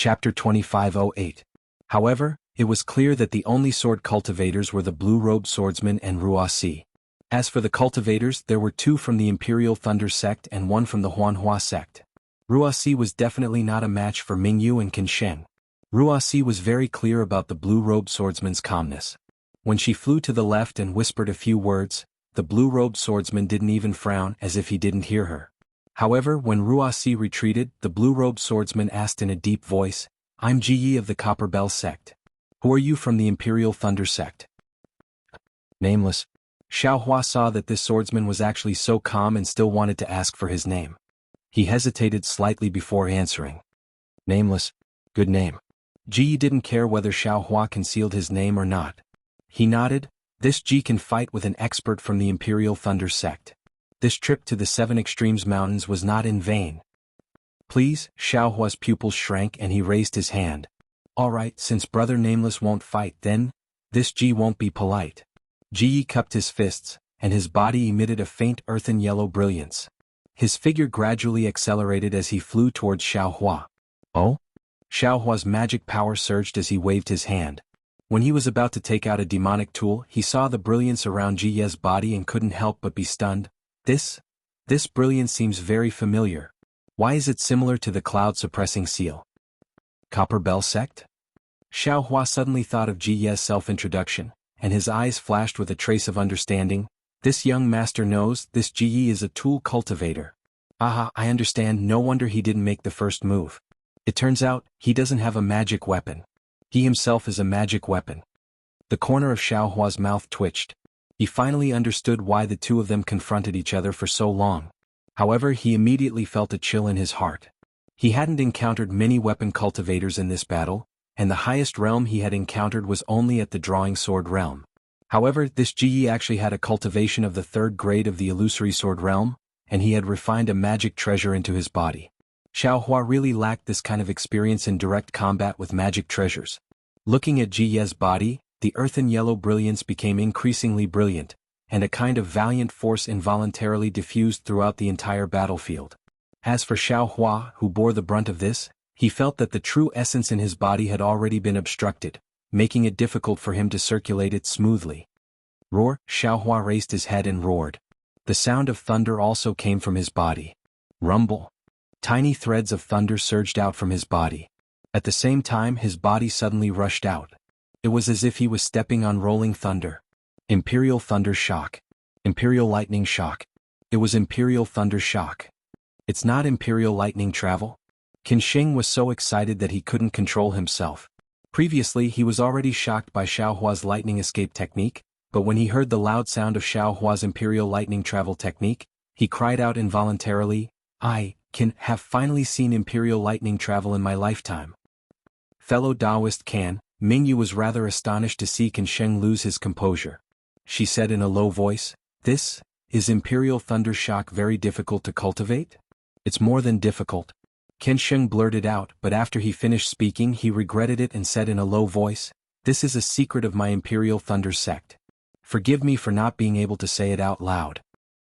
Chapter 2508. However, it was clear that the only sword cultivators were the blue-robed swordsman and Ruasi. As for the cultivators, there were two from the Imperial Thunder sect and one from the Huanhua sect. Ruasi was definitely not a match for Mingyu and Qinsheng. Ruasi was very clear about the blue-robed swordsman's calmness. When she flew to the left and whispered a few words, the blue-robed swordsman didn't even frown as if he didn't hear her. However, when Ruasi retreated, the blue-robed swordsman asked in a deep voice, "I'm Ji Yi of the Copper Bell sect. Who are you from the Imperial Thunder sect?" Nameless. Xiao Hua saw that this swordsman was actually so calm and still wanted to ask for his name. He hesitated slightly before answering. Nameless. Good name. Ji Yi didn't care whether Xiao Hua concealed his name or not. He nodded. This Ji can fight with an expert from the Imperial Thunder sect. This trip to the Seven Extremes Mountains was not in vain. Please, Xiao Hua's pupils shrank and he raised his hand. Alright, since Brother Nameless won't fight then, this Ji won't be polite. Ji Yi cupped his fists, and his body emitted a faint earthen yellow brilliance. His figure gradually accelerated as he flew towards Xiao Hua. Oh? Xiao Hua's magic power surged as he waved his hand. When he was about to take out a demonic tool, he saw the brilliance around Ji Ye's body and couldn't help but be stunned. This brilliance seems very familiar. Why is it similar to the cloud-suppressing seal? Copper Bell sect? Xiao Hua suddenly thought of Ji Ye's self-introduction, and his eyes flashed with a trace of understanding. This young master knows this Ji Yi is a tool cultivator. Aha, I understand, no wonder he didn't make the first move. It turns out, he doesn't have a magic weapon. He himself is a magic weapon. The corner of Xiao Hua's mouth twitched. He finally understood why the two of them confronted each other for so long. However, he immediately felt a chill in his heart. He hadn't encountered many weapon cultivators in this battle, and the highest realm he had encountered was only at the drawing sword realm. However, this Ji Yi actually had a cultivation of the 3rd grade of the illusory sword realm, and he had refined a magic treasure into his body. Xiao Hua really lacked this kind of experience in direct combat with magic treasures. Looking at Ji Ye's body, the earthen yellow brilliance became increasingly brilliant, and a kind of valiant force involuntarily diffused throughout the entire battlefield. As for Xiao Hua, who bore the brunt of this, he felt that the true essence in his body had already been obstructed, making it difficult for him to circulate it smoothly. Roar! Xiao Hua raised his head and roared. The sound of thunder also came from his body. Rumble! Tiny threads of thunder surged out from his body. At the same time, his body suddenly rushed out. It was as if he was stepping on rolling thunder. Imperial Thunder Shock. Imperial Lightning Shock. It was Imperial Thunder Shock. It's not Imperial Lightning Travel? Qinsheng was so excited that he couldn't control himself. Previously, he was already shocked by Xiao Hua's lightning escape technique, but when he heard the loud sound of Xiao Hua's Imperial Lightning Travel technique, he cried out involuntarily, "I can have finally seen Imperial Lightning Travel in my lifetime." Fellow Taoist Mingyu was rather astonished to see Qinsheng lose his composure. She said in a low voice, "This, is Imperial Thunder Shock very difficult to cultivate?" "It's more than difficult." Qinsheng blurted out, but after he finished speaking he regretted it and said in a low voice, "This is a secret of my Imperial Thunder sect. Forgive me for not being able to say it out loud."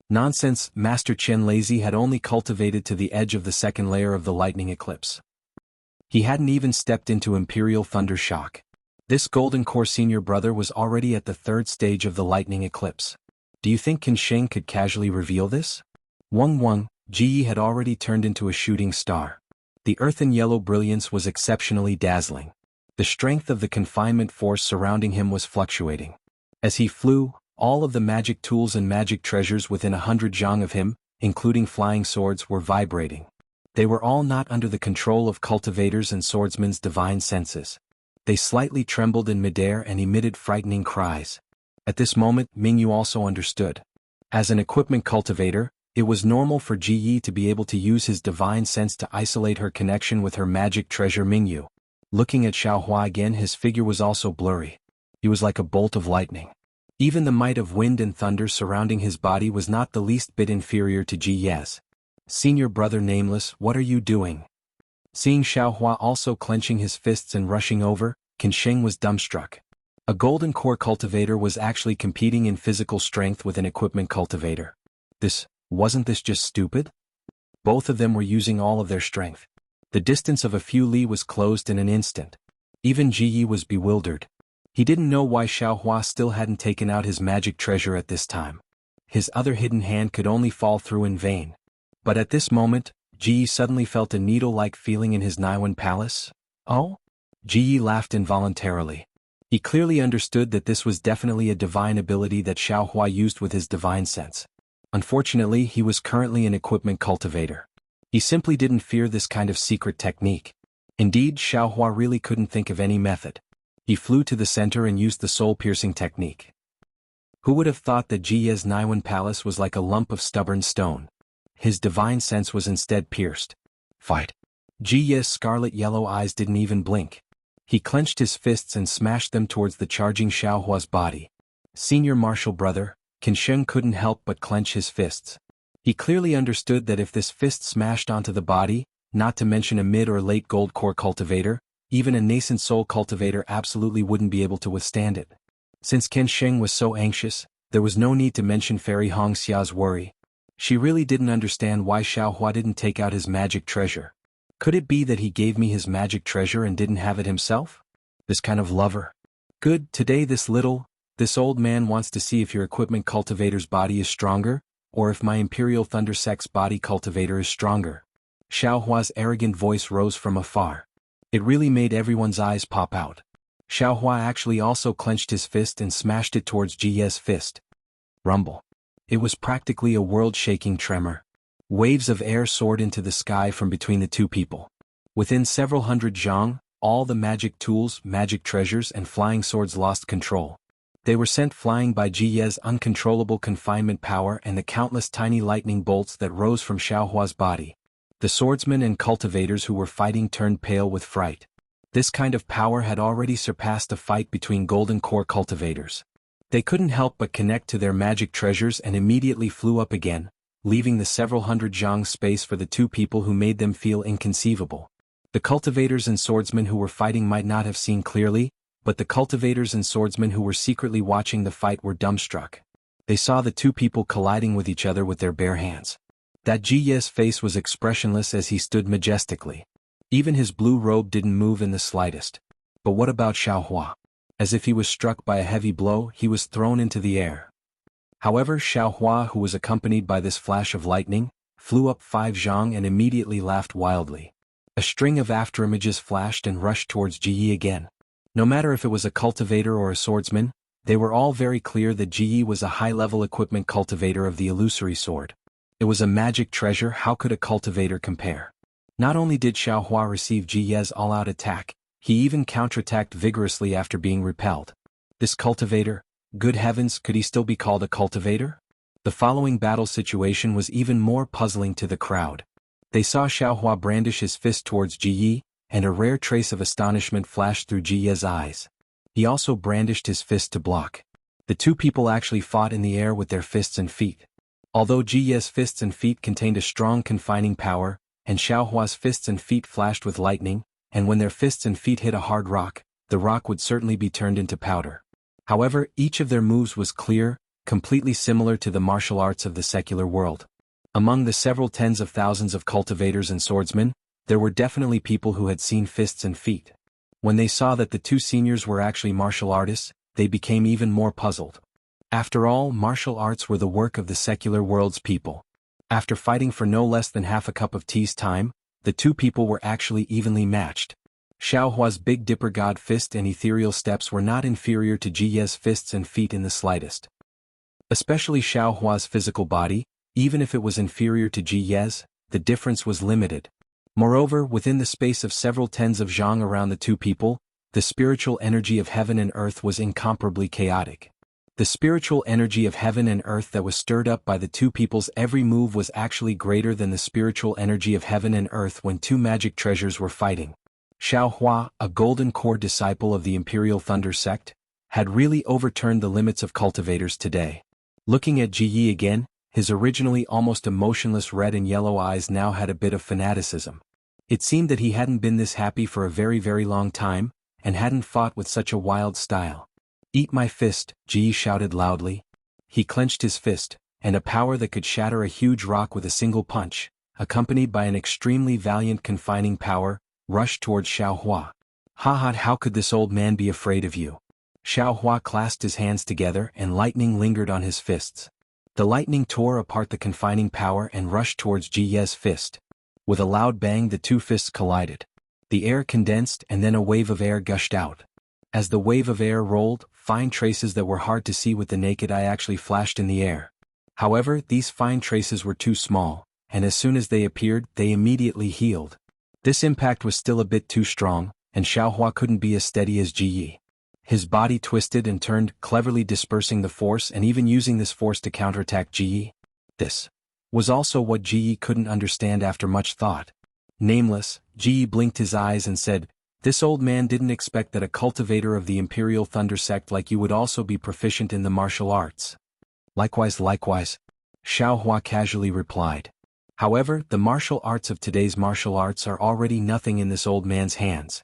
Nonsense, Master Chen Lazy had only cultivated to the edge of the 2nd layer of the lightning eclipse. He hadn't even stepped into Imperial Thunder Shock. This Golden Core senior brother was already at the 3rd stage of the lightning eclipse. Do you think Qinsheng could casually reveal this? Wang, Ji Yi had already turned into a shooting star. The earthen yellow brilliance was exceptionally dazzling. The strength of the confinement force surrounding him was fluctuating. As he flew, all of the magic tools and magic treasures within 100 zhang of him, including flying swords, were vibrating. They were all not under the control of cultivators and swordsmen's divine senses. They slightly trembled in midair and emitted frightening cries. At this moment, Mingyu also understood. As an equipment cultivator, it was normal for Ji Yi to be able to use his divine sense to isolate her connection with her magic treasure Mingyu. Looking at Xiao Hua again, his figure was also blurry. He was like a bolt of lightning. Even the might of wind and thunder surrounding his body was not the least bit inferior to Ji Ye's. "Senior brother Nameless, what are you doing?" Seeing Xiao Hua also clenching his fists and rushing over, Qinsheng was dumbstruck. A Golden Core cultivator was actually competing in physical strength with an equipment cultivator. Wasn't this just stupid? Both of them were using all of their strength. The distance of a few li was closed in an instant. Even Ji Yi was bewildered. He didn't know why Xiaohua still hadn't taken out his magic treasure at this time. His other hidden hand could only fall through in vain. But at this moment, Ji Yi suddenly felt a needle-like feeling in his Naiwan palace. Oh? Ji Yi laughed involuntarily. He clearly understood that this was definitely a divine ability that Xiaohua used with his divine sense. Unfortunately, he was currently an equipment cultivator. He simply didn't fear this kind of secret technique. Indeed, Xiaohua really couldn't think of any method. He flew to the center and used the soul-piercing technique. Who would have thought that Ji Ye's Naiwan palace was like a lump of stubborn stone? His divine sense was instead pierced. Fight! Ji Ye's scarlet-yellow eyes didn't even blink. He clenched his fists and smashed them towards the charging Xiaohua's body. Senior martial brother, Qin Sheng couldn't help but clench his fists. He clearly understood that if this fist smashed onto the body, not to mention a mid or late gold core cultivator, even a nascent soul cultivator absolutely wouldn't be able to withstand it. Since Qin Sheng was so anxious, there was no need to mention Fairy Hongxia's worry. She really didn't understand why Xiaohua didn't take out his magic treasure. Could it be that he gave me his magic treasure and didn't have it himself? This kind of lover. Good, today this old man wants to see if your equipment cultivator's body is stronger, or if my Imperial Thunder Sect's body cultivator is stronger. Xiaohua's arrogant voice rose from afar. It really made everyone's eyes pop out. Xiaohua actually also clenched his fist and smashed it towards Ji Ye's fist. Rumble. It was practically a world-shaking tremor. Waves of air soared into the sky from between the two people. Within several hundred zhang, all the magic tools, magic treasures and flying swords lost control. They were sent flying by Ji Ye's uncontrollable confinement power and the countless tiny lightning bolts that rose from Xiaohua's body. The swordsmen and cultivators who were fighting turned pale with fright. This kind of power had already surpassed a fight between golden core cultivators. They couldn't help but connect to their magic treasures and immediately flew up again, leaving the several hundred zhang space for the two people who made them feel inconceivable. The cultivators and swordsmen who were fighting might not have seen clearly, but the cultivators and swordsmen who were secretly watching the fight were dumbstruck. They saw the two people colliding with each other with their bare hands. That Ji Ye's face was expressionless as he stood majestically. Even his blue robe didn't move in the slightest. But what about Xiaohua? As if he was struck by a heavy blow, he was thrown into the air. However, Xiaohua, who was accompanied by this flash of lightning, flew up 5 zhang and immediately laughed wildly. A string of afterimages flashed and rushed towards Ji Yi again. No matter if it was a cultivator or a swordsman, they were all very clear that Ji Yi was a high-level equipment cultivator of the illusory sword. It was a magic treasure. How could a cultivator compare? Not only did Xiaohua receive Ji Ye's all-out attack, he even counterattacked vigorously after being repelled. This cultivator, good heavens, could he still be called a cultivator? The following battle situation was even more puzzling to the crowd. They saw Xiaohua brandish his fist towards Ji Yi, and a rare trace of astonishment flashed through Ji Ye's eyes. He also brandished his fist to block. The two people actually fought in the air with their fists and feet. Although Ji Ye's fists and feet contained a strong confining power, and Xiaohua's fists and feet flashed with lightning, and when their fists and feet hit a hard rock, the rock would certainly be turned into powder. However, each of their moves was clear, completely similar to the martial arts of the secular world. Among the several tens of thousands of cultivators and swordsmen, there were definitely people who had seen fists and feet. When they saw that the two seniors were actually martial artists, they became even more puzzled. After all, martial arts were the work of the secular world's people. After fighting for no less than half a cup of tea's time, the two people were actually evenly matched. Xiaohua's Big Dipper God fist and ethereal steps were not inferior to Ji Ye's fists and feet in the slightest. Especially Xiaohua's physical body, even if it was inferior to Ji Ye's, the difference was limited. Moreover, within the space of several tens of zhang around the two people, the spiritual energy of heaven and earth was incomparably chaotic. The spiritual energy of heaven and earth that was stirred up by the two people's every move was actually greater than the spiritual energy of heaven and earth when two magic treasures were fighting. Xiaohua, a golden core disciple of the Imperial Thunder Sect, had really overturned the limits of cultivators today. Looking at Ji Yi again, his originally almost emotionless red and yellow eyes now had a bit of fanaticism. It seemed that he hadn't been this happy for a very, very long time, and hadn't fought with such a wild style. "Eat my fist," Ji Yi shouted loudly. He clenched his fist, and a power that could shatter a huge rock with a single punch, accompanied by an extremely valiant confining power, rushed towards Xiao Hua. "Ha ha, how could this old man be afraid of you?" Xiao Hua clasped his hands together and lightning lingered on his fists. The lightning tore apart the confining power and rushed towards Ji Ye's fist. With a loud bang, the two fists collided. The air condensed and then a wave of air gushed out. As the wave of air rolled, fine traces that were hard to see with the naked eye actually flashed in the air. However, these fine traces were too small, and as soon as they appeared, they immediately healed. This impact was still a bit too strong, and Xiao Hua couldn't be as steady as Ji Yi. His body twisted and turned, cleverly dispersing the force and even using this force to counterattack Ji Yi. This was also what Ji Yi couldn't understand after much thought. Nameless, Ji Yi blinked his eyes and said, "This old man didn't expect that a cultivator of the Imperial Thunder sect like you would also be proficient in the martial arts." Likewise, Xiao Hua casually replied. However, the martial arts of today's martial arts are already nothing in this old man's hands.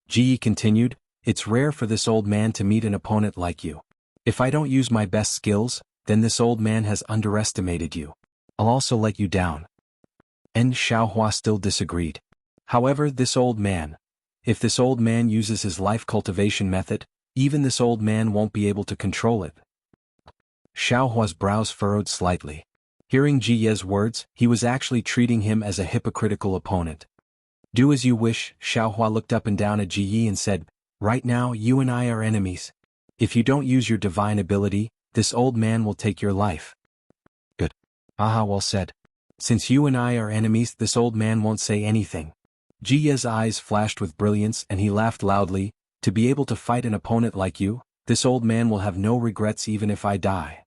Ji Yi continued, "It's rare for this old man to meet an opponent like you. If I don't use my best skills, then this old man has underestimated you. I'll also let you down." And Xiao Hua still disagreed. However, if this old man uses his life cultivation method, even this old man won't be able to control it. Xiao Hua's brows furrowed slightly. Hearing Ji Ye's words, he was actually treating him as a hypocritical opponent. "Do as you wish." Xiao Hua looked up and down at Ji Yi and said, "Right now you and I are enemies. If you don't use your divine ability, this old man will take your life." "Good. Aha, well said. Since you and I are enemies, this old man won't say anything." Ji Ye's eyes flashed with brilliance and he laughed loudly. "To be able to fight an opponent like you, this old man will have no regrets even if I die."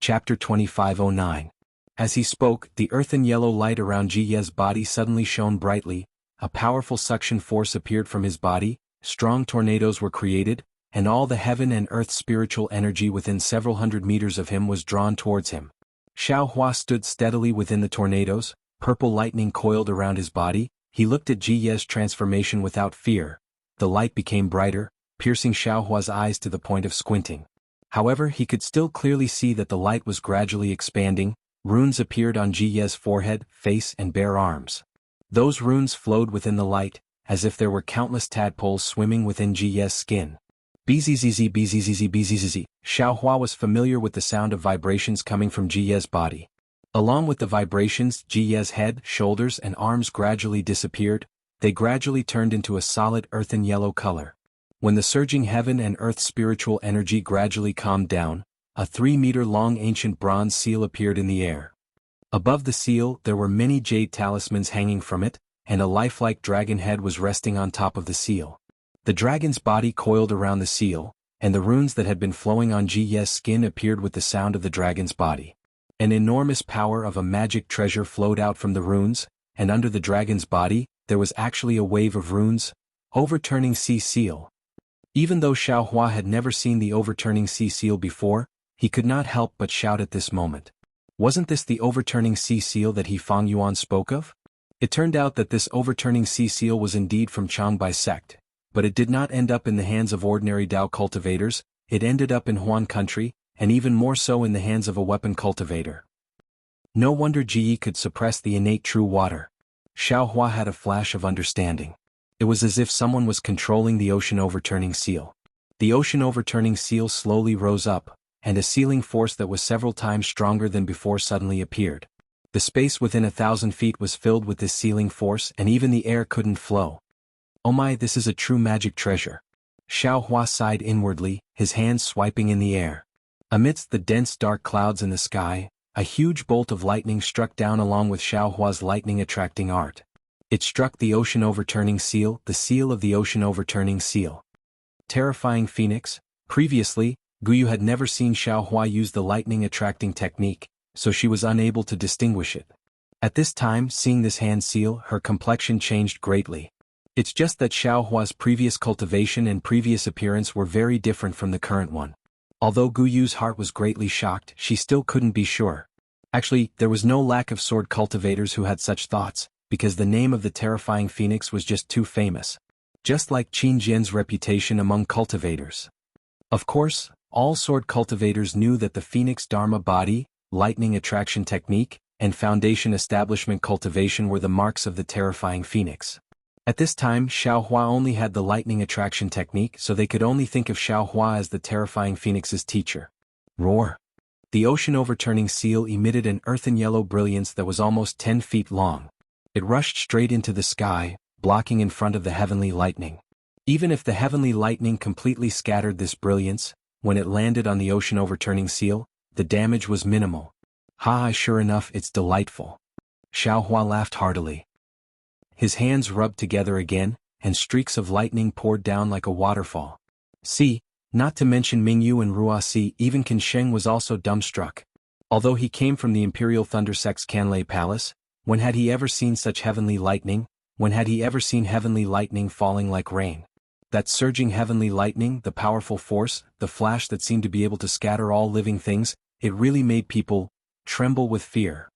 Chapter 2509. As he spoke, the earthen yellow light around Ji Ye's body suddenly shone brightly. A powerful suction force appeared from his body, strong tornadoes were created, and all the heaven and earth spiritual energy within several hundred meters of him was drawn towards him. Xiao Hua stood steadily within the tornadoes, purple lightning coiled around his body. He looked at Ji Ye's transformation without fear. The light became brighter, piercing Xiao Hua's eyes to the point of squinting. However, he could still clearly see that the light was gradually expanding. Runes appeared on Ji Ye's forehead, face and bare arms. Those runes flowed within the light, as if there were countless tadpoles swimming within Ji Ye's skin. Bzzz bzzz bzzz. Xiao Hua was familiar with the sound of vibrations coming from Ji Ye's body. Along with the vibrations, Ji Ye's head, shoulders and arms gradually disappeared. They gradually turned into a solid earthen yellow color. When the surging heaven and earth spiritual energy gradually calmed down, a 3-meter-long ancient bronze seal appeared in the air. Above the seal, there were many jade talismans hanging from it, and a lifelike dragon head was resting on top of the seal. The dragon's body coiled around the seal, and the runes that had been flowing on Ji Ye's skin appeared with the sound of the dragon's body. An enormous power of a magic treasure flowed out from the runes, and under the dragon's body, there was actually a wave of runes, overturning sea seal. Even though Xiao Hua had never seen the overturning sea seal before, he could not help but shout at this moment. Wasn't this the overturning sea seal that He Fang Yuan spoke of? It turned out that this overturning sea seal was indeed from Changbai sect, but it did not end up in the hands of ordinary Dao cultivators. It ended up in Huan country, and even more so in the hands of a weapon cultivator. No wonder Ji Yi could suppress the innate true water. Xiao Hua had a flash of understanding. It was as if someone was controlling the ocean overturning seal. The ocean overturning seal slowly rose up, and a sealing force that was several times stronger than before suddenly appeared. The space within 1,000 feet was filled with this sealing force and even the air couldn't flow. "Oh my, this is a true magic treasure." Xiao Hua sighed inwardly, his hands swiping in the air. Amidst the dense dark clouds in the sky, a huge bolt of lightning struck down along with Xiao Hua's lightning-attracting art. It struck the ocean overturning seal, the seal of the ocean overturning seal. Terrifying Phoenix. Previously, Guyu had never seen Xiao Hua use the lightning-attracting technique, so she was unable to distinguish it. At this time, seeing this hand seal, her complexion changed greatly. It's just that Xiao Hua's previous cultivation and previous appearance were very different from the current one. Although Guyu's heart was greatly shocked, she still couldn't be sure. Actually, there was no lack of sword cultivators who had such thoughts, because the name of the terrifying phoenix was just too famous. Just like Qin Jian's reputation among cultivators. Of course, all sword cultivators knew that the phoenix Dharma body, lightning attraction technique, and foundation establishment cultivation were the marks of the terrifying phoenix. At this time, Xiaohua only had the lightning attraction technique, so they could only think of Xiaohua as the terrifying phoenix's teacher. Roar! The ocean overturning seal emitted an earthen yellow brilliance that was almost 10 feet long. It rushed straight into the sky, blocking in front of the heavenly lightning. Even if the heavenly lightning completely scattered this brilliance, when it landed on the ocean overturning seal, the damage was minimal. Ha! Sure enough, it's delightful. Xiaohua laughed heartily. His hands rubbed together again, and streaks of lightning poured down like a waterfall. See, not to mention Mingyu and Ruasi, even Qin Sheng was also dumbstruck. Although he came from the Imperial Thunder Sect's Canlei Palace, when had he ever seen such heavenly lightning? When had he ever seen heavenly lightning falling like rain? That surging heavenly lightning, the powerful force, the flash that seemed to be able to scatter all living things, it really made people tremble with fear.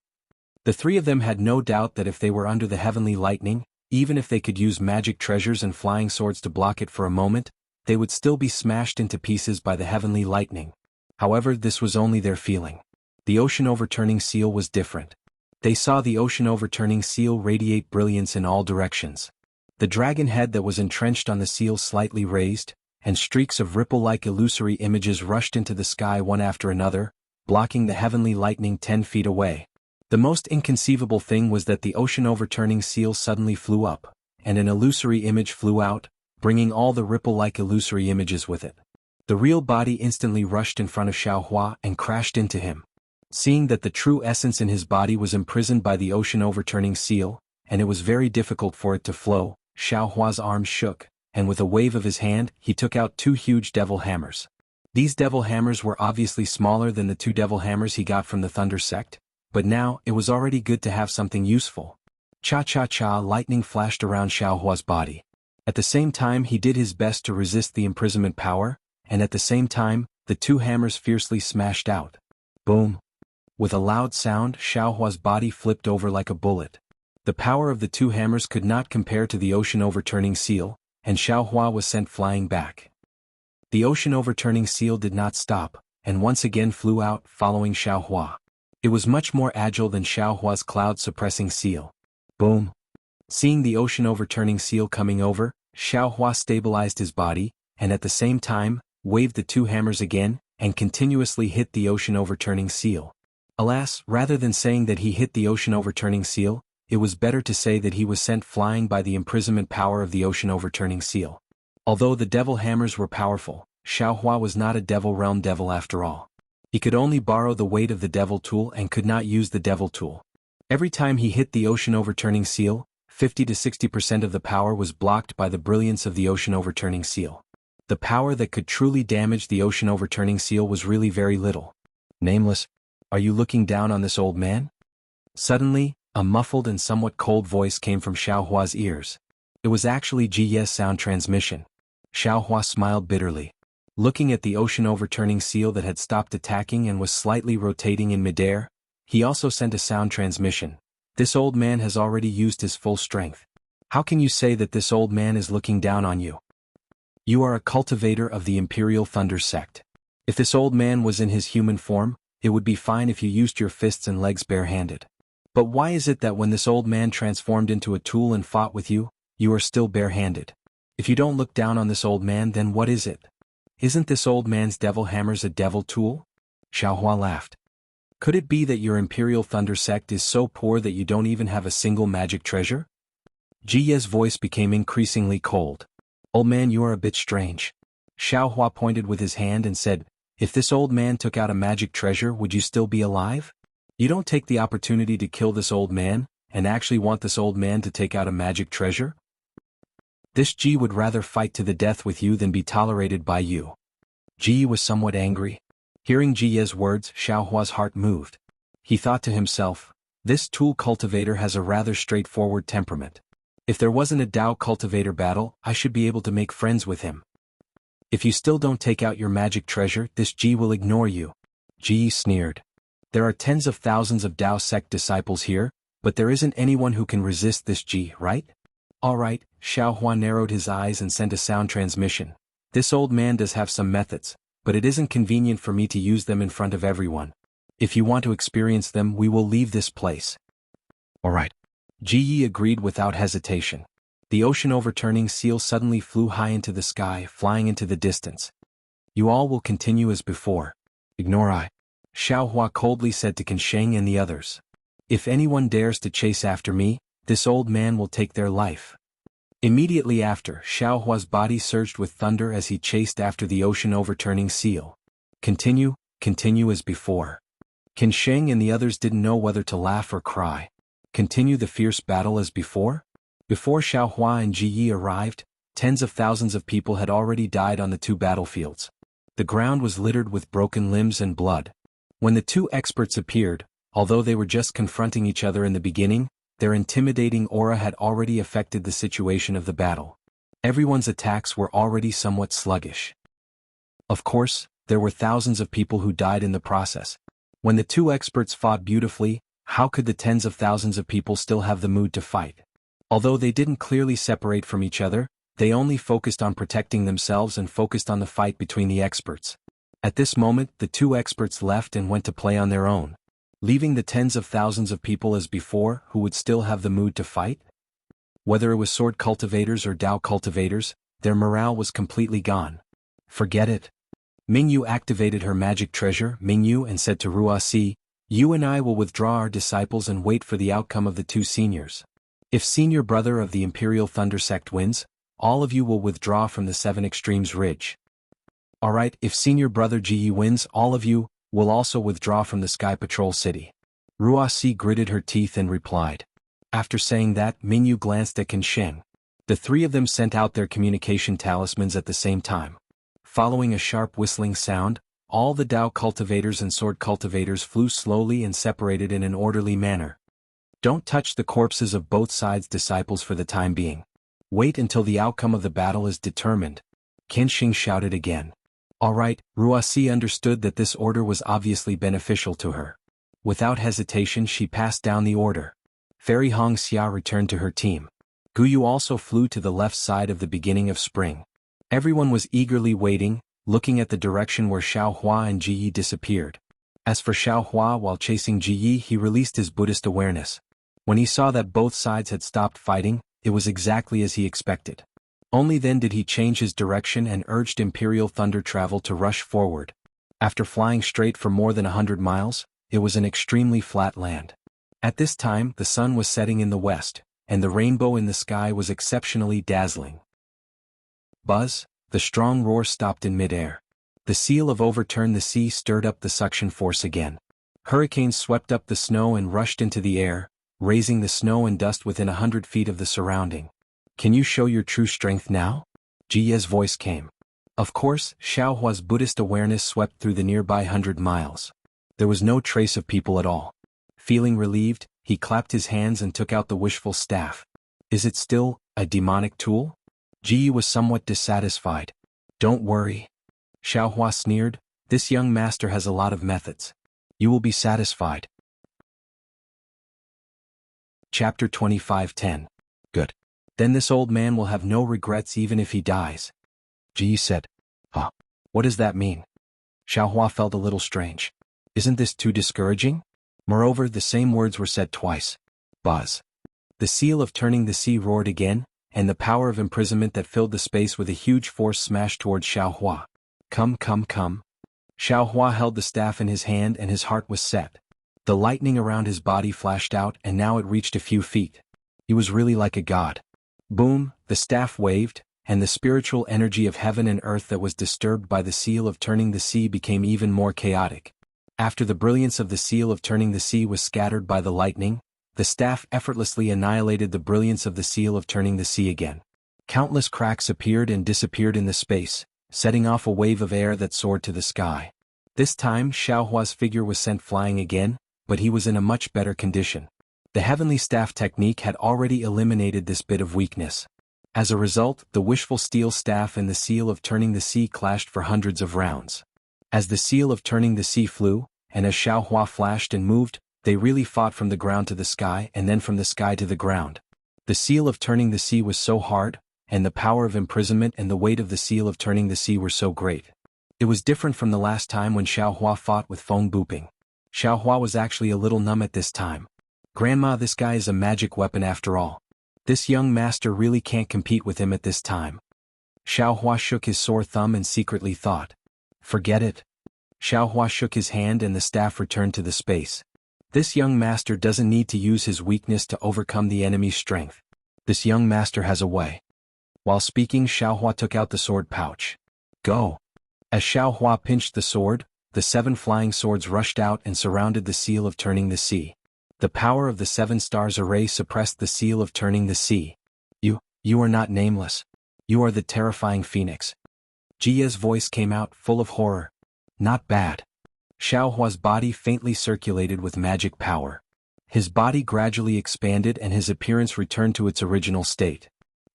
The three of them had no doubt that if they were under the heavenly lightning, even if they could use magic treasures and flying swords to block it for a moment, they would still be smashed into pieces by the heavenly lightning. However, this was only their feeling. The ocean overturning seal was different. They saw the ocean overturning seal radiate brilliance in all directions. The dragon head that was entrenched on the seal slightly raised, and streaks of ripple-like illusory images rushed into the sky one after another, blocking the heavenly lightning 10 feet away. The most inconceivable thing was that the ocean overturning seal suddenly flew up, and an illusory image flew out, bringing all the ripple-like illusory images with it. The real body instantly rushed in front of Xiaohua and crashed into him. Seeing that the true essence in his body was imprisoned by the ocean overturning seal, and it was very difficult for it to flow, Xiaohua's arms shook, and with a wave of his hand, he took out 2 huge devil hammers. These devil hammers were obviously smaller than the 2 devil hammers he got from the Thunder Sect, but now it was already good to have something useful. Cha-cha-cha, lightning flashed around Xiaohua's body. At the same time he did his best to resist the imprisonment power, and at the same time, the 2 hammers fiercely smashed out. Boom! With a loud sound, Xiaohua's body flipped over like a bullet. The power of the 2 hammers could not compare to the ocean overturning seal, and Xiaohua was sent flying back. The ocean overturning seal did not stop, and once again flew out, following Xiaohua. It was much more agile than Xiaohua's cloud-suppressing seal. Boom! Seeing the ocean overturning seal coming over, Xiaohua stabilized his body, and at the same time, waved the 2 hammers again, and continuously hit the ocean overturning seal. Alas, rather than saying that he hit the ocean overturning seal, it was better to say that he was sent flying by the imprisonment power of the ocean overturning seal. Although the devil hammers were powerful, Xiaohua was not a devil realm devil after all. He could only borrow the weight of the devil tool and could not use the devil tool. Every time he hit the ocean overturning seal, 50 to 60% of the power was blocked by the brilliance of the ocean overturning seal. The power that could truly damage the ocean overturning seal was really very little. Nameless, are you looking down on this old man? Suddenly, a muffled and somewhat cold voice came from Xiaohua's ears. It was actually Jiye's sound transmission. Xiaohua smiled bitterly. Looking at the ocean overturning seal that had stopped attacking and was slightly rotating in midair, he also sent a sound transmission. This old man has already used his full strength. How can you say that this old man is looking down on you? You are a cultivator of the Imperial Thunder Sect. If this old man was in his human form, it would be fine if you used your fists and legs barehanded. But why is it that when this old man transformed into a tool and fought with you, you are still barehanded? If you don't look down on this old man, then what is it? Isn't this old man's devil hammers a devil tool? Xiaohua laughed. Could it be that your Imperial Thunder Sect is so poor that you don't even have a single magic treasure? Jiye's voice became increasingly cold. Old man, you are a bit strange. Xiaohua pointed with his hand and said, if this old man took out a magic treasure, would you still be alive? You don't take the opportunity to kill this old man, and actually want this old man to take out a magic treasure? This Ji would rather fight to the death with you than be tolerated by you. Ji was somewhat angry. Hearing Jiye's words, Xiaohua's heart moved. He thought to himself, this tool cultivator has a rather straightforward temperament. If there wasn't a Dao cultivator battle, I should be able to make friends with him. If you still don't take out your magic treasure, this Ji will ignore you. Ji sneered. There are tens of thousands of Dao sect disciples here, but there isn't anyone who can resist this Ji, right? Alright, Xiaohua narrowed his eyes and sent a sound transmission. This old man does have some methods, but it isn't convenient for me to use them in front of everyone. If you want to experience them, we will leave this place. Alright. Ji Yi agreed without hesitation. The ocean-overturning seal suddenly flew high into the sky, flying into the distance. You all will continue as before. Ignore I. Xiao Hua coldly said to Qin Sheng and the others. If anyone dares to chase after me, this old man will take their life. Immediately after, Xiao Hua's body surged with thunder as he chased after the ocean-overturning seal. Continue as before. Qin Sheng and the others didn't know whether to laugh or cry. Continue the fierce battle as before? Before Xiao Hua and Ji Yi arrived, tens of thousands of people had already died on the two battlefields. The ground was littered with broken limbs and blood. When the two experts appeared, although they were just confronting each other in the beginning, their intimidating aura had already affected the situation of the battle. Everyone's attacks were already somewhat sluggish. Of course, there were thousands of people who died in the process. When the two experts fought beautifully, how could the tens of thousands of people still have the mood to fight? Although they didn't clearly separate from each other, they only focused on protecting themselves and focused on the fight between the experts. At this moment, the two experts left and went to play on their own, leaving the tens of thousands of people as before who would still have the mood to fight? Whether it was sword cultivators or Dao cultivators, their morale was completely gone. Forget it. Mingyu activated her magic treasure, Mingyu, and said to Ruasi, you and I will withdraw our disciples and wait for the outcome of the two seniors. If senior brother of the Imperial Thunder Sect wins, all of you will withdraw from the Seven Extremes Ridge. Alright, if senior brother Ji Yi wins, all of you will also withdraw from the Sky Patrol City. Ruasi gritted her teeth and replied. After saying that, Mingyu glanced at Qin Sheng. The three of them sent out their communication talismans at the same time. Following a sharp whistling sound, all the Dao cultivators and sword cultivators flew slowly and separated in an orderly manner. Don't touch the corpses of both sides' disciples for the time being. Wait until the outcome of the battle is determined. Qin Sheng shouted again. Alright, Ruasi understood that this order was obviously beneficial to her. Without hesitation she passed down the order. Fairy Hong Xia returned to her team. Guyu also flew to the left side of the beginning of spring. Everyone was eagerly waiting, looking at the direction where Xiao Hua and Ji Yi disappeared. As for Xiao Hua, while chasing Ji Yi, he released his Buddhist awareness. When he saw that both sides had stopped fighting, it was exactly as he expected. Only then did he change his direction and urged Imperial Thunder Travel to rush forward. After flying straight for more than 100 miles, it was an extremely flat land. At this time, the sun was setting in the west, and the rainbow in the sky was exceptionally dazzling. Buzz, the strong roar stopped in midair. The seal of Overturn the Sea stirred up the suction force again. Hurricanes swept up the snow and rushed into the air, raising the snow and dust within 100 feet of the surrounding. Can you show your true strength now? Ji Ye's voice came. Of course, Xiao Hua's Buddhist awareness swept through the nearby 100 miles. There was no trace of people at all. Feeling relieved, he clapped his hands and took out the wishful staff. Is it still a demonic tool? Ji Yi was somewhat dissatisfied. Don't worry. Xiao Hua sneered, this young master has a lot of methods. You will be satisfied. Chapter 25:10. Good. Then this old man will have no regrets even if he dies. Ji Yi said. Huh. What does that mean? Xiao Hua felt a little strange. Isn't this too discouraging? Moreover, the same words were said twice. Buzz. The seal of turning the sea roared again, and the power of imprisonment that filled the space with a huge force smashed towards Xiao Hua. Come. Xiao Hua held the staff in his hand and his heart was set. The lightning around his body flashed out and now it reached a few feet. He was really like a god. Boom, the staff waved, and the spiritual energy of heaven and earth that was disturbed by the seal of turning the sea became even more chaotic. After the brilliance of the seal of turning the sea was scattered by the lightning, the staff effortlessly annihilated the brilliance of the seal of turning the sea again. Countless cracks appeared and disappeared in the space, setting off a wave of air that soared to the sky. This time Xiao Hua's figure was sent flying again, but he was in a much better condition. The heavenly staff technique had already eliminated this bit of weakness. As a result, the wishful steel staff and the seal of turning the sea clashed for hundreds of rounds. As the seal of turning the sea flew, and as Xiao Hua flashed and moved, they really fought from the ground to the sky and then from the sky to the ground. The seal of turning the sea was so hard, and the power of imprisonment and the weight of the seal of turning the sea were so great. It was different from the last time when Xiao Hua fought with Feng Buping. Xiaohua was actually a little numb at this time. Grandma, this guy is a magic weapon after all. This young master really can't compete with him at this time. Xiaohua shook his sore thumb and secretly thought. Forget it. Xiaohua shook his hand and the staff returned to the space. This young master doesn't need to use his weakness to overcome the enemy's strength. This young master has a way. While speaking, Xiaohua took out the sword pouch. Go. As Xiaohua pinched the sword, the 7 flying swords rushed out and surrounded the seal of turning the sea. The power of the 7 stars array suppressed the seal of turning the sea. You are not nameless. You are the terrifying phoenix. Jia's voice came out, full of horror. Not bad. Xiaohua's body faintly circulated with magic power. His body gradually expanded and his appearance returned to its original state.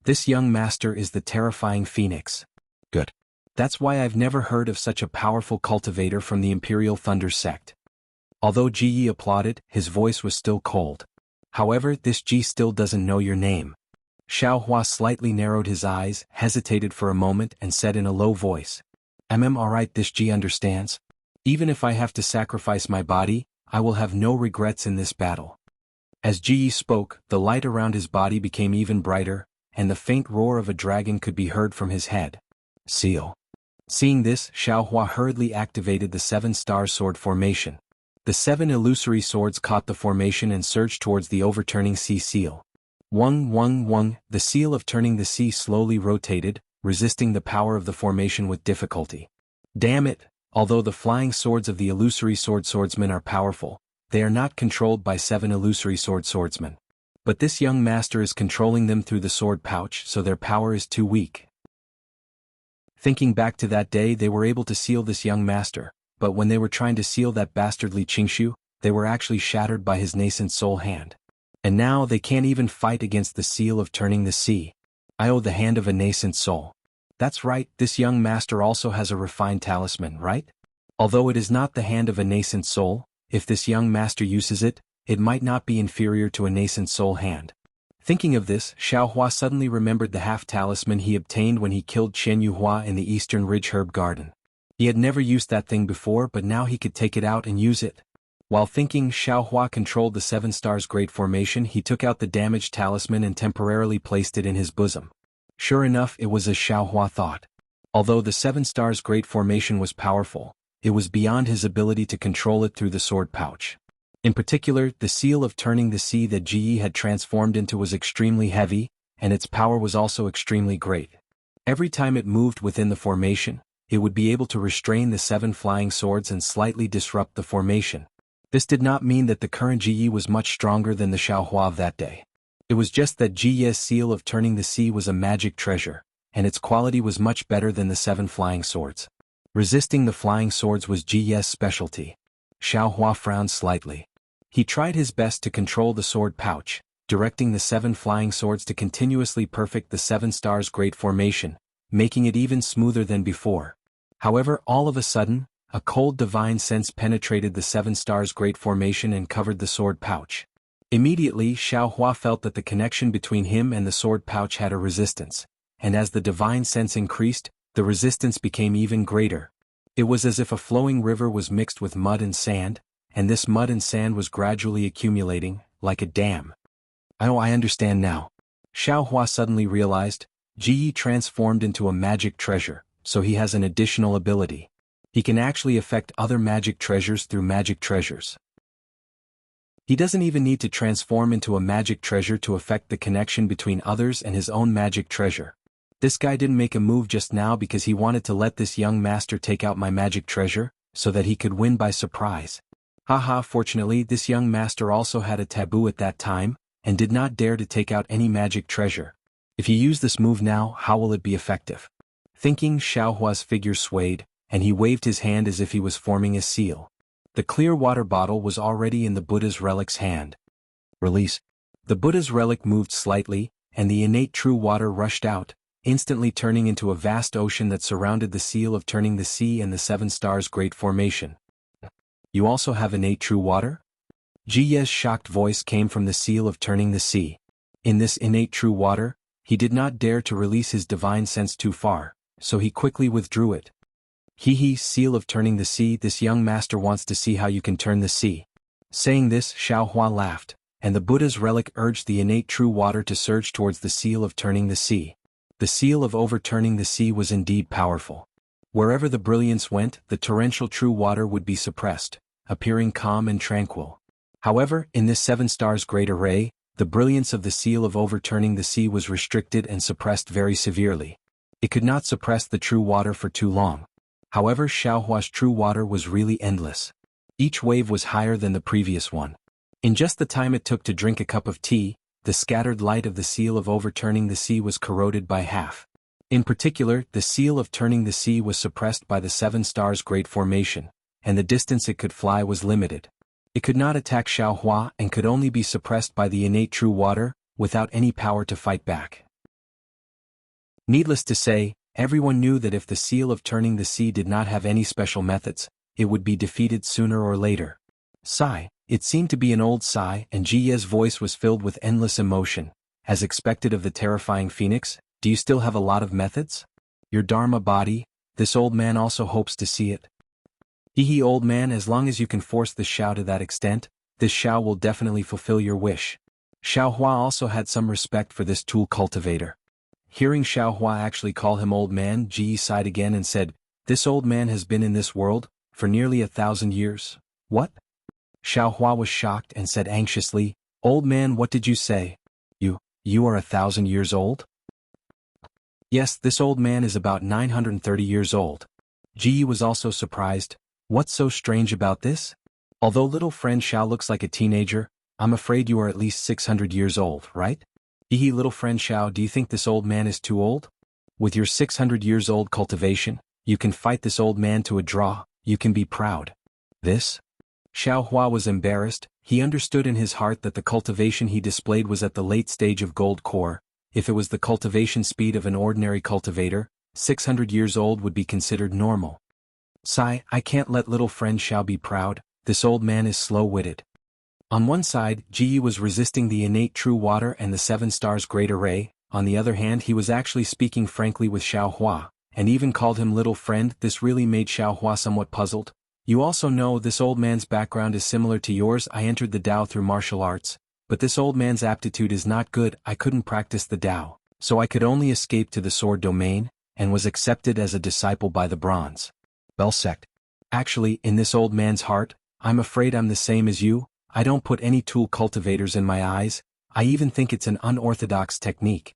This young master is the terrifying phoenix. Good. That's why I've never heard of such a powerful cultivator from the Imperial Thunder sect. Although Ji Yi applauded, his voice was still cold. However, this Ji still doesn't know your name. Xiaohua slightly narrowed his eyes, hesitated for a moment and said in a low voice. Alright, this Ji understands. Even if I have to sacrifice my body, I will have no regrets in this battle. As Ji Yi spoke, the light around his body became even brighter, and the faint roar of a dragon could be heard from his head. Seal. Seeing this, Xiaohua hurriedly activated the 7-star sword formation. The 7 illusory swords caught the formation and surged towards the overturning sea seal. Wung, the seal of turning the sea slowly rotated, resisting the power of the formation with difficulty. Damn it! Although the flying swords of the illusory swordsmen are powerful, they are not controlled by 7 illusory swordsmen. But this young master is controlling them through the sword pouch, so their power is too weak. Thinking back to that day, they were able to seal this young master, but when they were trying to seal that bastardly Qingshu, they were actually shattered by his nascent soul hand. And now they can't even fight against the seal of turning the sea. I owe the hand of a nascent soul. That's right, this young master also has a refined talisman, right? Although it is not the hand of a nascent soul, if this young master uses it, it might not be inferior to a nascent soul hand. Thinking of this, Xiaohua suddenly remembered the half-talisman he obtained when he killed Chen Yuhua in the Eastern Ridge Herb Garden. He had never used that thing before, but now he could take it out and use it. While thinking, Xiaohua controlled the 7 stars great formation. He took out the damaged talisman and temporarily placed it in his bosom. Sure enough, it was as Xiaohua thought. Although the 7 stars great formation was powerful, it was beyond his ability to control it through the sword pouch. In particular, the seal of turning the sea that Ji Yi had transformed into was extremely heavy, and its power was also extremely great. Every time it moved within the formation, it would be able to restrain the 7 flying swords and slightly disrupt the formation. This did not mean that the current Ji Yi was much stronger than the Xiaohua of that day. It was just that Ji Yi's seal of turning the sea was a magic treasure, and its quality was much better than the 7 flying swords. Resisting the flying swords was Ji Yi's specialty. Xiaohua frowned slightly. He tried his best to control the sword pouch, directing the 7 flying swords to continuously perfect the 7 stars great formation, making it even smoother than before. However, all of a sudden, a cold divine sense penetrated the 7 stars great formation and covered the sword pouch. Immediately, Xiaohua felt that the connection between him and the sword pouch had a resistance, and as the divine sense increased, the resistance became even greater. It was as if a flowing river was mixed with mud and sand, and this mud and sand was gradually accumulating, like a dam. Oh, I understand now. Xiaohua suddenly realized, Ji Yi transformed into a magic treasure, so he has an additional ability. He can actually affect other magic treasures through magic treasures. He doesn't even need to transform into a magic treasure to affect the connection between others and his own magic treasure. This guy didn't make a move just now because he wanted to let this young master take out my magic treasure, so that he could win by surprise. Haha, fortunately this young master also had a taboo at that time, and did not dare to take out any magic treasure. If you use this move now, how will it be effective? Thinking, Xiaohua's figure swayed, and he waved his hand as if he was forming a seal. The clear water bottle was already in the Buddha's relic's hand. Release. The Buddha's relic moved slightly, and the innate true water rushed out, instantly turning into a vast ocean that surrounded the seal of turning the sea and the 7 stars great formation. You also have innate true water? Ji Yi's shocked voice came from the seal of turning the sea. In this innate true water, he did not dare to release his divine sense too far, so he quickly withdrew it. Hee seal of turning the sea, this young master wants to see how you can turn the sea. Saying this, Xiaohua laughed, and the Buddha's relic urged the innate true water to surge towards the seal of turning the sea. The seal of overturning the sea was indeed powerful. Wherever the brilliance went, the torrential true water would be suppressed, appearing calm and tranquil. However, in this 7 stars great array, the brilliance of the seal of overturning the sea was restricted and suppressed very severely. It could not suppress the true water for too long. However, Xiaohua's true water was really endless. Each wave was higher than the previous one. In just the time it took to drink a cup of tea, the scattered light of the seal of overturning the sea was corroded by half. In particular, the seal of turning the sea was suppressed by the 7 stars great formation, and the distance it could fly was limited. It could not attack Xiaohua and could only be suppressed by the innate true water, without any power to fight back. Needless to say, everyone knew that if the seal of turning the sea did not have any special methods, it would be defeated sooner or later. Sigh. It seemed to be an old sigh, and Jiye's voice was filled with endless emotion. As expected of the terrifying phoenix, do you still have a lot of methods? Your Dharma body, this old man also hopes to see it. Old man, as long as you can force the Xiao to that extent, this Xiao will definitely fulfill your wish. Xiaohua also had some respect for this tool cultivator. Hearing Xiaohua actually call him old man, Jiyi sighed again and said, "This old man has been in this world for nearly 1,000 years. What?" Xiaohua was shocked and said anxiously, "Old man, what did you say? You are 1,000 years old?" "Yes, this old man is about 930 years old." Ji was also surprised. "What's so strange about this? Although little friend Xiao looks like a teenager, I'm afraid you are at least 600 years old, right?" Little friend Xiao, do you think this old man is too old? With your 600 years old cultivation, you can fight this old man to a draw, you can be proud." This? Xiaohua was embarrassed. He understood in his heart that the cultivation he displayed was at the late stage of gold core. If it was the cultivation speed of an ordinary cultivator, 600 years old would be considered normal. Sigh, I can't let little friend Xiao be proud, this old man is slow-witted. On one side, Ji was resisting the innate true water and the 7 stars great array, on the other hand he was actually speaking frankly with Xiaohua, and even called him little friend. This really made Xiaohua somewhat puzzled. "You also know this old man's background is similar to yours. I entered the Tao through martial arts, but this old man's aptitude is not good. I couldn't practice the Tao, so I could only escape to the sword domain, and was accepted as a disciple by the Bronze Bell sect. Actually, in this old man's heart, I'm afraid I'm the same as you. I don't put any tool cultivators in my eyes. I even think it's an unorthodox technique."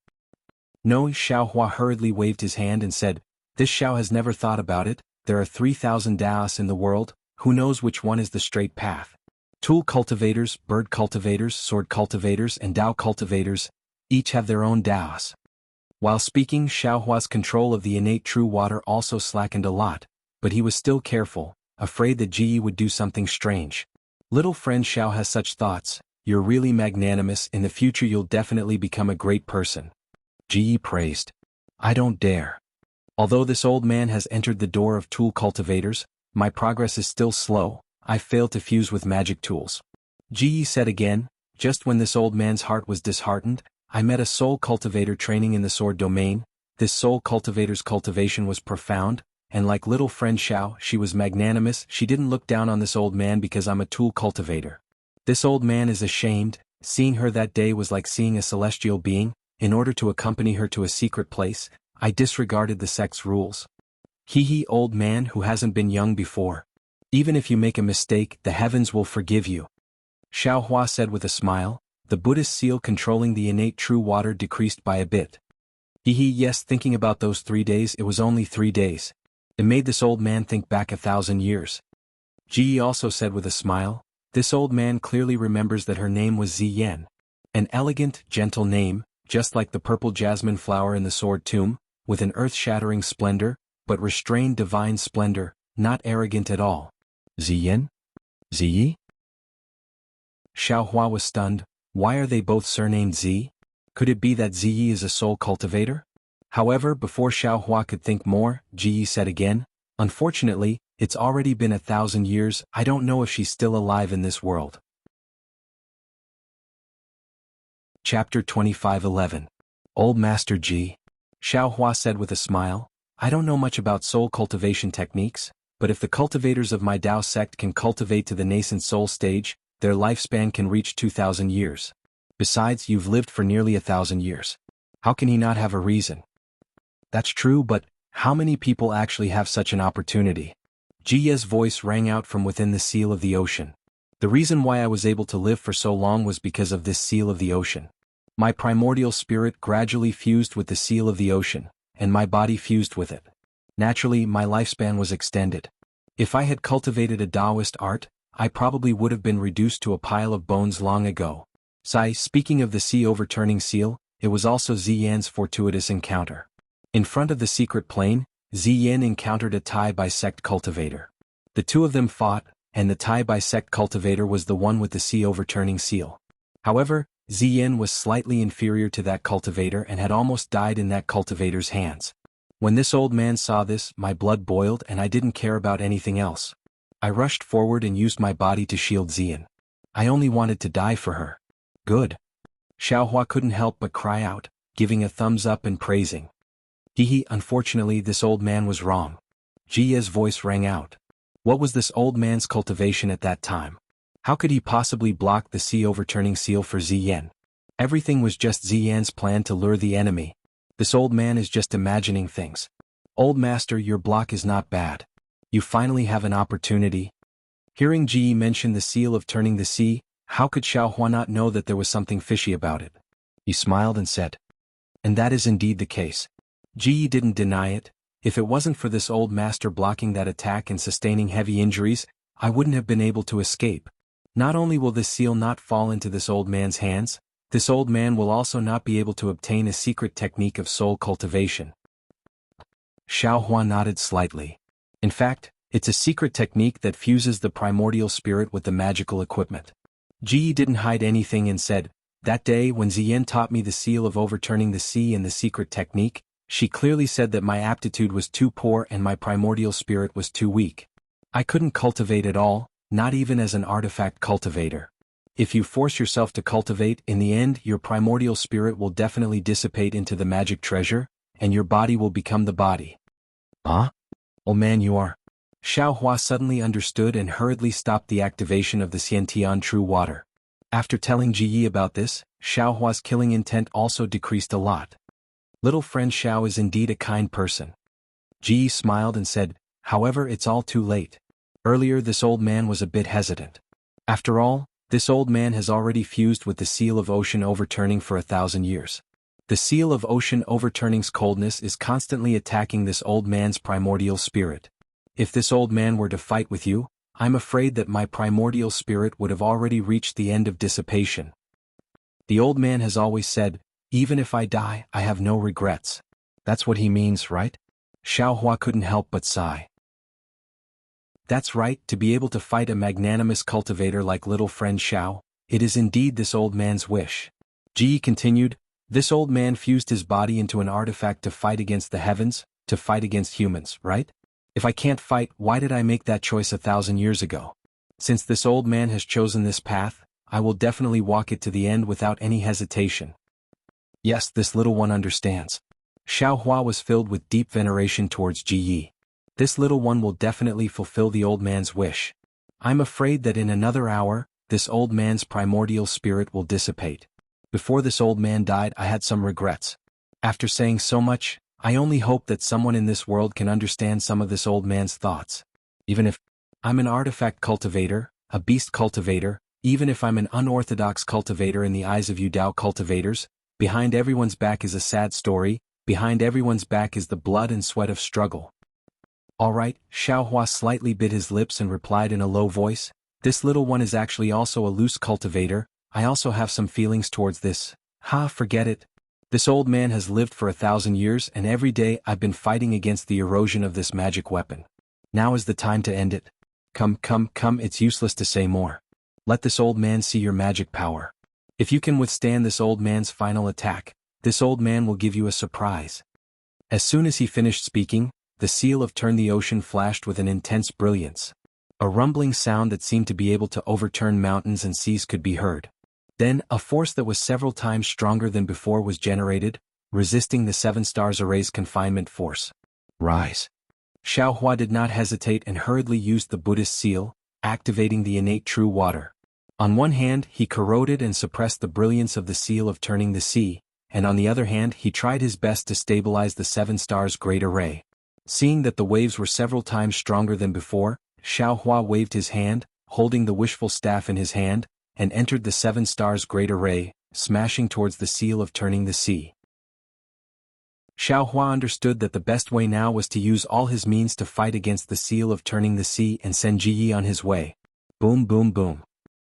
"No," Xiaohua hurriedly waved his hand and said, "This Xiao has never thought about it. There are 3,000 Daos in the world, who knows which one is the straight path? Tool cultivators, bird cultivators, sword cultivators and Dao cultivators, each have their own Daos." While speaking, Xiaohua's control of the innate true water also slackened a lot, but he was still careful, afraid that Ji would do something strange. "Little friend Xiao has such thoughts, you're really magnanimous. In the future you'll definitely become a great person." Ji praised. "I don't dare. Although this old man has entered the door of tool cultivators, my progress is still slow. I failed to fuse with magic tools." Ji said again, "Just when this old man's heart was disheartened, I met a soul cultivator training in the sword domain. This soul cultivator's cultivation was profound, and like little friend Xiao, she was magnanimous. She didn't look down on this old man because I'm a tool cultivator. This old man is ashamed. Seeing her that day was like seeing a celestial being. In order to accompany her to a secret place, I disregarded the sect's rules." Old man who hasn't been young before. Even if you make a mistake, the heavens will forgive you." Xiaohua said with a smile. The Buddhist seal controlling the innate true water decreased by a bit. Yes, thinking about those 3 days, it was only 3 days. It made this old man think back 1,000 years. Ji also said with a smile, "This old man clearly remembers that her name was Ziyan. An elegant, gentle name, just like the purple jasmine flower in the sword tomb, with an earth-shattering splendor, but restrained divine splendor, not arrogant at all." Ziyan? Ziyi? Xiaohua was stunned. Why are they both surnamed Zi? Could it be that Ziyi is a soul cultivator? However, before Xiaohua could think more, Ji said again, "Unfortunately, it's already been 1,000 years. I don't know if she's still alive in this world." Chapter 25:11. Old Master Ji. Xiaohua said with a smile, I don't know much about soul cultivation techniques, but if the cultivators of my Tao sect can cultivate to the nascent soul stage, their lifespan can reach 2,000 years. Besides, you've lived for nearly 1,000 years. How can he not have a reason? That's true, but how many people actually have such an opportunity? Jiye's voice rang out from within the seal of the ocean. The reason why I was able to live for so long was because of this seal of the ocean. My primordial spirit gradually fused with the seal of the ocean, and my body fused with it. Naturally, my lifespan was extended. If I had cultivated a Taoist art, I probably would have been reduced to a pile of bones long ago. Speaking of the sea overturning seal, it was also Ziyan's fortuitous encounter. In front of the secret plane, Ziyan encountered a Tai bisect cultivator. The two of them fought, and the Tai bisect cultivator was the one with the sea overturning seal. However, Ziyan was slightly inferior to that cultivator and had almost died in that cultivator's hands. When this old man saw this, my blood boiled and I didn't care about anything else. I rushed forward and used my body to shield Ziyan. I only wanted to die for her. Good. Xiaohua couldn't help but cry out, giving a thumbs up and praising. Unfortunately this old man was wrong. Jiye's voice rang out. What was this old man's cultivation at that time? How could he possibly block the sea overturning seal for Ziyan? Everything was just Ziyan's plan to lure the enemy. This old man is just imagining things. Old master, your block is not bad. You finally have an opportunity. Hearing Ji mention the seal of turning the sea, how could Xiaohua not know that there was something fishy about it? He smiled and said. And that is indeed the case. Ji didn't deny it. If it wasn't for this old master blocking that attack and sustaining heavy injuries, I wouldn't have been able to escape. Not only will this seal not fall into this old man's hands, this old man will also not be able to obtain a secret technique of soul cultivation. Xiaohua nodded slightly. In fact, it's a secret technique that fuses the primordial spirit with the magical equipment. Ji didn't hide anything and said, that day when Ziyan taught me the seal of overturning the sea and the secret technique, she clearly said that my aptitude was too poor and my primordial spirit was too weak. I couldn't cultivate at all, not even as an artifact cultivator. If you force yourself to cultivate, in the end your primordial spirit will definitely dissipate into the magic treasure, and your body will become the body. Huh? Oh man, you are. Xiaohua suddenly understood and hurriedly stopped the activation of the Xiantian True Water. After telling Ji about this, Xiaohua's killing intent also decreased a lot. Little friend Xiao is indeed a kind person. Ji smiled and said, however, it's all too late. Earlier this old man was a bit hesitant. After all, this old man has already fused with the seal of ocean overturning for 1,000 years. The seal of ocean overturning's coldness is constantly attacking this old man's primordial spirit. If this old man were to fight with you, I'm afraid that my primordial spirit would have already reached the end of dissipation. The old man has always said, even if I die, I have no regrets. That's what he means, right? Xiaohua couldn't help but sigh. That's right, to be able to fight a magnanimous cultivator like little friend Xiao, it is indeed this old man's wish. Ji continued, this old man fused his body into an artifact to fight against the heavens, to fight against humans, right? If I can't fight, why did I make that choice 1,000 years ago? Since this old man has chosen this path, I will definitely walk it to the end without any hesitation. Yes, this little one understands. Xiaohua was filled with deep veneration towards Ji Yi. This little one will definitely fulfill the old man's wish. I'm afraid that in another hour, this old man's primordial spirit will dissipate. Before this old man died, I had some regrets. After saying so much, I only hope that someone in this world can understand some of this old man's thoughts. Even if I'm an artifact cultivator, a beast cultivator, even if I'm an unorthodox cultivator in the eyes of you Tao cultivators, behind everyone's back is a sad story, behind everyone's back is the blood and sweat of struggle. Alright, Xiaohua slightly bit his lips and replied in a low voice, this little one is actually also a loose cultivator, I also have some feelings towards this. Forget it. This old man has lived for 1,000 years and every day I've been fighting against the erosion of this magic weapon. Now is the time to end it. Come, it's useless to say more. Let this old man see your magic power. If you can withstand this old man's final attack, this old man will give you a surprise. As soon as he finished speaking, the seal of Turn the Ocean flashed with an intense brilliance. A rumbling sound that seemed to be able to overturn mountains and seas could be heard. Then, a force that was several times stronger than before was generated, resisting the Seven Stars Array's confinement force. Rise. Xiao Hua did not hesitate and hurriedly used the Buddhist seal, activating the innate true water. On one hand, he corroded and suppressed the brilliance of the seal of turning the sea, and on the other hand he tried his best to stabilize the seven stars' great array. Seeing that the waves were several times stronger than before, Xiao Hua waved his hand, holding the wishful staff in his hand, and entered the seven stars' great array, smashing towards the seal of turning the sea. Xiao Hua understood that the best way now was to use all his means to fight against the seal of turning the sea and send Ji Yi on his way. Boom boom boom.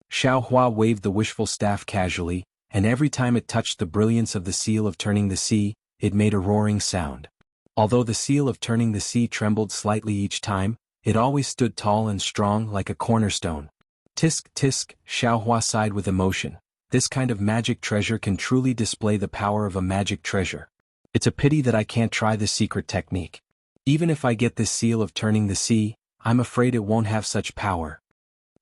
Xiao Hua waved the wishful staff casually, and every time it touched the brilliance of the seal of turning the sea, it made a roaring sound. Although the seal of turning the sea trembled slightly each time, it always stood tall and strong like a cornerstone. Tisk tisk, Xiao Hua sighed with emotion. This kind of magic treasure can truly display the power of a magic treasure. It's a pity that I can't try this secret technique. Even if I get this seal of turning the sea, I'm afraid it won't have such power.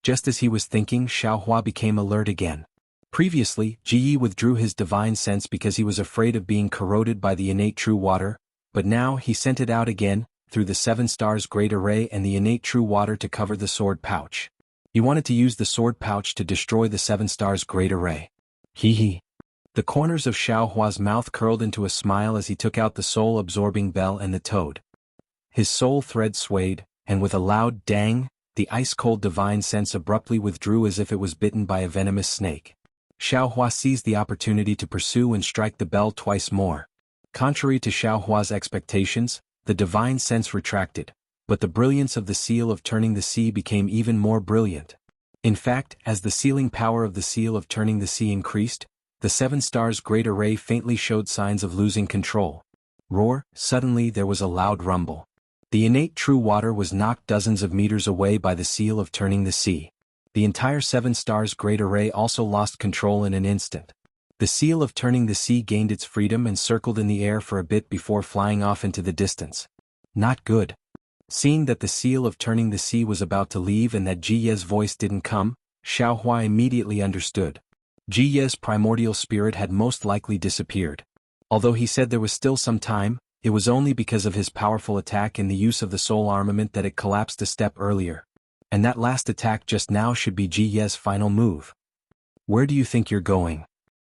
Just as he was thinking, Xiao Hua became alert again. Previously, Ji Yi withdrew his divine sense because he was afraid of being corroded by the innate true water, but now he sent it out again, through the seven stars' great array and the innate true water to cover the sword pouch. He wanted to use the sword pouch to destroy the seven stars' great array. Hee hee. The corners of Xiao Hua's mouth curled into a smile as he took out the soul-absorbing bell and the toad. His soul thread swayed, and with a loud dang, the ice-cold divine sense abruptly withdrew as if it was bitten by a venomous snake. Xiao Hua seized the opportunity to pursue and strike the bell twice more. Contrary to Xiao Hua's expectations, the divine sense retracted, but the brilliance of the seal of turning the sea became even more brilliant. In fact, as the sealing power of the seal of turning the sea increased, the seven stars' great array faintly showed signs of losing control. Roar! Suddenly there was a loud rumble. The innate true water was knocked dozens of meters away by the seal of turning the sea. The entire seven stars' great array also lost control in an instant. The seal of turning the sea gained its freedom and circled in the air for a bit before flying off into the distance. Not good. Seeing that the seal of turning the sea was about to leave and that Ji Ye's voice didn't come, Xiao Hua immediately understood. Ji Ye's primordial spirit had most likely disappeared. Although he said there was still some time, it was only because of his powerful attack and the use of the soul armament that it collapsed a step earlier. And that last attack just now should be Ji Ye's final move. Where do you think you're going?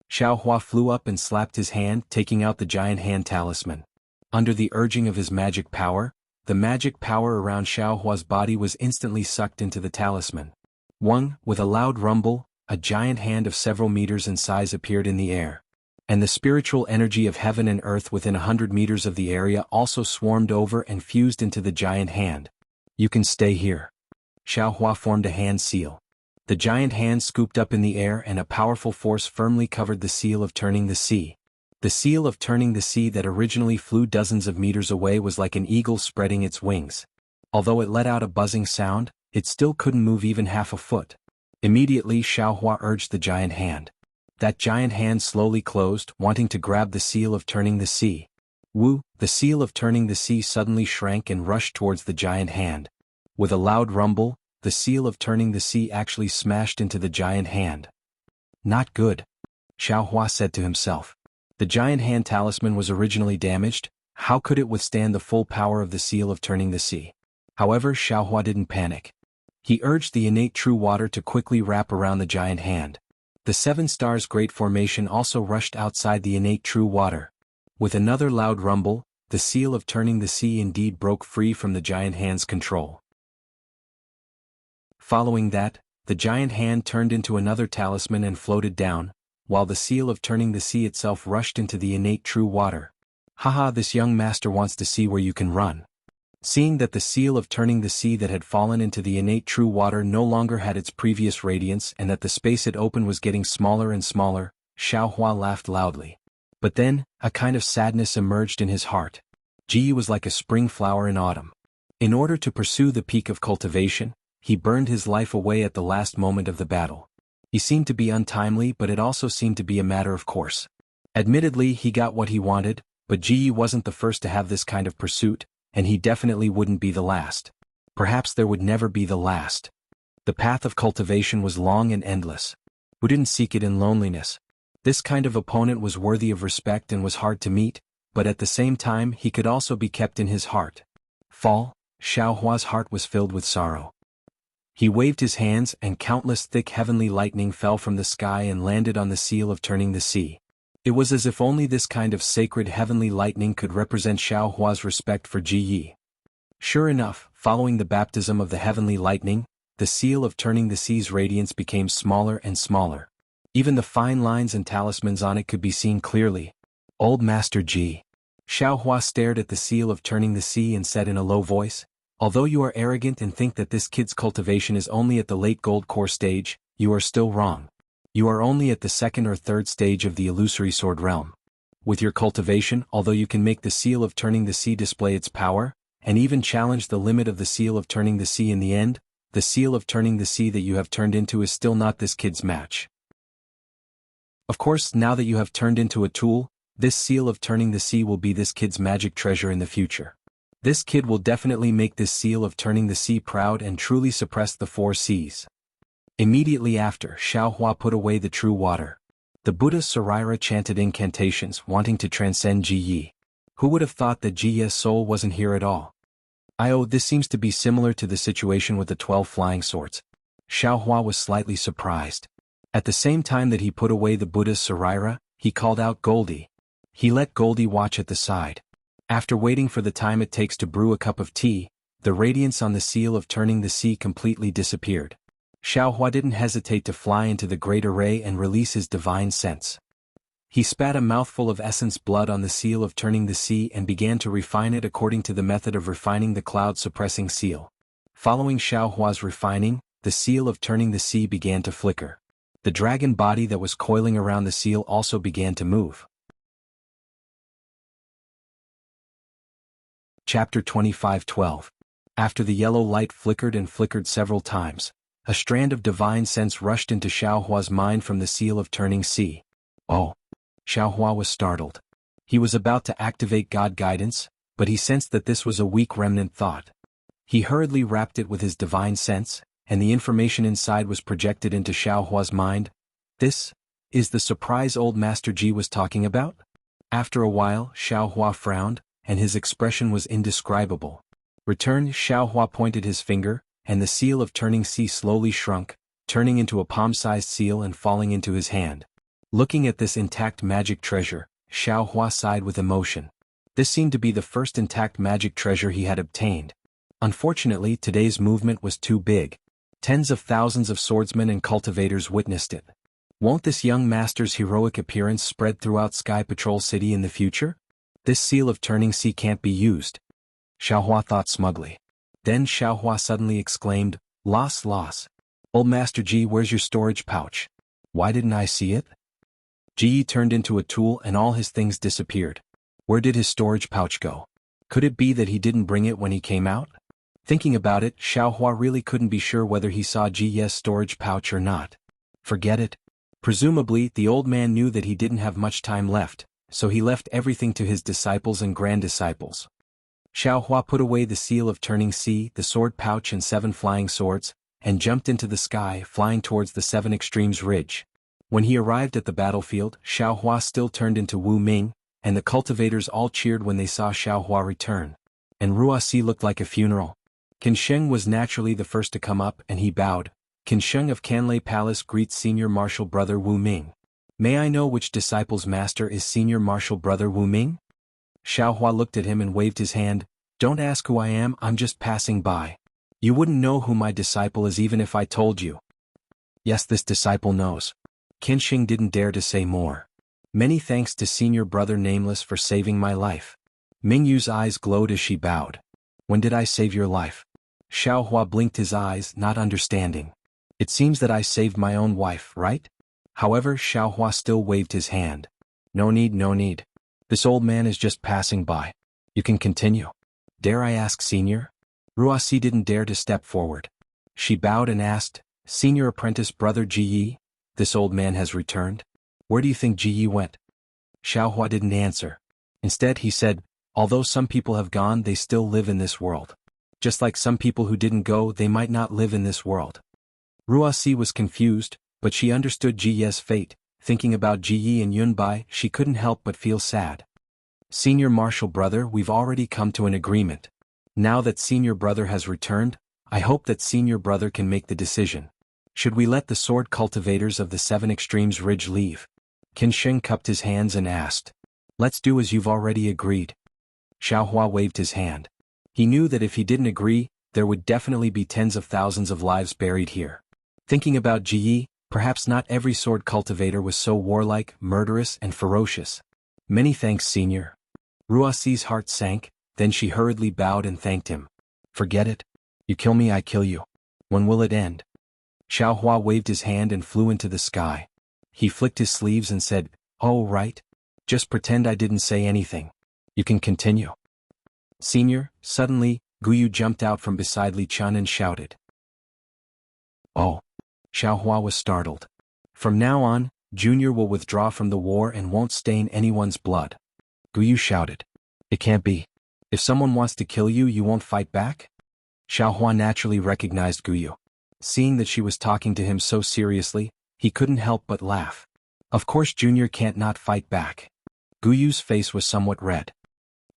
Xiao Hua flew up and slapped his hand, taking out the giant hand talisman. Under the urging of his magic power, the magic power around Xiao Hua's body was instantly sucked into the talisman. With a loud rumble, a giant hand of several meters in size appeared in the air. And the spiritual energy of heaven and earth within 100 meters of the area also swarmed over and fused into the giant hand. You can stay here. Xiao Hua formed a hand seal. The giant hand scooped up in the air and a powerful force firmly covered the seal of turning the sea. The seal of turning the sea that originally flew dozens of meters away was like an eagle spreading its wings. Although it let out a buzzing sound, it still couldn't move even half a foot. Immediately Xiao Hua urged the giant hand. That giant hand slowly closed, wanting to grab the seal of turning the sea. The seal of turning the sea suddenly shrank and rushed towards the giant hand. With a loud rumble, the seal of turning the sea actually smashed into the giant hand. Not good. Xiao Hua said to himself. The giant hand talisman was originally damaged. How could it withstand the full power of the seal of turning the sea? However, Xiao Hua didn't panic. He urged the innate true water to quickly wrap around the giant hand. The seven stars' great formation also rushed outside the innate true water. With another loud rumble, the seal of turning the sea indeed broke free from the giant hand's control. Following that, the giant hand turned into another talisman and floated down, while the seal of turning the sea itself rushed into the innate true water. Haha, this young master wants to see where you can run. Seeing that the seal of turning the sea that had fallen into the innate true water no longer had its previous radiance and that the space it opened was getting smaller and smaller, Xiao Hua laughed loudly. But then, a kind of sadness emerged in his heart. Ji Yi was like a spring flower in autumn. In order to pursue the peak of cultivation, he burned his life away at the last moment of the battle. He seemed to be untimely, but it also seemed to be a matter of course. Admittedly, he got what he wanted, but Ji Yi wasn't the first to have this kind of pursuit, and he definitely wouldn't be the last. Perhaps there would never be the last. The path of cultivation was long and endless. Who didn't seek it in loneliness? This kind of opponent was worthy of respect and was hard to meet, but at the same time he could also be kept in his heart. Fall, Xiaohua's heart was filled with sorrow. He waved his hands and countless thick heavenly lightning fell from the sky and landed on the seal of turning the sea. It was as if only this kind of sacred heavenly lightning could represent Xiaohua's respect for Ji Yi. Sure enough, following the baptism of the heavenly lightning, the seal of turning the sea's radiance became smaller and smaller. Even the fine lines and talismans on it could be seen clearly. Old Master Ji. Xiaohua stared at the seal of turning the sea and said in a low voice, "Although you are arrogant and think that this kid's cultivation is only at the late gold core stage, you are still wrong. You are only at the second or third stage of the illusory sword realm. With your cultivation, although you can make the seal of turning the sea display its power, and even challenge the limit of the seal of turning the sea in the end, the seal of turning the sea that you have turned into is still not this kid's match. Of course, now that you have turned into a tool, this seal of turning the sea will be this kid's magic treasure in the future. This kid will definitely make this seal of turning the sea proud and truly suppress the four seas." Immediately after, Xiaohua put away the true water. The Buddha Sarira chanted incantations wanting to transcend Ji Yi. Who would have thought that Ji Yi's soul wasn't here at all? This seems to be similar to the situation with the 12 flying swords. Xiaohua was slightly surprised. At the same time that he put away the Buddha's Sarira, he called out Goldie. He let Goldie watch at the side. After waiting for the time it takes to brew a cup of tea, the radiance on the seal of turning the sea completely disappeared. Xiaohua didn't hesitate to fly into the great array and release his divine sense. He spat a mouthful of essence blood on the seal of turning the sea and began to refine it according to the method of refining the cloud-suppressing seal. Following Xiaohua's refining, the seal of turning the sea began to flicker. The dragon body that was coiling around the seal also began to move. Chapter 25:12. After the yellow light flickered and flickered several times, a strand of divine sense rushed into Xiaohua's mind from the seal of turning sea. Oh! Xiaohua was startled. He was about to activate God guidance, but he sensed that this was a weak remnant thought. He hurriedly wrapped it with his divine sense, and the information inside was projected into Xiaohua's mind. This is the surprise old Master Ji was talking about? After a while, Xiaohua frowned, and his expression was indescribable. Returned, Xiaohua pointed his finger, and the seal of turning sea slowly shrunk, turning into a palm-sized seal and falling into his hand. Looking at this intact magic treasure, Xiaohua sighed with emotion. This seemed to be the first intact magic treasure he had obtained. Unfortunately, today's movement was too big. Tens of thousands of swordsmen and cultivators witnessed it. Won't this young master's heroic appearance spread throughout Sky Patrol City in the future? This seal of turning sea can't be used. Xiaohua thought smugly. Then Xiaohua suddenly exclaimed, Loss. Old Master Ji, where's your storage pouch? Why didn't I see it? Ji Yi turned into a tool and all his things disappeared. Where did his storage pouch go? Could it be that he didn't bring it when he came out? Thinking about it, Xiaohua really couldn't be sure whether he saw Ji Yi's storage pouch or not. Forget it. Presumably, the old man knew that he didn't have much time left, so he left everything to his disciples and grand-disciples. Xiaohua put away the seal of turning sea, the sword pouch and 7 flying swords, and jumped into the sky, flying towards the 7 Extremes Ridge. When he arrived at the battlefield, Xiaohua still turned into Wu Ming, and the cultivators all cheered when they saw Xiaohua return. And Ruasi looked like a funeral. Qin Sheng was naturally the first to come up and he bowed. Qin Sheng of Canlei Palace greets Senior Martial Brother Wu Ming. May I know which disciple's master is Senior Martial Brother Wu Ming? Xiaohua looked at him and waved his hand. Don't ask who I am, I'm just passing by. You wouldn't know who my disciple is even if I told you. Yes, this disciple knows. Qin Sheng didn't dare to say more. Many thanks to Senior Brother Nameless for saving my life. Ming Yu's eyes glowed as she bowed. When did I save your life? Xiaohua blinked his eyes, not understanding. It seems that I saved my own wife, right? However, Xiaohua still waved his hand. No need. This old man is just passing by. You can continue. Dare I ask, Senior? Ruasi didn't dare to step forward. She bowed and asked, Senior Apprentice Brother Ji Yi? This old man has returned? Where do you think Ji Yi went? Xiaohua didn't answer. Instead he said, although some people have gone, they still live in this world. Just like some people who didn't go, they might not live in this world. Ruasi was confused, but she understood Ji Yi's fate. Thinking about Ji Yi and Yunbai, she couldn't help but feel sad. Senior Marshal Brother, we've already come to an agreement. Now that Senior Brother has returned, I hope that Senior Brother can make the decision. Should we let the sword cultivators of the Seven Extremes Ridge leave? Qin Sheng cupped his hands and asked. Let's do as you've already agreed. Xiaohua waved his hand. He knew that if he didn't agree, there would definitely be tens of thousands of lives buried here. Thinking about Ji Yi, perhaps not every sword cultivator was so warlike, murderous, and ferocious. Many thanks, Senior. Ruasi's heart sank, then she hurriedly bowed and thanked him. Forget it. You kill me, I kill you. When will it end? Xiaohua waved his hand and flew into the sky. He flicked his sleeves and said, Oh right. Just pretend I didn't say anything. You can continue. Senior, suddenly, Guyu jumped out from beside Li Chun and shouted. Oh. Xiaohua was startled. From now on, Junior will withdraw from the war and won't stain anyone's blood. Guyu shouted. It can't be. If someone wants to kill you, you won't fight back? Xiaohua naturally recognized Guyu. Seeing that she was talking to him so seriously, he couldn't help but laugh. Of course Junior can't not fight back. Guyu's face was somewhat red.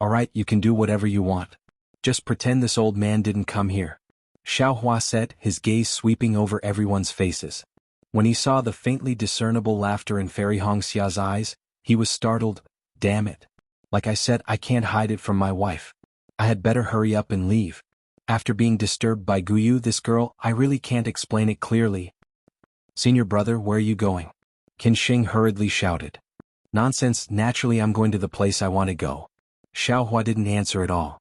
Alright, you can do whatever you want. Just pretend this old man didn't come here. Xiaohua said, his gaze sweeping over everyone's faces. When he saw the faintly discernible laughter in Fairy Hongxia's eyes, he was startled. Damn it. Like I said, I can't hide it from my wife. I had better hurry up and leave. After being disturbed by Guyu, this girl, I really can't explain it clearly. Senior Brother, where are you going? Qin Sheng hurriedly shouted. Nonsense, naturally I'm going to the place I want to go. Xiaohua didn't answer at all.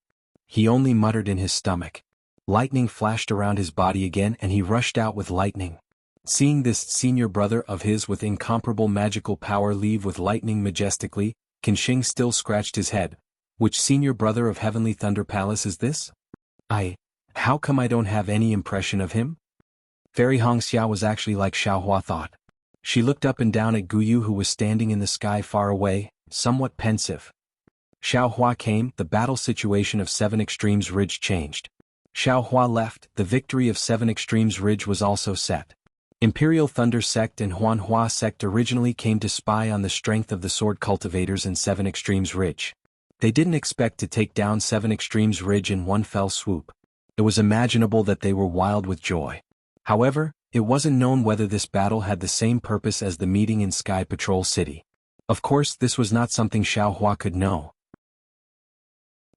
He only muttered in his stomach. Lightning flashed around his body again and he rushed out with lightning. Seeing this senior brother of his with incomparable magical power leave with lightning majestically, Qin Sheng still scratched his head. Which senior brother of Heavenly Thunder Palace is this? How come I don't have any impression of him? Fairy Hongxia was actually like Xiaohua thought. She looked up and down at Guyu who was standing in the sky far away, somewhat pensive. Xiaohua came, the battle situation of Seven Extremes Ridge changed. Xiaohua left, the victory of Seven Extremes Ridge was also set. Imperial Thunder Sect and Huanhua Sect originally came to spy on the strength of the sword cultivators in Seven Extremes Ridge. They didn't expect to take down Seven Extremes Ridge in one fell swoop. It was imaginable that they were wild with joy. However, it wasn't known whether this battle had the same purpose as the meeting in Sky Patrol City. Of course, this was not something Xiaohua could know.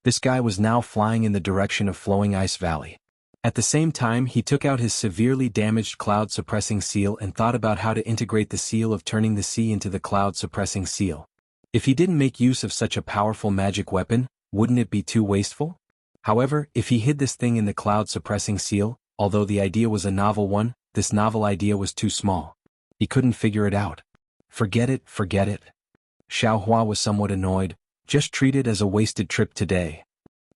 This guy was now flying in the direction of Flowing Ice Valley. At the same time, he took out his severely damaged cloud-suppressing seal and thought about how to integrate the seal of turning the sea into the cloud-suppressing seal. If he didn't make use of such a powerful magic weapon, wouldn't it be too wasteful? However, if he hid this thing in the cloud-suppressing seal, although the idea was a novel one, this novel idea was too small. He couldn't figure it out. Forget it, forget it. Xiaohua was somewhat annoyed. Just treat it as a wasted trip today.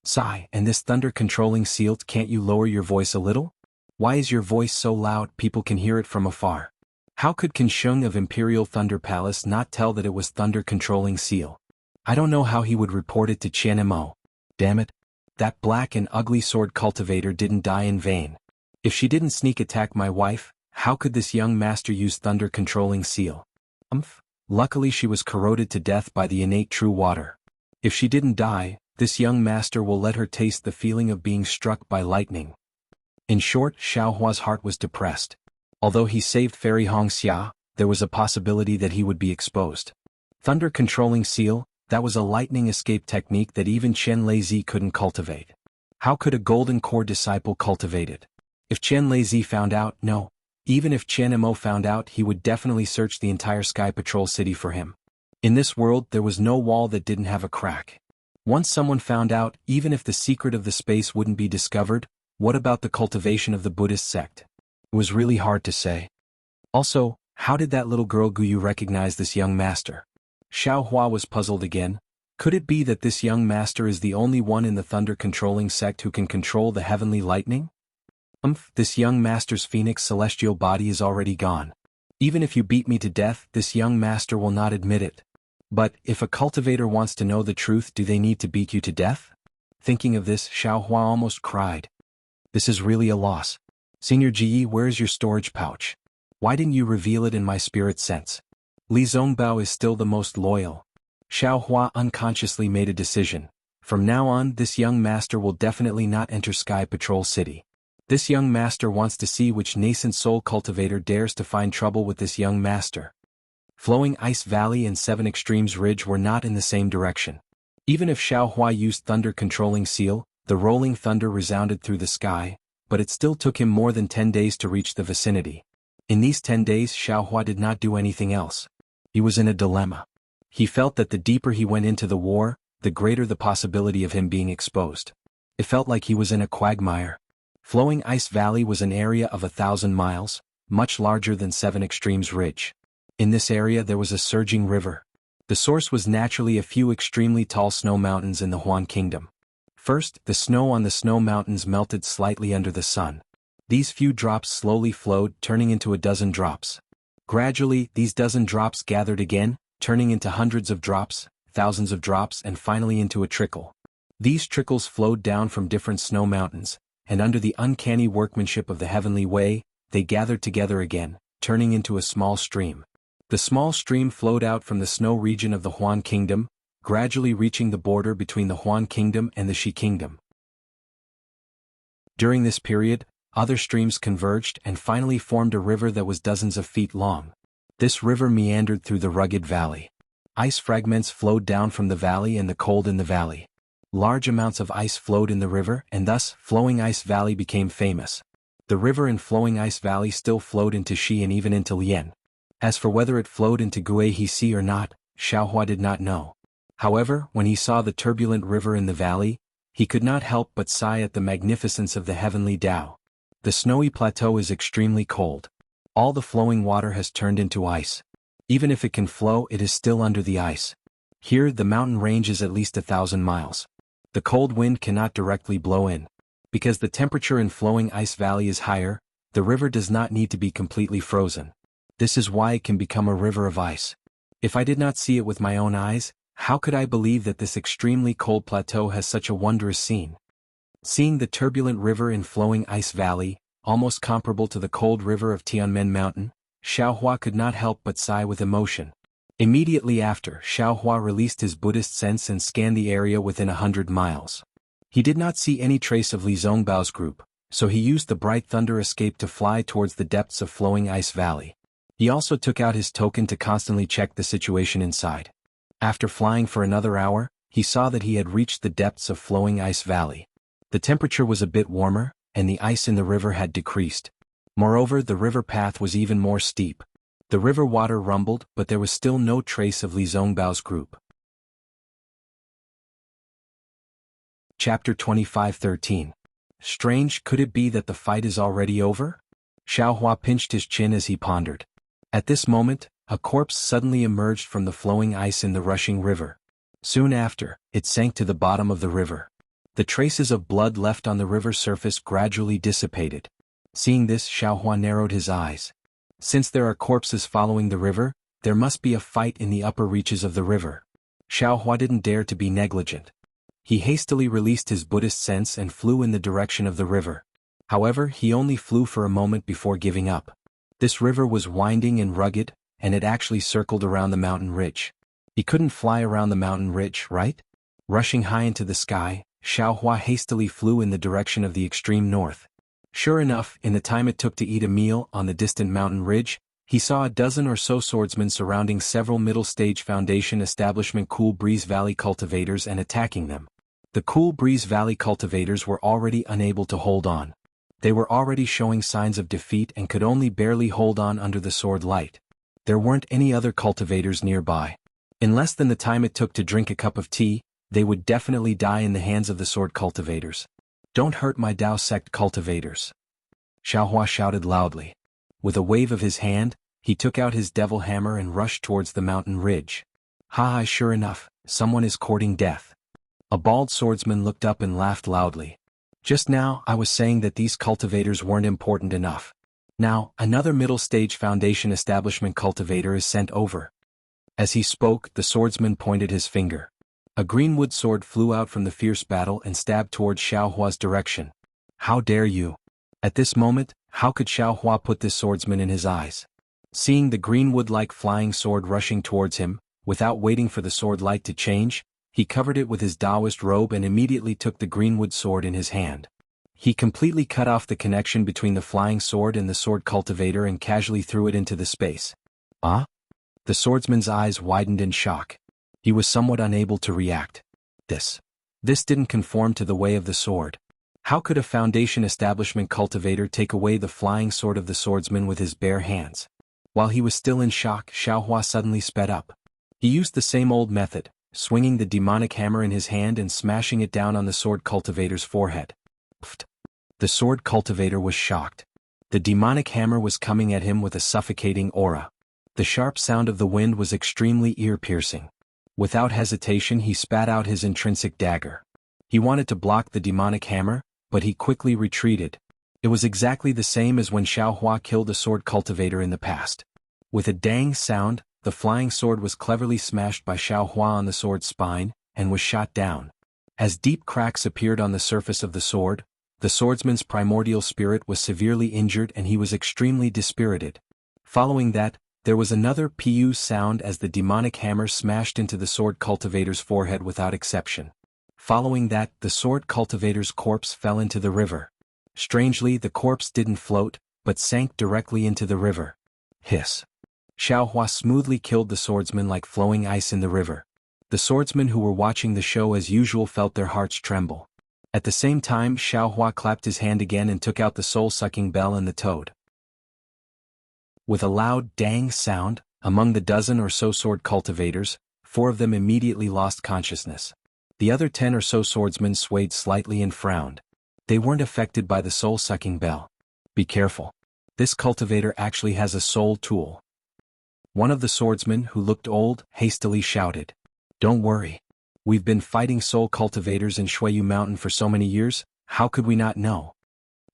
Sigh, and this thunder-controlling seal, can't you lower your voice a little? Why is your voice so loud people can hear it from afar? How could Qin Sheng of Imperial Thunder Palace not tell that it was thunder-controlling seal? I don't know how he would report it to Qian Mo. Damn it. That black and ugly sword cultivator didn't die in vain. If she didn't sneak attack my wife, how could this young master use thunder-controlling seal? Luckily she was corroded to death by the innate true water. If she didn't die, this young master will let her taste the feeling of being struck by lightning. In short, Xiaohua's heart was depressed. Although he saved Fairy Hongxia, there was a possibility that he would be exposed. Thunder-controlling seal, that was a lightning escape technique that even Chen Lezi couldn't cultivate. How could a golden core disciple cultivate it? If Chen Lezi found out, no. Even if Chen Mo found out, he would definitely search the entire Sky Patrol City for him. In this world, there was no wall that didn't have a crack. Once someone found out, even if the secret of the space wouldn't be discovered, what about the cultivation of the Buddhist sect? It was really hard to say. Also, how did that little girl Guyu recognize this young master? Xiaohua was puzzled again. Could it be that this young master is the only one in the thunder-controlling sect who can control the heavenly lightning? This young master's phoenix celestial body is already gone. Even if you beat me to death, this young master will not admit it. But, if a cultivator wants to know the truth, do they need to beat you to death? Thinking of this, Xiaohua almost cried. This is really a loss. Senior Ji, where is your storage pouch? Why didn't you reveal it in my spirit sense? Li Zongbao is still the most loyal. Xiao Hua unconsciously made a decision. From now on, this young master will definitely not enter Sky Patrol City. This young master wants to see which nascent soul cultivator dares to find trouble with this young master. Flowing Ice Valley and Seven Extremes Ridge were not in the same direction. Even if Xiao Hua used Thunder Controlling Seal, the rolling thunder resounded through the sky, but it still took him more than 10 days to reach the vicinity. In these 10 days Xiao Hua did not do anything else. He was in a dilemma. He felt that the deeper he went into the war, the greater the possibility of him being exposed. It felt like he was in a quagmire. Flowing Ice Valley was an area of 1,000 miles, much larger than Seven Extremes Ridge. In this area there was a surging river. The source was naturally a few extremely tall snow mountains in the Huan Kingdom. First, the snow on the snow mountains melted slightly under the sun. These few drops slowly flowed, turning into a dozen drops. Gradually, these dozen drops gathered again, turning into hundreds of drops, thousands of drops, and finally into a trickle. These trickles flowed down from different snow mountains, and under the uncanny workmanship of the heavenly way, they gathered together again, turning into a small stream. The small stream flowed out from the snow region of the Huan Kingdom, gradually reaching the border between the Huan Kingdom and the Shi Kingdom. During this period, other streams converged and finally formed a river that was dozens of feet long. This river meandered through the rugged valley. Ice fragments flowed down from the valley and the cold in the valley. Large amounts of ice flowed in the river, and thus, Flowing Ice Valley became famous. The river in Flowing Ice Valley still flowed into Shi and even into Lian. As for whether it flowed into Guihe Sea or not, Xiao Hua did not know. However, when he saw the turbulent river in the valley, he could not help but sigh at the magnificence of the heavenly Tao. The snowy plateau is extremely cold. All the flowing water has turned into ice. Even if it can flow, it is still under the ice. Here, the mountain range is at least 1,000 miles. The cold wind cannot directly blow in. Because the temperature in Flowing Ice Valley is higher, the river does not need to be completely frozen. This is why it can become a river of ice. If I did not see it with my own eyes, how could I believe that this extremely cold plateau has such a wondrous scene? Seeing the turbulent river in Flowing Ice Valley, almost comparable to the cold river of Tianmen Mountain, Xiao Hua could not help but sigh with emotion. Immediately after, Xiao Hua released his Buddhist sense and scanned the area within 100 miles. He did not see any trace of Li Zhongbao's group, so he used the bright thunder escape to fly towards the depths of Flowing Ice Valley. He also took out his token to constantly check the situation inside. After flying for another hour, he saw that he had reached the depths of Flowing Ice Valley. The temperature was a bit warmer, and the ice in the river had decreased. Moreover, the river path was even more steep. The river water rumbled, but there was still no trace of Li Zhongbao's group. Chapter 25:13. Strange, could it be that the fight is already over? Xiao Hua pinched his chin as he pondered. At this moment, a corpse suddenly emerged from the flowing ice in the rushing river. Soon after, it sank to the bottom of the river. The traces of blood left on the river surface gradually dissipated. Seeing this, Xiao Hua narrowed his eyes. Since there are corpses following the river, there must be a fight in the upper reaches of the river. Xiao Hua didn't dare to be negligent. He hastily released his Buddhist sense and flew in the direction of the river. However, he only flew for a moment before giving up. This river was winding and rugged, and it actually circled around the mountain ridge. He couldn't fly around the mountain ridge, right? Rushing high into the sky, Xiao Hua hastily flew in the direction of the extreme north. Sure enough, in the time it took to eat a meal on the distant mountain ridge, he saw a dozen or so swordsmen surrounding several middle-stage Foundation Establishment Cool Breeze Valley cultivators and attacking them. The Cool Breeze Valley cultivators were already unable to hold on. They were already showing signs of defeat and could only barely hold on under the sword light. There weren't any other cultivators nearby. In less than the time it took to drink a cup of tea, they would definitely die in the hands of the sword cultivators. Don't hurt my Dao sect cultivators. Xiao Hua shouted loudly. With a wave of his hand, he took out his devil hammer and rushed towards the mountain ridge. Ha! Sure enough, someone is courting death. A bald swordsman looked up and laughed loudly. Just now I was saying that these cultivators weren't important enough. Now, another middle-stage Foundation Establishment cultivator is sent over. As he spoke, the swordsman pointed his finger. A greenwood sword flew out from the fierce battle and stabbed towards Xiao Hua's direction. How dare you? At this moment, how could Xiao Hua put this swordsman in his eyes? Seeing the greenwood-like flying sword rushing towards him, Without waiting for the sword light to change, he covered it with his Taoist robe and immediately took the greenwood sword in his hand. He completely cut off the connection between the flying sword and the sword cultivator and casually threw it into the space. Ah? The swordsman's eyes widened in shock. He was somewhat unable to react. This didn't conform to the way of the sword. How could a Foundation establishment cultivator take away the flying sword of the swordsman with his bare hands? While he was still in shock, Xiaohua suddenly sped up. He used the same old method, swinging the demonic hammer in his hand and smashing it down on the sword cultivator's forehead. Pfft. The sword cultivator was shocked. The demonic hammer was coming at him with a suffocating aura. The sharp sound of the wind was extremely ear-piercing. Without hesitation he spat out his intrinsic dagger. He wanted to block the demonic hammer, but he quickly retreated. It was exactly the same as when Xiaohua killed a sword cultivator in the past. With a dang sound, the flying sword was cleverly smashed by Xiaohua on the sword's spine, and was shot down. As deep cracks appeared on the surface of the sword, the swordsman's primordial spirit was severely injured and he was extremely dispirited. Following that, there was another pu sound as the demonic hammer smashed into the sword cultivator's forehead without exception. Following that, the sword cultivator's corpse fell into the river. Strangely, the corpse didn't float, but sank directly into the river. Hiss. Xiaohua smoothly killed the swordsman like flowing ice in the river. The swordsmen who were watching the show as usual felt their hearts tremble. At the same time, Xiaohua clapped his hand again and took out the soul-sucking bell and the toad. With a loud dang sound, among the dozen or so sword cultivators, 4 of them immediately lost consciousness. The other 10 or so swordsmen swayed slightly and frowned. They weren't affected by the soul-sucking bell. Be careful. This cultivator actually has a soul tool. One of the swordsmen, who looked old, hastily shouted. Don't worry. We've been fighting soul cultivators in Shuiyu Mountain for so many years, how could we not know?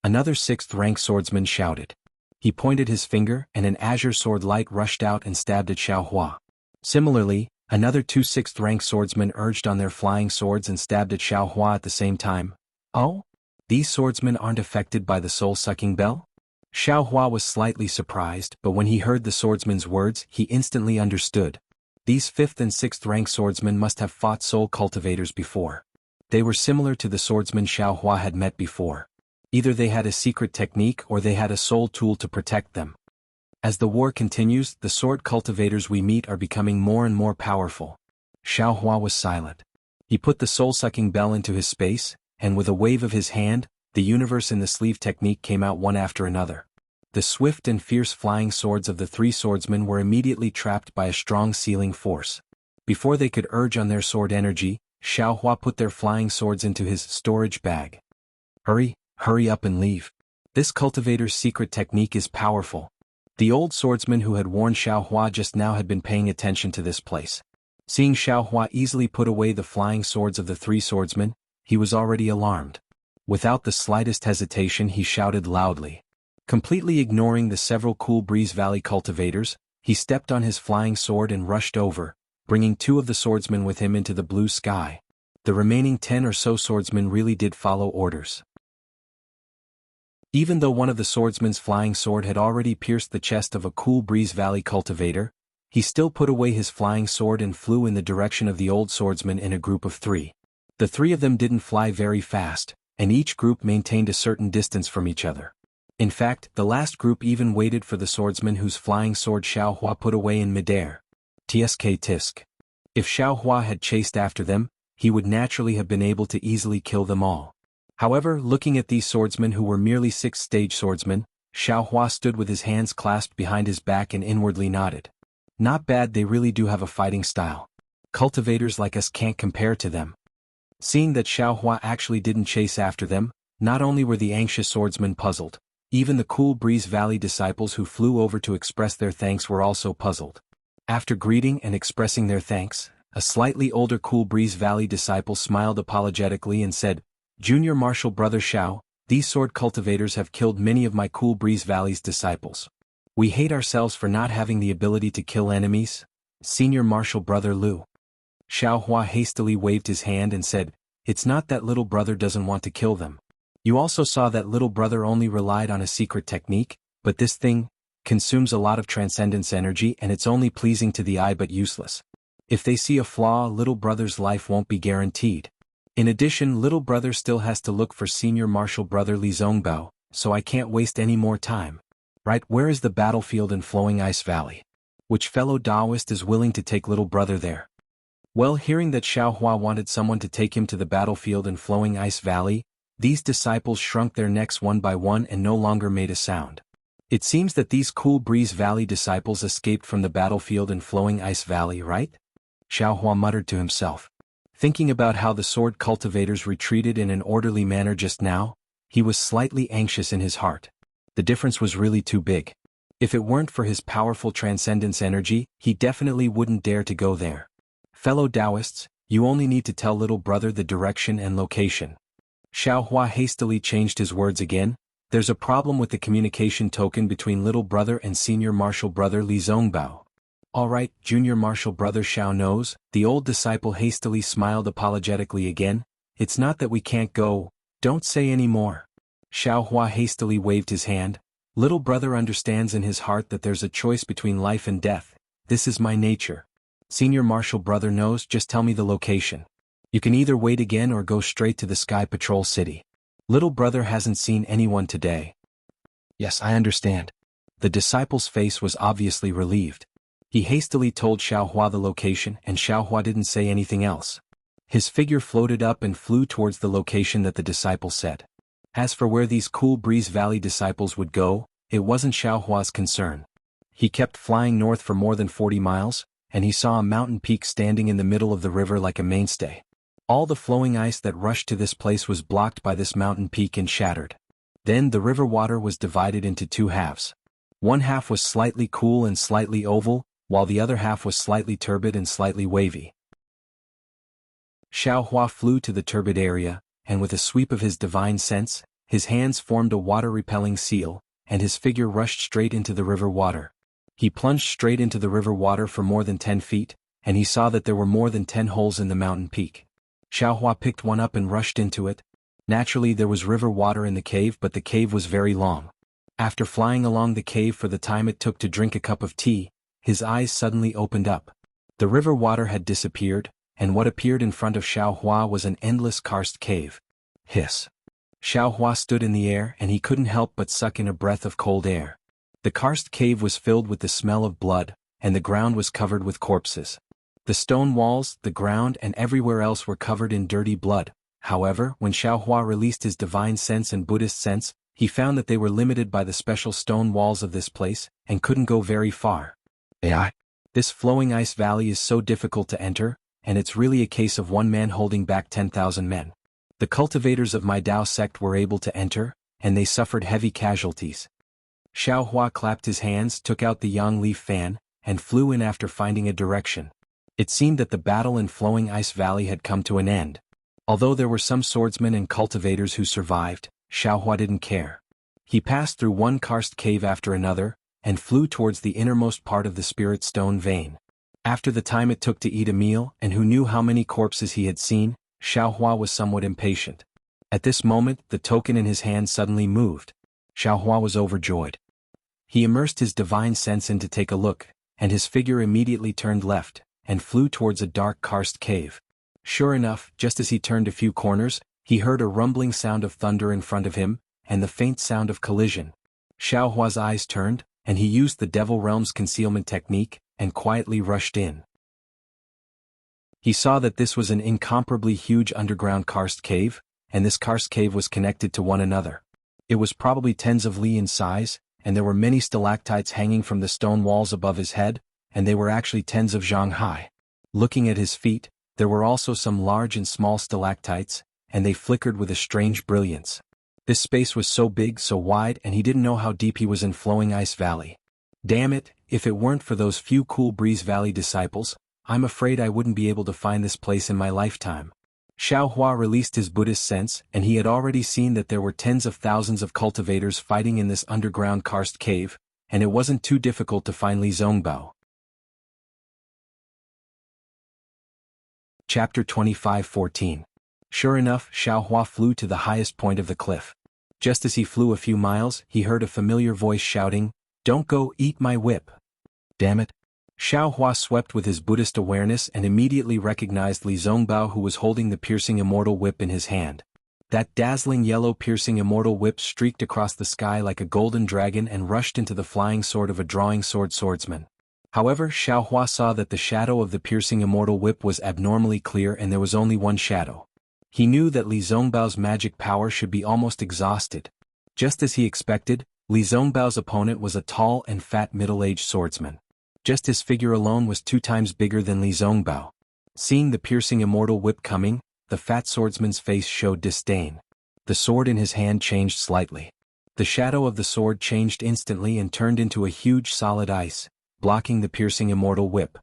Another 6th-rank swordsman shouted. He pointed his finger and an azure sword light rushed out and stabbed at Xiaohua. Similarly, another 2 6th-rank swordsmen urged on their flying swords and stabbed at Xiaohua at the same time. Oh? These swordsmen aren't affected by the soul-sucking bell? Xiaohua was slightly surprised, but when he heard the swordsman's words, he instantly understood. These 5th and 6th-rank swordsmen must have fought soul cultivators before. They were similar to the swordsmen Xiaohua had met before. Either they had a secret technique or they had a soul tool to protect them. As the war continues, the sword cultivators we meet are becoming more and more powerful. Xiaohua was silent. He put the soul-sucking bell into his space, and with a wave of his hand, the universe in the sleeve technique came out one after another. The swift and fierce flying swords of the 3 swordsmen were immediately trapped by a strong sealing force. Before they could urge on their sword energy, Xiaohua put their flying swords into his storage bag. Hurry up and leave. This cultivator's secret technique is powerful. The old swordsman who had warned Xiaohua just now had been paying attention to this place. Seeing Xiaohua easily put away the flying swords of the 3 swordsmen, he was already alarmed. Without the slightest hesitation he shouted loudly. Completely ignoring the several Cool Breeze Valley cultivators, he stepped on his flying sword and rushed over, bringing 2 of the swordsmen with him into the blue sky. The remaining 10 or so swordsmen really did follow orders. Even though one of the swordsman's flying sword had already pierced the chest of a Cool Breeze Valley cultivator, he still put away his flying sword and flew in the direction of the old swordsman in a group of 3. The 3 of them didn't fly very fast, and each group maintained a certain distance from each other. In fact, the last group even waited for the swordsman whose flying sword Xiaohua put away in midair. Tisk. If Xiaohua had chased after them, he would naturally have been able to easily kill them all. However, looking at these swordsmen who were merely 6th-stage swordsmen, Xiaohua stood with his hands clasped behind his back and inwardly nodded. Not bad, they really do have a fighting style. Cultivators like us can't compare to them. Seeing that Xiaohua actually didn't chase after them, not only were the anxious swordsmen puzzled, even the Cool Breeze Valley disciples who flew over to express their thanks were also puzzled. After greeting and expressing their thanks, a slightly older Cool Breeze Valley disciple smiled apologetically and said, Junior Marshal Brother Xiao, these sword cultivators have killed many of my Cool Breeze Valley's disciples. We hate ourselves for not having the ability to kill enemies. Senior Marshal Brother Lu. Xiaohua hastily waved his hand and said, It's not that little brother doesn't want to kill them. You also saw that little brother only relied on a secret technique, but this thing consumes a lot of transcendence energy and it's only pleasing to the eye but useless. If they see a flaw, little brother's life won't be guaranteed. In addition, little brother still has to look for senior martial brother Li Zongbao, so I can't waste any more time. Right, where is the battlefield in Flowing Ice Valley? Which fellow Taoist is willing to take little brother there? Well, hearing that Xiaohua wanted someone to take him to the battlefield in Flowing Ice Valley, these disciples shrunk their necks one by one and no longer made a sound. It seems that these Cool Breeze Valley disciples escaped from the battlefield in Flowing Ice Valley, right? Xiaohua muttered to himself. Thinking about how the sword cultivators retreated in an orderly manner just now, he was slightly anxious in his heart. The difference was really too big. If it weren't for his powerful transcendence energy, he definitely wouldn't dare to go there. Fellow Taoists, you only need to tell little brother the direction and location. Xiaohua hastily changed his words again. There's a problem with the communication token between little brother and senior martial brother Li Zongbao. Alright, junior martial brother Xiao knows. The old disciple hastily smiled apologetically again. It's not that we can't go, don't say any more. Xiaohua hastily waved his hand. Little brother understands in his heart that there's a choice between life and death. This is my nature. Senior martial brother knows, just tell me the location. You can either wait again or go straight to the Sky Patrol City. Little brother hasn't seen anyone today. Yes, I understand. The disciple's face was obviously relieved. He hastily told Xiaohua the location and Xiaohua didn't say anything else. His figure floated up and flew towards the location that the disciple said. As for where these Cool Breeze Valley disciples would go, it wasn't Xiaohua's concern. He kept flying north for more than 40 miles, and he saw a mountain peak standing in the middle of the river like a mainstay. All the flowing ice that rushed to this place was blocked by this mountain peak and shattered. Then the river water was divided into two halves. One half was slightly cool and slightly oval, while the other half was slightly turbid and slightly wavy. Xiaohua flew to the turbid area, and with a sweep of his divine sense, his hands formed a water-repelling seal, and his figure rushed straight into the river water. He plunged straight into the river water for more than 10 feet, and he saw that there were more than 10 holes in the mountain peak. Xiaohua picked one up and rushed into it. Naturally there was river water in the cave, but the cave was very long. After flying along the cave for the time it took to drink a cup of tea, his eyes suddenly opened up. The river water had disappeared, and what appeared in front of Xiaohua was an endless karst cave. Hiss. Xiaohua stood in the air and he couldn't help but suck in a breath of cold air. The karst cave was filled with the smell of blood, and the ground was covered with corpses. The stone walls, the ground and everywhere else were covered in dirty blood. However, when Xiaohua released his divine sense and Buddhist sense, he found that they were limited by the special stone walls of this place, and couldn't go very far. AI. This flowing ice valley is so difficult to enter, and it's really a case of one man holding back 10,000 men. The cultivators of my Dao sect were able to enter, and they suffered heavy casualties. Xiaohua clapped his hands, took out the yang leaf fan, and flew in after finding a direction. It seemed that the battle in Flowing Ice Valley had come to an end. Although there were some swordsmen and cultivators who survived, Xiaohua didn't care. He passed through one karst cave after another, and flew towards the innermost part of the spirit stone vein. After the time it took to eat a meal, and who knew how many corpses he had seen, Xiaohua was somewhat impatient. At this moment, the token in his hand suddenly moved. Xiaohua was overjoyed. He immersed his divine sense in to take a look, and his figure immediately turned left, and flew towards a dark karst cave. Sure enough, just as he turned a few corners, he heard a rumbling sound of thunder in front of him, and the faint sound of collision. Xiaohua's eyes turned, and he used the Devil Realm's concealment technique, and quietly rushed in. He saw that this was an incomparably huge underground karst cave, and this karst cave was connected to one another. It was probably tens of li in size, and there were many stalactites hanging from the stone walls above his head, and they were actually tens of zhang high. Looking at his feet, there were also some large and small stalactites, and they flickered with a strange brilliance. This space was so big, so wide, and he didn't know how deep he was in Flowing Ice Valley. Damn it, if it weren't for those few Cool Breeze Valley disciples, I'm afraid I wouldn't be able to find this place in my lifetime. Xiaohua released his Buddhist sense, and he had already seen that there were tens of thousands of cultivators fighting in this underground karst cave, and it wasn't too difficult to find Li Zongbao. Chapter 25:14. Sure enough, Xiaohua flew to the highest point of the cliff. Just as he flew a few miles, he heard a familiar voice shouting, "Don't go, eat my whip." Damn it. Xiao Hua swept with his Buddhist awareness and immediately recognized Li Zongbao, who was holding the piercing immortal whip in his hand. That dazzling yellow piercing immortal whip streaked across the sky like a golden dragon and rushed into the flying sword of a drawing swordsman. However, Xiao Hua saw that the shadow of the piercing immortal whip was abnormally clear and there was only one shadow. He knew that Li Zongbao's magic power should be almost exhausted. Just as he expected, Li Zongbao's opponent was a tall and fat middle-aged swordsman. Just his figure alone was 2 times bigger than Li Zongbao. Seeing the piercing immortal whip coming, the fat swordsman's face showed disdain. The sword in his hand changed slightly. The shadow of the sword changed instantly and turned into a huge solid ice, blocking the piercing immortal whip.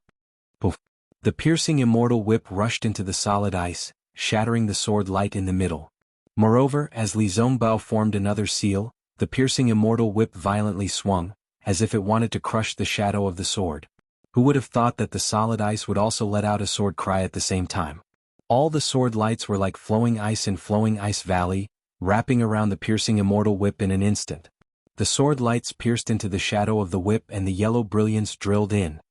Poof! The piercing immortal whip rushed into the solid ice, shattering the sword light in the middle. Moreover, as Li Zongbao formed another seal, the piercing immortal whip violently swung, as if it wanted to crush the shadow of the sword. Who would have thought that the solid ice would also let out a sword cry at the same time? All the sword lights were like flowing ice in Flowing Ice Valley, wrapping around the piercing immortal whip in an instant. The sword lights pierced into the shadow of the whip and the yellow brilliance drilled in.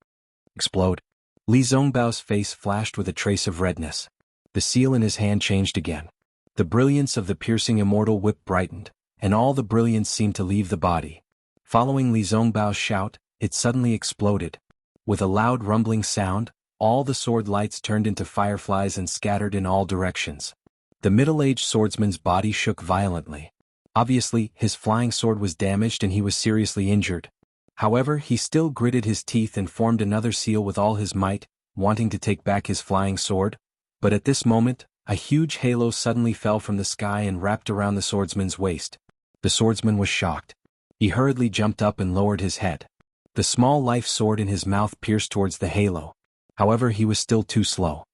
Explode. Li Zongbao's face flashed with a trace of redness. The seal in his hand changed again. The brilliance of the piercing immortal whip brightened, and all the brilliance seemed to leave the body. Following Li Zongbao's shout, it suddenly exploded. With a loud rumbling sound, all the sword lights turned into fireflies and scattered in all directions. The middle-aged swordsman's body shook violently. Obviously, his flying sword was damaged and he was seriously injured. However, he still gritted his teeth and formed another seal with all his might, wanting to take back his flying sword. But at this moment, a huge halo suddenly fell from the sky and wrapped around the swordsman's waist. The swordsman was shocked. He hurriedly jumped up and lowered his head. The small life sword in his mouth pierced towards the halo. However, he was still too slow.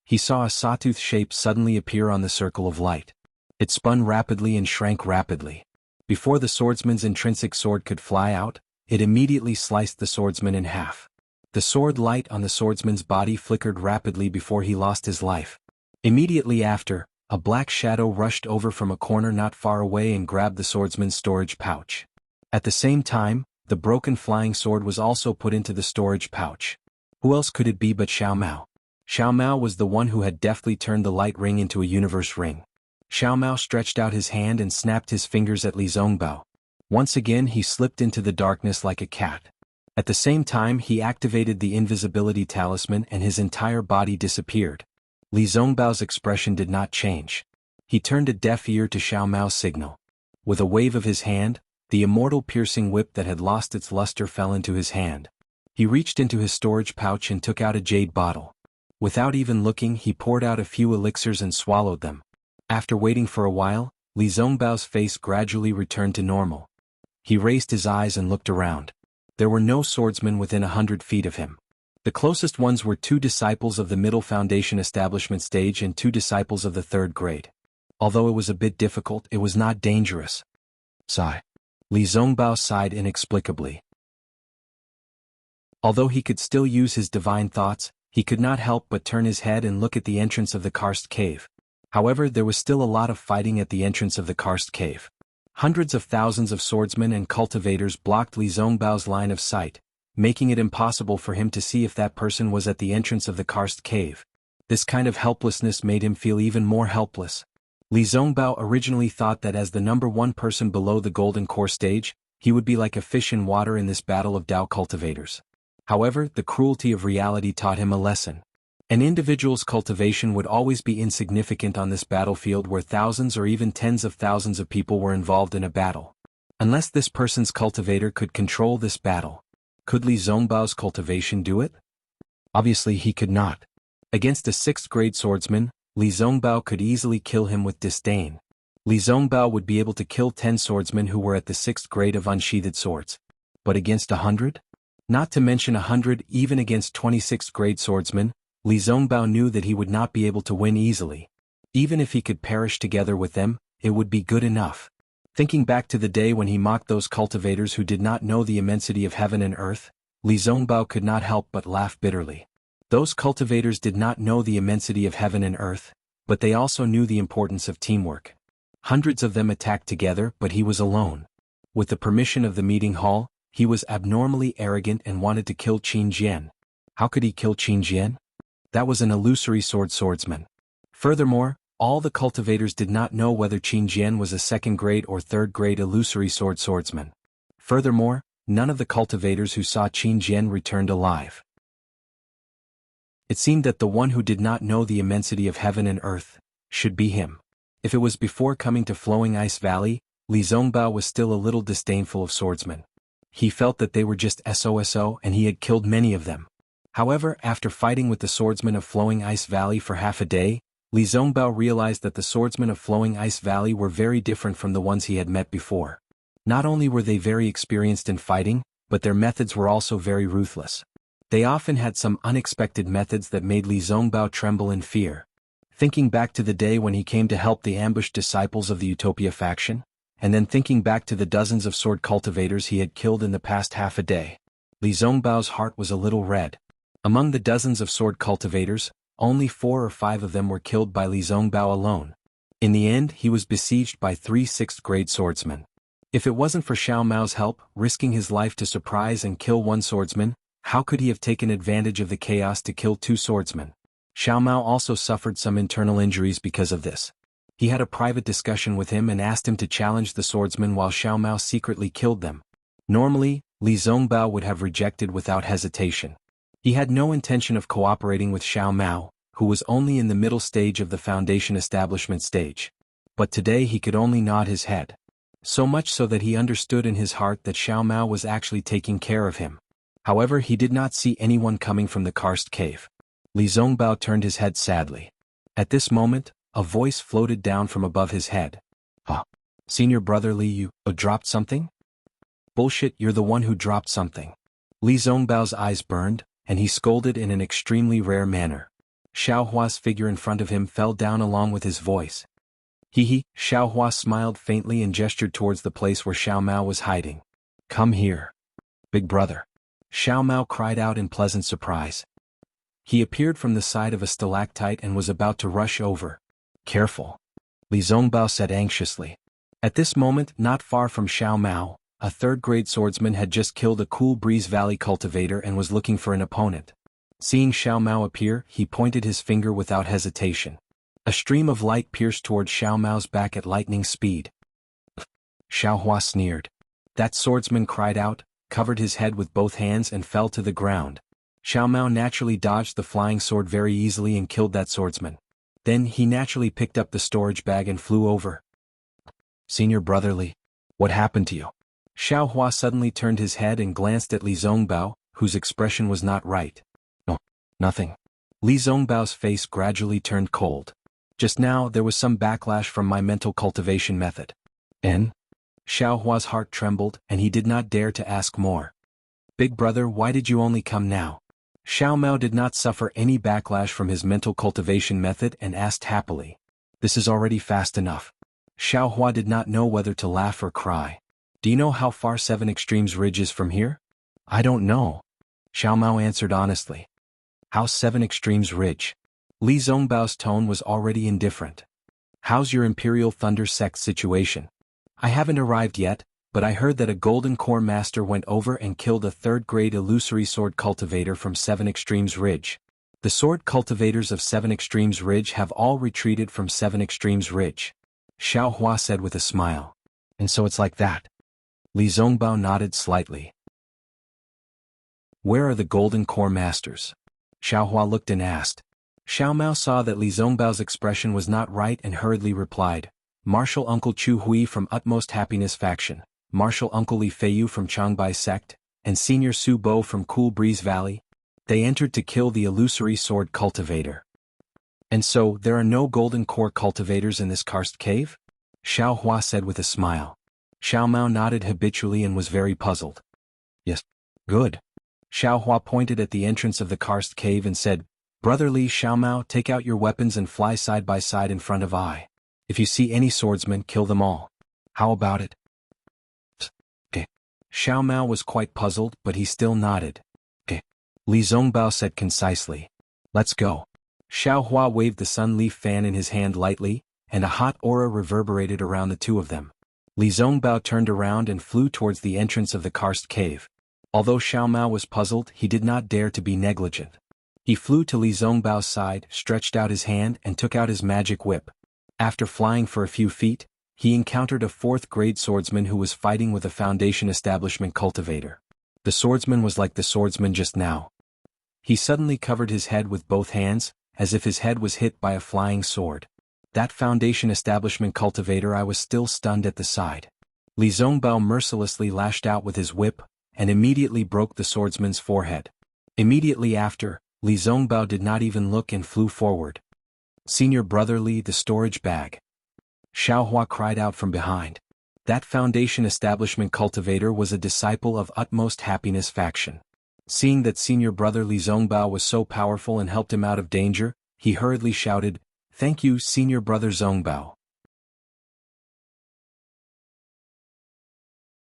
He saw a sawtooth shape suddenly appear on the circle of light. It spun rapidly and shrank rapidly. Before the swordsman's intrinsic sword could fly out, it immediately sliced the swordsman in half. The sword light on the swordsman's body flickered rapidly before he lost his life. Immediately after, a black shadow rushed over from a corner not far away and grabbed the swordsman's storage pouch. At the same time, the broken flying sword was also put into the storage pouch. Who else could it be but Xiao Mao? Xiao Mao was the one who had deftly turned the light ring into a universe ring. Xiao Mao stretched out his hand and snapped his fingers at Li Zongbao. Once again he slipped into the darkness like a cat. At the same time he activated the invisibility talisman and his entire body disappeared. Li Zongbao's expression did not change. He turned a deaf ear to Xiao Mao's signal. With a wave of his hand, the immortal piercing whip that had lost its luster fell into his hand. He reached into his storage pouch and took out a jade bottle. Without even looking, he poured out a few elixirs and swallowed them. After waiting for a while, Li Zongbao's face gradually returned to normal. He raised his eyes and looked around. There were no swordsmen within 100 feet of him. The closest ones were 2 disciples of the middle foundation establishment stage and 2 disciples of the 3rd grade. Although it was a bit difficult, it was not dangerous. Sigh. Li Zongbao sighed inexplicably. Although he could still use his divine thoughts, he could not help but turn his head and look at the entrance of the karst cave. However, there was still a lot of fighting at the entrance of the karst cave. Hundreds of thousands of swordsmen and cultivators blocked Li Zongbao's line of sight, making it impossible for him to see if that person was at the entrance of the karst cave. This kind of helplessness made him feel even more helpless. Li Zongbao originally thought that as the number 1 person below the golden core stage, he would be like a fish in water in this battle of Dao cultivators. However, the cruelty of reality taught him a lesson. An individual's cultivation would always be insignificant on this battlefield where thousands or even tens of thousands of people were involved in a battle. Unless this person's cultivator could control this battle. Could Li Zongbao's cultivation do it? Obviously he could not. Against a 6th grade swordsman, Li Zongbao could easily kill him with disdain. Li Zongbao would be able to kill 10 swordsmen who were at the 6th grade of unsheathed swords. But against 100? Not to mention 100 even against 26th grade swordsmen, Li Zongbao knew that he would not be able to win easily. Even if he could perish together with them, it would be good enough. Thinking back to the day when he mocked those cultivators who did not know the immensity of heaven and earth, Li Zongbao could not help but laugh bitterly. Those cultivators did not know the immensity of heaven and earth, but they also knew the importance of teamwork. Hundreds of them attacked together, but he was alone. With the permission of the meeting hall, He was abnormally arrogant and wanted to kill Qin Jian. How could he kill Qin Jian? That was an illusory swordsman. Furthermore, all the cultivators did not know whether Qin Jian was a second-grade or third-grade illusory swordsman. Furthermore, none of the cultivators who saw Qin Jian returned alive. It seemed that the one who did not know the immensity of heaven and earth should be him. If it was before coming to Flowing Ice Valley, Li Zongbao was still a little disdainful of swordsmen. He felt that they were just SOSO and he had killed many of them. However, after fighting with the swordsmen of Flowing Ice Valley for half a day, Li Zongbao realized that the swordsmen of Flowing Ice Valley were very different from the ones he had met before. Not only were they very experienced in fighting, but their methods were also very ruthless. They often had some unexpected methods that made Li Zongbao tremble in fear. Thinking back to the day when he came to help the ambushed disciples of the Utopia faction, and then thinking back to the dozens of sword cultivators he had killed in the past half a day, Li Zongbao's heart was a little red. Among the dozens of sword cultivators, only 4 or 5 of them were killed by Li Zongbao alone. In the end, he was besieged by 3 6th-grade swordsmen. If it wasn't for Xiao Mao's help, risking his life to surprise and kill one swordsman, how could he have taken advantage of the chaos to kill 2 swordsmen? Xiao Mao also suffered some internal injuries because of this. He had a private discussion with him and asked him to challenge the swordsmen while Xiao Mao secretly killed them. Normally, Li Zongbao would have rejected without hesitation. He had no intention of cooperating with Xiao Mao, who was only in the middle stage of the foundation establishment stage. But today he could only nod his head. So much so that he understood in his heart that Xiao Mao was actually taking care of him. However, he did not see anyone coming from the karst cave. Li Zongbao turned his head sadly. At this moment, a voice floated down from above his head. Senior brother Li, you dropped something? Bullshit, you're the one who dropped something. Li Zongbao's eyes burned, and he scolded in an extremely rare manner. Xiao Hua's figure in front of him fell down along with his voice. Xiao Hua smiled faintly and gestured towards the place where Xiao Mao was hiding. Come here, big brother. Xiao Mao cried out in pleasant surprise. He appeared from the side of a stalactite and was about to rush over. Careful, Li Zongbao said anxiously. At this moment, not far from Xiao Mao, a third-grade swordsman had just killed a Cool Breeze Valley cultivator and was looking for an opponent. Seeing Xiao Mao appear, he pointed his finger without hesitation. A stream of light pierced toward Xiao Mao's back at lightning speed. Xiao Hua sneered. That swordsman cried out, covered his head with both hands and fell to the ground. Xiao Mao naturally dodged the flying sword very easily and killed that swordsman. Then he naturally picked up the storage bag and flew over. Senior brother Li, what happened to you? Xiao Hua suddenly turned his head and glanced at Li Zongbao, whose expression was not right. No, nothing. Li Zongbao's face gradually turned cold. Just now there was some backlash from my mental cultivation method. And? Xiao Hua's heart trembled and he did not dare to ask more. Big brother, why did you only come now? Xiao Mao did not suffer any backlash from his mental cultivation method and asked happily. This is already fast enough. Xiao Hua did not know whether to laugh or cry. Do you know how far 7 Extremes Ridge is from here? I don't know. Xiao Mao answered honestly. How's 7 Extremes Ridge? Li Zongbao's tone was already indifferent. How's your Imperial Thunder Sect situation? I haven't arrived yet, but I heard that a Golden Core Master went over and killed a 3rd-grade illusory sword cultivator from 7 Extremes Ridge. The sword cultivators of 7 Extremes Ridge have all retreated from 7 Extremes Ridge. Xiao Hua said with a smile. And so it's like that. Li Zongbao nodded slightly. Where are the Golden Core Masters? Xiao Hua looked and asked. Xiao Mao saw that Li Zongbao's expression was not right and hurriedly replied. Martial Uncle Chu Hui from Utmost Happiness Faction, Martial Uncle Li Feiyu from Changbai Sect, and Senior Su Bo from Cool Breeze Valley. They entered to kill the illusory sword cultivator. And so, there are no Golden Core cultivators in this karst cave? Xiao Hua said with a smile. Xiao Mao nodded habitually and was very puzzled. Yes. Good. Xiao Hua pointed at the entrance of the karst cave and said, Brother Li, Xiao Mao, take out your weapons and fly side by side in front of I. If you see any swordsmen, kill them all. How about it? Okay. Xiao Mao was quite puzzled, but he still nodded. Okay. Li Zongbao said concisely. Let's go. Xiao Hua waved the sun leaf fan in his hand lightly, and a hot aura reverberated around the two of them. Li Zongbao turned around and flew towards the entrance of the karst cave. Although Xiao Mao was puzzled, he did not dare to be negligent. He flew to Li Zongbao's side, stretched out his hand and took out his magic whip. After flying for a few feet, he encountered a fourth-grade swordsman who was fighting with a Foundation establishment cultivator. The swordsman was like the swordsman just now. He suddenly covered his head with both hands, as if his head was hit by a flying sword. That Foundation establishment cultivator. I was still stunned at the side. Li Zongbao mercilessly lashed out with his whip, and immediately broke the swordsman's forehead. Immediately after, Li Zongbao did not even look and flew forward. "Senior brother Li, the storage bag!" Xiaohua cried out from behind. That Foundation establishment cultivator was a disciple of Utmost Happiness faction. Seeing that senior brother Li Zongbao was so powerful and helped him out of danger, he hurriedly shouted, "Thank you, senior brother Zongbao."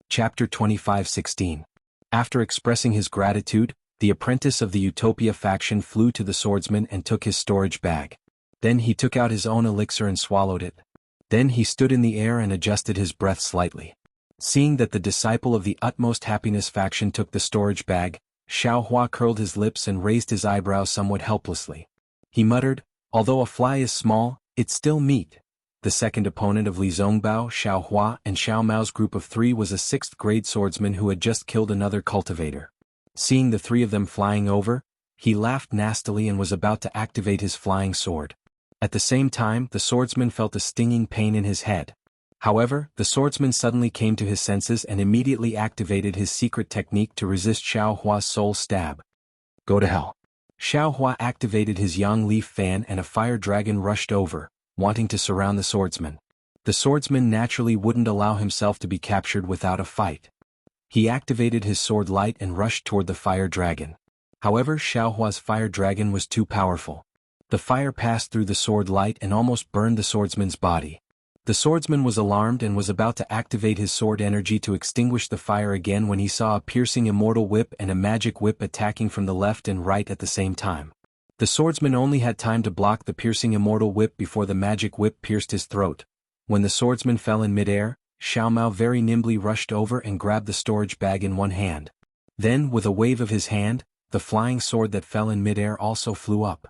Chapter 25:16. After expressing his gratitude, the apprentice of the Utopia faction flew to the swordsman and took his storage bag. Then he took out his own elixir and swallowed it. Then he stood in the air and adjusted his breath slightly. Seeing that the disciple of the Utmost Happiness faction took the storage bag, Xiaohua curled his lips and raised his eyebrows somewhat helplessly. He muttered, "Although a fly is small, it's still meat." The second opponent of Li Zongbao, Xiaohua, and Xiao Mao's group of three was a sixth-grade swordsman who had just killed another cultivator. Seeing the three of them flying over, he laughed nastily and was about to activate his flying sword. At the same time, the swordsman felt a stinging pain in his head. However, the swordsman suddenly came to his senses and immediately activated his secret technique to resist Xiaohua's soul stab. "Go to hell." Xiaohua activated his yang leaf fan and a fire dragon rushed over, wanting to surround the swordsman. The swordsman naturally wouldn't allow himself to be captured without a fight. He activated his sword light and rushed toward the fire dragon. However, Xiaohua's fire dragon was too powerful. The fire passed through the sword light and almost burned the swordsman's body. The swordsman was alarmed and was about to activate his sword energy to extinguish the fire again when he saw a piercing immortal whip and a magic whip attacking from the left and right at the same time. The swordsman only had time to block the piercing immortal whip before the magic whip pierced his throat. When the swordsman fell in midair, Xiao Mao very nimbly rushed over and grabbed the storage bag in one hand. Then, with a wave of his hand, the flying sword that fell in midair also flew up.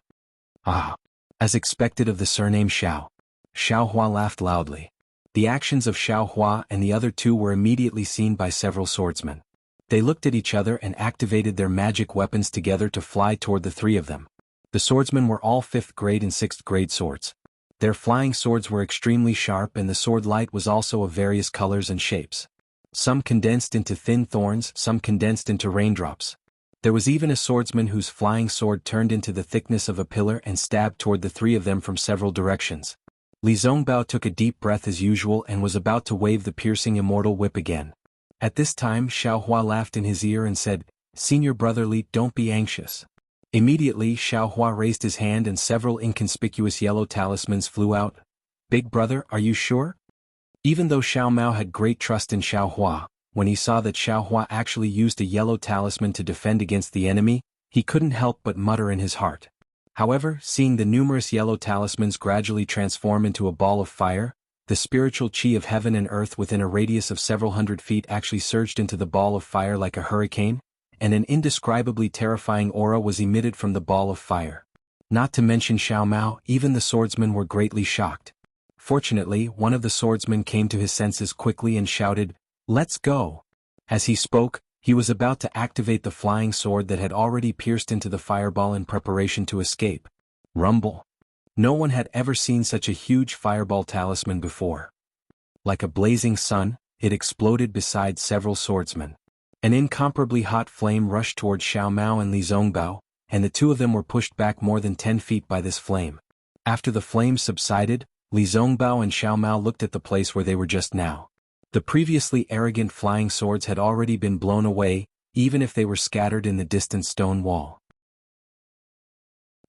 "Ah!" As expected of the surname Xiao. Xiaohua laughed loudly. The actions of Xiaohua and the other two were immediately seen by several swordsmen. They looked at each other and activated their magic weapons together to fly toward the three of them. The swordsmen were all 5th grade and 6th grade swords. Their flying swords were extremely sharp and the sword light was also of various colors and shapes. Some condensed into thin thorns, some condensed into raindrops. There was even a swordsman whose flying sword turned into the thickness of a pillar and stabbed toward the three of them from several directions. Li Zongbao took a deep breath as usual and was about to wave the piercing immortal whip again. At this time Xiaohua laughed in his ear and said, "Senior brother Li, don't be anxious." Immediately Xiaohua raised his hand and several inconspicuous yellow talismans flew out. "Big brother, are you sure?" Even though Xiao Mao had great trust in Xiaohua, when he saw that Xiaohua actually used a yellow talisman to defend against the enemy, he couldn't help but mutter in his heart. However, seeing the numerous yellow talismans gradually transform into a ball of fire, the spiritual chi of heaven and earth within a radius of several hundred feet actually surged into the ball of fire like a hurricane, and an indescribably terrifying aura was emitted from the ball of fire. Not to mention Xiao Mao, even the swordsmen were greatly shocked. Fortunately, one of the swordsmen came to his senses quickly and shouted, "Let's go!" As he spoke, he was about to activate the flying sword that had already pierced into the fireball in preparation to escape. Rumble. No one had ever seen such a huge fireball talisman before. Like a blazing sun, it exploded beside several swordsmen. An incomparably hot flame rushed toward Xiao Mao and Li Zongbao, and the two of them were pushed back more than 10 feet by this flame. After the flames subsided, Li Zongbao and Xiao Mao looked at the place where they were just now. The previously arrogant flying swords had already been blown away, even if they were scattered in the distant stone wall.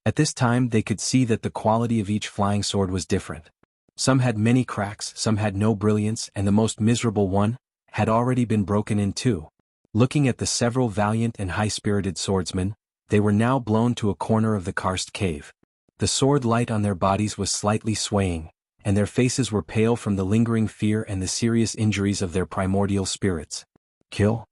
At this time they could see that the quality of each flying sword was different. Some had many cracks, some had no brilliance, and the most miserable one had already been broken in two. Looking at the several valiant and high-spirited swordsmen, they were now blown to a corner of the karst cave. The sword light on their bodies was slightly swaying, and their faces were pale from the lingering fear and the serious injuries of their primordial spirits. Kill?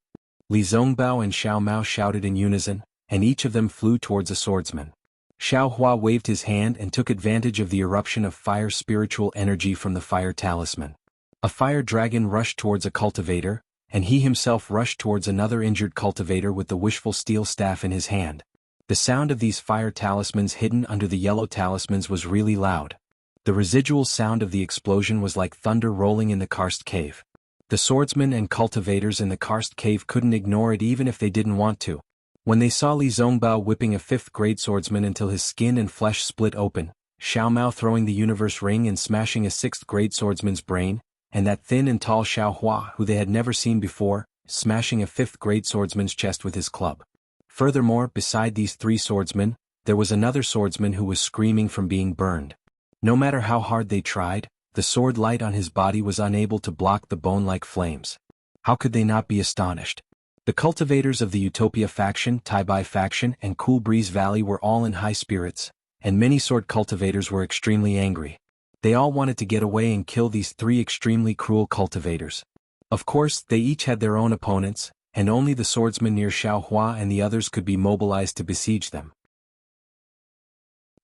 Li Zongbao and Xiao Mao shouted in unison, and each of them flew towards a swordsman. Xiao Hua waved his hand and took advantage of the eruption of fire spiritual energy from the fire talisman. A fire dragon rushed towards a cultivator, and he himself rushed towards another injured cultivator with the wishful steel staff in his hand. The sound of these fire talismans hidden under the yellow talismans was really loud. The residual sound of the explosion was like thunder rolling in the karst cave. The swordsmen and cultivators in the karst cave couldn't ignore it even if they didn't want to. When they saw Li Zongbao whipping a 5th-grade swordsman until his skin and flesh split open, Xiao Mao throwing the universe ring and smashing a 6th-grade swordsman's brain, and that thin and tall Xiao Hua who they had never seen before, smashing a 5th-grade swordsman's chest with his club. Furthermore, beside these 3 swordsmen, there was another swordsman who was screaming from being burned. No matter how hard they tried, the sword light on his body was unable to block the bone-like flames. How could they not be astonished? The cultivators of the Utopia faction, Taibai faction, and Cool Breeze Valley were all in high spirits, and many sword cultivators were extremely angry. They all wanted to get away and kill these 3 extremely cruel cultivators. Of course, they each had their own opponents, and only the swordsman near Xiao Hua and the others could be mobilized to besiege them.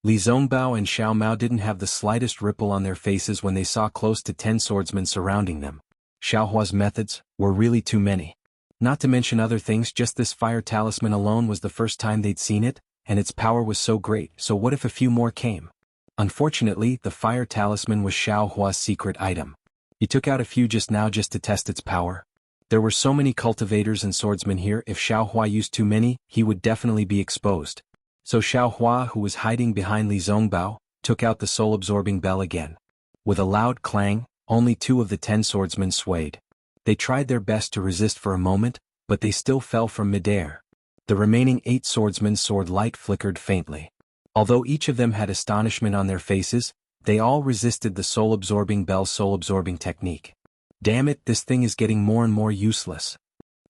Li Zongbao and Xiao Mao didn't have the slightest ripple on their faces when they saw close to 10 swordsmen surrounding them. Xiao Hua's methods were really too many. Not to mention other things, just this fire talisman alone was the first time they'd seen it, and its power was so great, so what if a few more came? Unfortunately, the fire talisman was Xiao Hua's secret item. He took out a few just now just to test its power. There were so many cultivators and swordsmen here, if Xiao Hua used too many, he would definitely be exposed. So Xiao Hua, who was hiding behind Li Zongbao, took out the soul-absorbing bell again. With a loud clang, only 2 of the 10 swordsmen swayed. They tried their best to resist for a moment, but they still fell from midair. The remaining 8 swordsmen's sword light flickered faintly. Although each of them had astonishment on their faces, they all resisted the soul-absorbing bell's soul-absorbing technique. Damn it, this thing is getting more and more useless.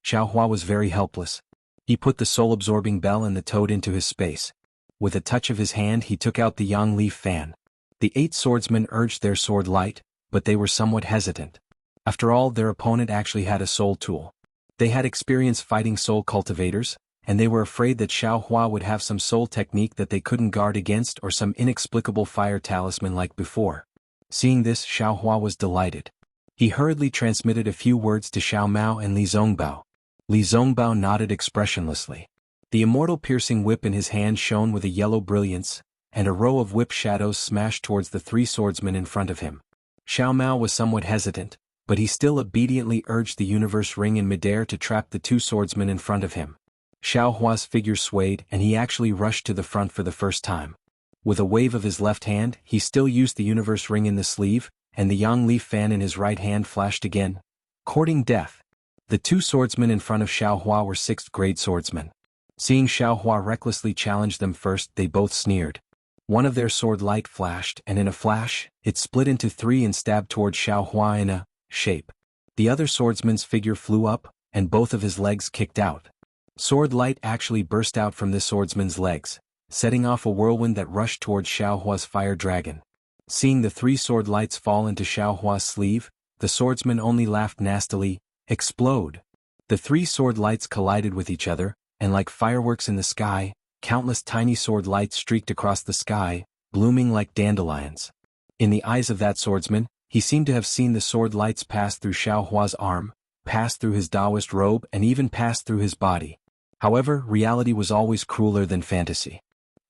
Xiao Hua was very helpless. He put the soul-absorbing bell and the toad into his space. With a touch of his hand he took out the yang leaf fan. The 8 swordsmen urged their sword light, but they were somewhat hesitant. After all, their opponent actually had a soul tool. They had experience fighting soul cultivators, and they were afraid that Xiao Hua would have some soul technique that they couldn't guard against or some inexplicable fire talisman like before. Seeing this, Xiao Hua was delighted. He hurriedly transmitted a few words to Xiao Mao and Li Zongbao. Li Zongbao nodded expressionlessly. The immortal piercing whip in his hand shone with a yellow brilliance, and a row of whip shadows smashed towards the 3 swordsmen in front of him. Xiao Mao was somewhat hesitant, but he still obediently urged the universe ring in midair to trap the 2 swordsmen in front of him. Xiao Hua's figure swayed and he actually rushed to the front for the first time. With a wave of his left hand, he still used the universe ring in the sleeve, and the yang leaf fan in his right hand flashed again, courting death. The 2 swordsmen in front of Xiao Hua were 6th-grade swordsmen. Seeing Xiao Hua recklessly challenge them first, they both sneered. One of their sword light flashed, and in a flash, it split into 3 and stabbed toward Xiao Hua in a shape. The other swordsman's figure flew up, and both of his legs kicked out. Sword light actually burst out from the swordsman's legs, setting off a whirlwind that rushed toward Xiao Hua's fire dragon. Seeing the 3 sword lights fall into Xiao Hua's sleeve, the swordsman only laughed nastily. Explode! The 3 sword lights collided with each other, and like fireworks in the sky, countless tiny sword lights streaked across the sky, blooming like dandelions. In the eyes of that swordsman, he seemed to have seen the sword lights pass through Xiao Hua's arm, pass through his Taoist robe, and even pass through his body. However, reality was always crueler than fantasy.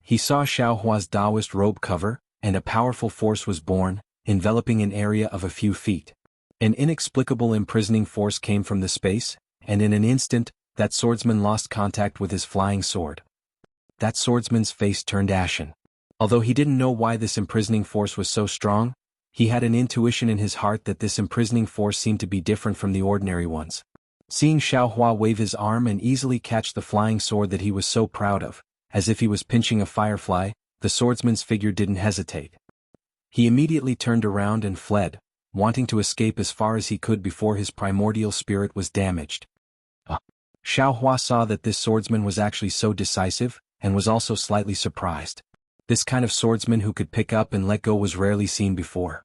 He saw Xiao Hua's Taoist robe cover, and a powerful force was born, enveloping an area of a few feet. An inexplicable imprisoning force came from the space, and in an instant, that swordsman lost contact with his flying sword. That swordsman's face turned ashen. Although he didn't know why this imprisoning force was so strong, he had an intuition in his heart that this imprisoning force seemed to be different from the ordinary ones. Seeing Xiao Hua wave his arm and easily catch the flying sword that he was so proud of, as if he was pinching a firefly, the swordsman's figure didn't hesitate. He immediately turned around and fled, wanting to escape as far as he could before his primordial spirit was damaged. Xiao Hua saw that this swordsman was actually so decisive, and was also slightly surprised. This kind of swordsman who could pick up and let go was rarely seen before.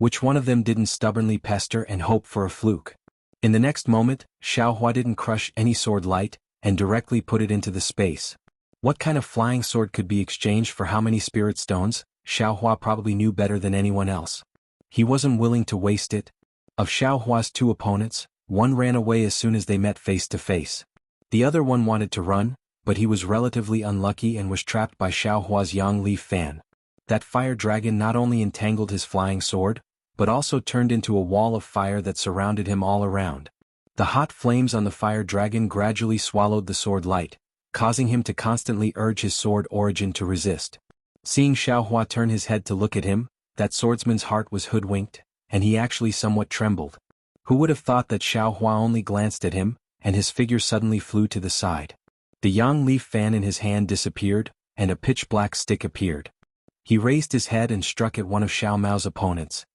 Which one of them didn't stubbornly pester and hope for a fluke? In the next moment, Xiaohua didn't crush any sword light, and directly put it into the space. What kind of flying sword could be exchanged for how many spirit stones? Xiaohua probably knew better than anyone else. He wasn't willing to waste it. Of Xiaohua's two opponents, one ran away as soon as they met face to face. The other one wanted to run, but he was relatively unlucky and was trapped by Xiaohua's Yang Leaf fan. That fire dragon not only entangled his flying sword, but also turned into a wall of fire that surrounded him all around. The hot flames on the fire dragon gradually swallowed the sword light, causing him to constantly urge his sword origin to resist. Seeing Xiaohua turn his head to look at him, that swordsman's heart was hoodwinked, and he actually somewhat trembled. Who would have thought that Xiaohua only glanced at him, and his figure suddenly flew to the side. The yang leaf fan in his hand disappeared, and a pitch-black stick appeared. He raised his head and struck at one of Xiao Mao's opponents.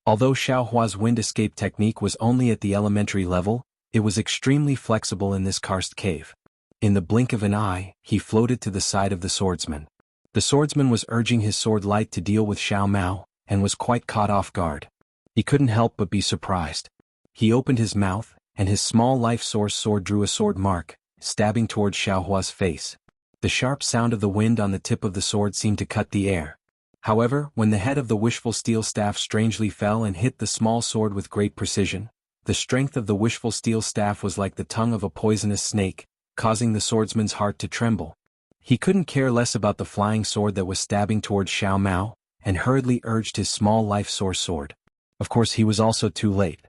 Although Xiaohua's wind escape technique was only at the elementary level, it was extremely flexible in this karst cave. In the blink of an eye, he floated to the side of the swordsman. The swordsman was urging his sword light to deal with Xiao Mao, and was quite caught off guard. He couldn't help but be surprised. He opened his mouth, and his small life source sword drew a sword mark, stabbing towards Xiaohua's face. The sharp sound of the wind on the tip of the sword seemed to cut the air. However, when the head of the wishful steel staff strangely fell and hit the small sword with great precision, the strength of the wishful steel staff was like the tongue of a poisonous snake, causing the swordsman's heart to tremble. He couldn't care less about the flying sword that was stabbing towards Xiao Mao, and hurriedly urged his small life source sword. Of course, he was also too late.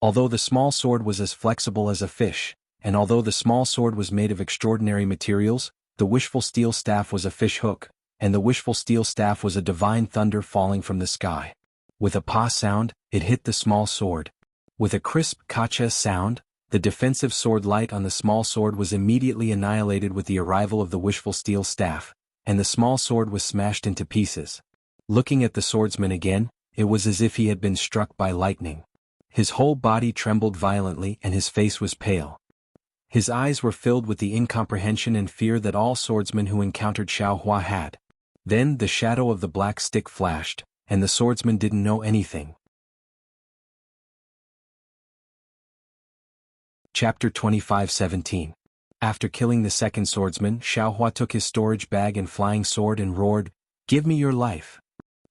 Although the small sword was as flexible as a fish, and although the small sword was made of extraordinary materials, the wishful steel staff was a fish hook, and the wishful steel staff was a divine thunder falling from the sky. With a pa sound, it hit the small sword. With a crisp kacha sound, the defensive sword light on the small sword was immediately annihilated with the arrival of the wishful steel staff, and the small sword was smashed into pieces. Looking at the swordsman again, it was as if he had been struck by lightning. His whole body trembled violently and his face was pale. His eyes were filled with the incomprehension and fear that all swordsmen who encountered Xiaohua had. Then the shadow of the black stick flashed, and the swordsman didn't know anything. Chapter 25:17. After killing the second swordsman, Xiaohua took his storage bag and flying sword and roared, "Give me your life!"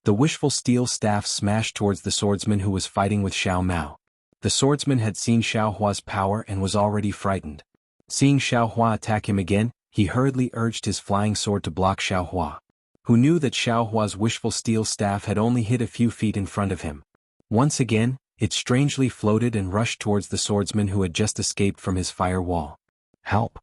The wishful steel staff smashed towards the swordsman who was fighting with Xiao Mao. The swordsman had seen Xiaohua's power and was already frightened. Seeing Xiaohua attack him again, he hurriedly urged his flying sword to block Xiaohua, who knew that Xiaohua's wishful steel staff had only hit a few feet in front of him. Once again, it strangely floated and rushed towards the swordsman who had just escaped from his fire wall. Help!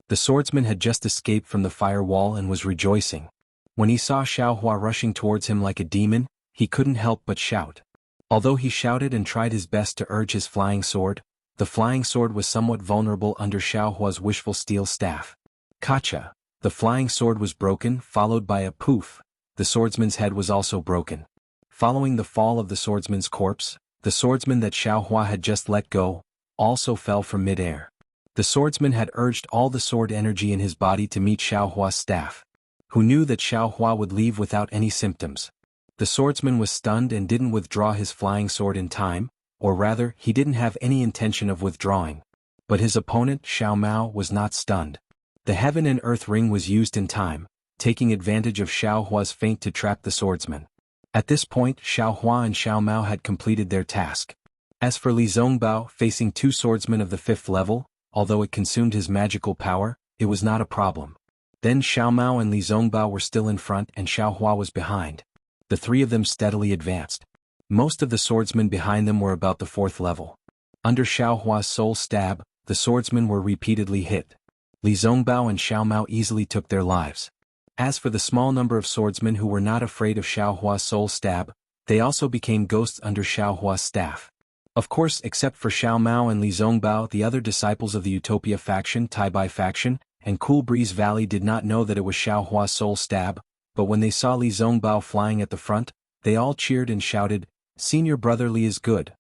The swordsman had just escaped from the fire wall and was rejoicing. When he saw Xiaohua rushing towards him like a demon, he couldn't help but shout. Although he shouted and tried his best to urge his flying sword, the flying sword was somewhat vulnerable under Xiaohua's wishful steel staff. Kacha! The flying sword was broken, followed by a poof. The swordsman's head was also broken. Following the fall of the swordsman's corpse, the swordsman that Xiaohua had just let go also fell from mid-air. The swordsman had urged all the sword energy in his body to meet Xiaohua's staff, who knew that Xiaohua would leave without any symptoms. The swordsman was stunned and didn't withdraw his flying sword in time, or rather, he didn't have any intention of withdrawing. But his opponent, Xiao Mao, was not stunned. The heaven and earth ring was used in time, taking advantage of Xiaohua's feint to trap the swordsman. At this point, Xiaohua and Xiao Mao had completed their task. As for Li Zongbao facing two swordsmen of the 5th level, although it consumed his magical power, it was not a problem. Then Xiao Mao and Li Zongbao were still in front and Xiaohua was behind. The three of them steadily advanced. Most of the swordsmen behind them were about the 4th level. Under Xiaohua's soul stab, the swordsmen were repeatedly hit. Li Zongbao and Xiao Mao easily took their lives. As for the small number of swordsmen who were not afraid of Xiaohua's soul stab, they also became ghosts under Xiaohua's staff. Of course, except for Xiao Mao and Li Zongbao, the other disciples of the Utopia faction, Taibai faction, and Cool Breeze Valley did not know that it was Xiaohua's soul stab, but when they saw Li Zongbao flying at the front, they all cheered and shouted, "Senior brother Li is good."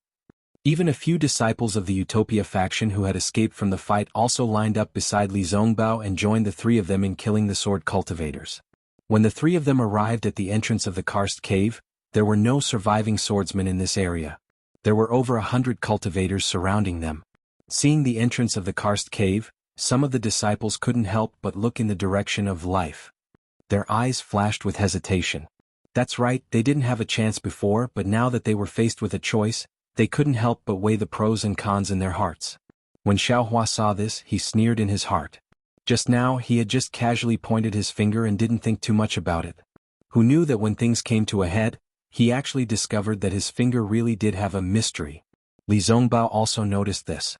Even a few disciples of the Utopia faction who had escaped from the fight also lined up beside Li Zongbao and joined the three of them in killing the sword cultivators. When the three of them arrived at the entrance of the karst cave, there were no surviving swordsmen in this area. There were over 100 cultivators surrounding them. Seeing the entrance of the karst cave, some of the disciples couldn't help but look in the direction of life. Their eyes flashed with hesitation. That's right, they didn't have a chance before, but now that they were faced with a choice, they couldn't help but weigh the pros and cons in their hearts. When Xiaohua saw this, he sneered in his heart. Just now, he had just casually pointed his finger and didn't think too much about it. Who knew that when things came to a head, he actually discovered that his finger really did have a mystery. Li Zongbao also noticed this.